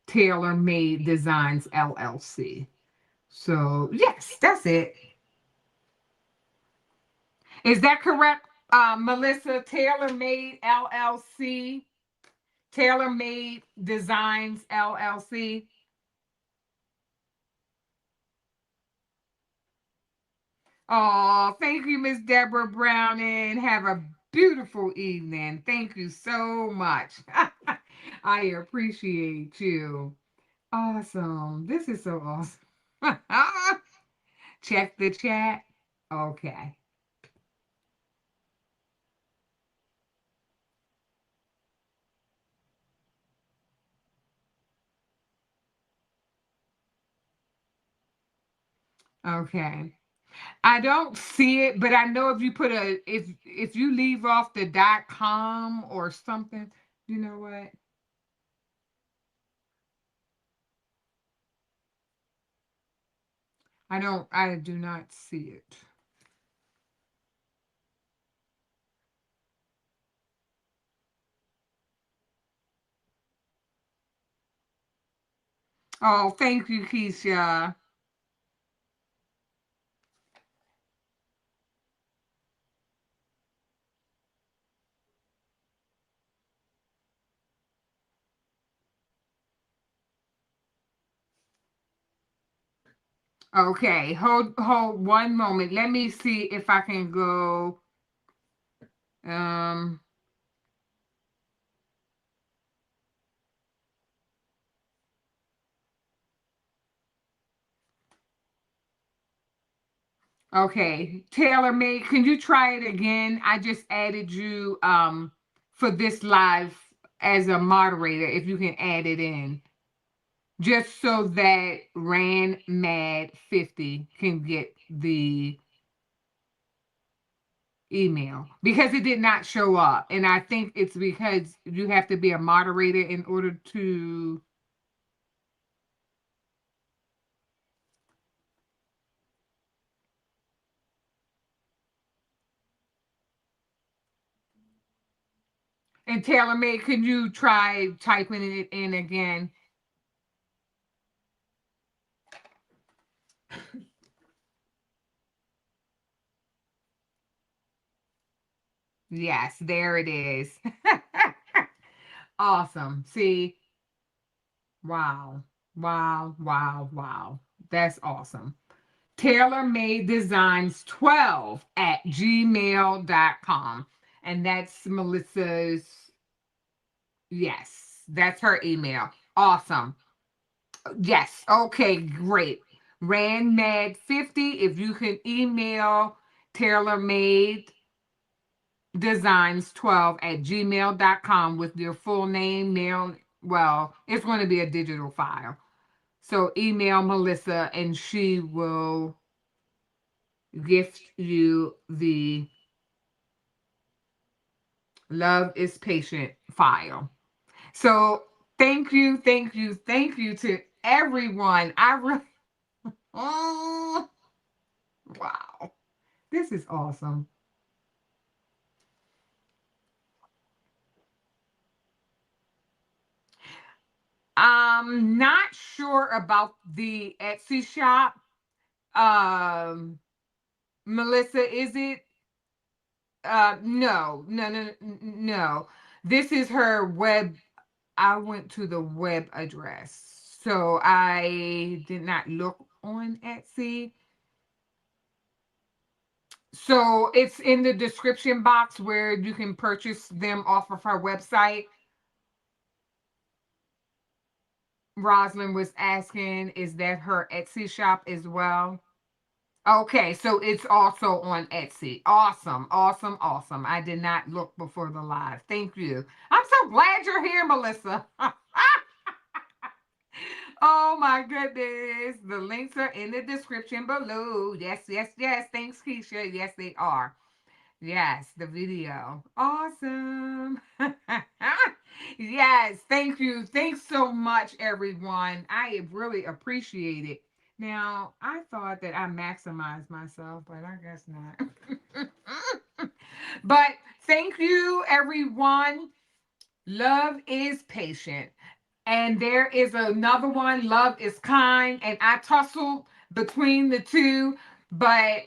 Taylor Made Designs LLC. So, yes, that's it. Is that correct, Melissa? Taylor Made LLC, Taylor Made Designs LLC. Oh, thank you, Miss Deborah Brown, and have a beautiful evening. Thank you so much. I appreciate you. Awesome. This is so awesome. Check the chat. Okay. Okay. I don't see it, but I know if you put a if you leave off the .com or something, you know what? I do not see it. Oh, thank you, Keisha. Okay, hold one moment. Let me see if I can go. Um, okay, Taylor Made, can you try it again? I just added you for this live as a moderator. If you can add it in, just so that Ran Mad 50 can get the email because it did not show up. And I think it's because you have to be a moderator in order to. And Taylor Made, can you try typing it in again? Yes, there it is. Awesome. See, wow, wow, wow, wow. That's awesome. Taylor Made Designs 12 at gmail.com. And that's Melissa's, yes, that's her email. Awesome. Yes. Okay, great. RandMad50, if you can email Taylor Made Designs 12 at gmail.com with your full name, mail. Well, it's going to be a digital file. So email Melissa and she will gift you the Love is Patient file. So thank you, thank you, thank you to everyone. I really This is awesome. I'm not sure about the Etsy shop. Um, Melissa, is it? No, no, no, no. This is her web. I went to the web address, so I did not look on Etsy. So it's in the description box where you can purchase them off of her website. Rosalind was asking, is that her Etsy shop as well? Okay, so it's also on Etsy. Awesome, awesome, awesome. I did not look before the live. Thank you. I'm so glad you're here, Melissa. Oh my goodness. The links are in the description below. Yes, yes, yes. Thanks, Keisha. Yes, they are. Yes, the video. Awesome. Yes, thank you. Thanks so much, everyone. I really appreciate it. Now, I thought that I maximized myself, but I guess not. But thank you, everyone. Love is patient. And there is another one, Love is Kind. And I tussled between the two, but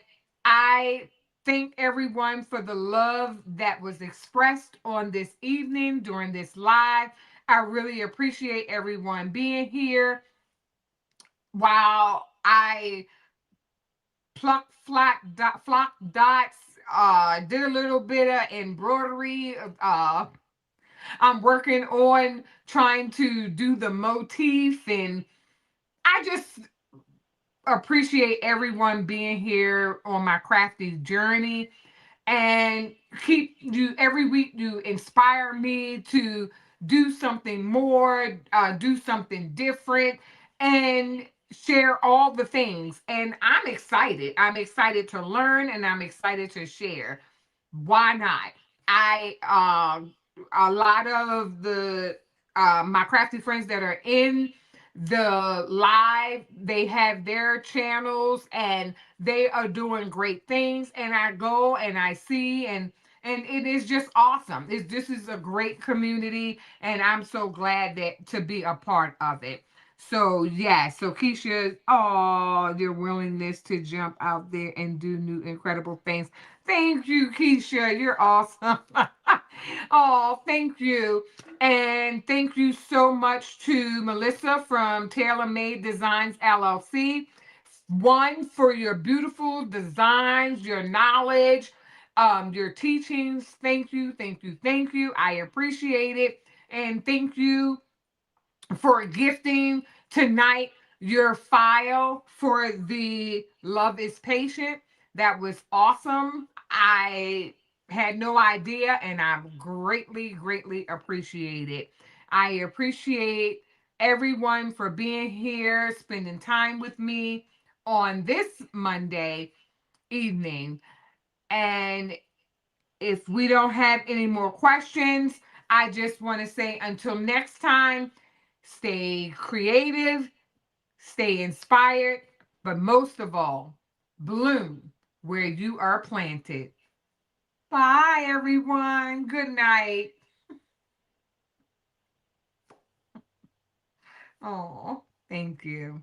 I thank everyone for the love that was expressed on this evening during this live. I really appreciate everyone being here. While I plucked flock dots, did a little bit of embroidery, I'm working on trying to do the motif, and I just appreciate everyone being here on my crafty journey, and keep you every week. You inspire me to do something more, do something different, and share all the things. And I'm excited to learn, and I'm excited to share. Why not? I A lot of the my crafty friends that are in the live, they have their channels and they are doing great things, and I go and I see, and it is just awesome. This is a great community, and I'm so glad that to be a part of it. So yeah, so Keisha, oh, your willingness to jump out there and do new incredible things. Thank you, Keisha. You're awesome. Oh, thank you. And thank you so much to Melissa from Taylor Made Designs LLC. One, for your beautiful designs, your knowledge, your teachings. Thank you, thank you, thank you. I appreciate it. And thank you for gifting tonight your file for the Love is Patient. That was awesome. I had no idea, and I greatly, greatly appreciate it. I appreciate everyone for being here, spending time with me on this Monday evening. And if we don't have any more questions, I just want to say until next time, stay creative, stay inspired, but most of all, bloom where you are planted. Bye, everyone. Good night. Oh, thank you.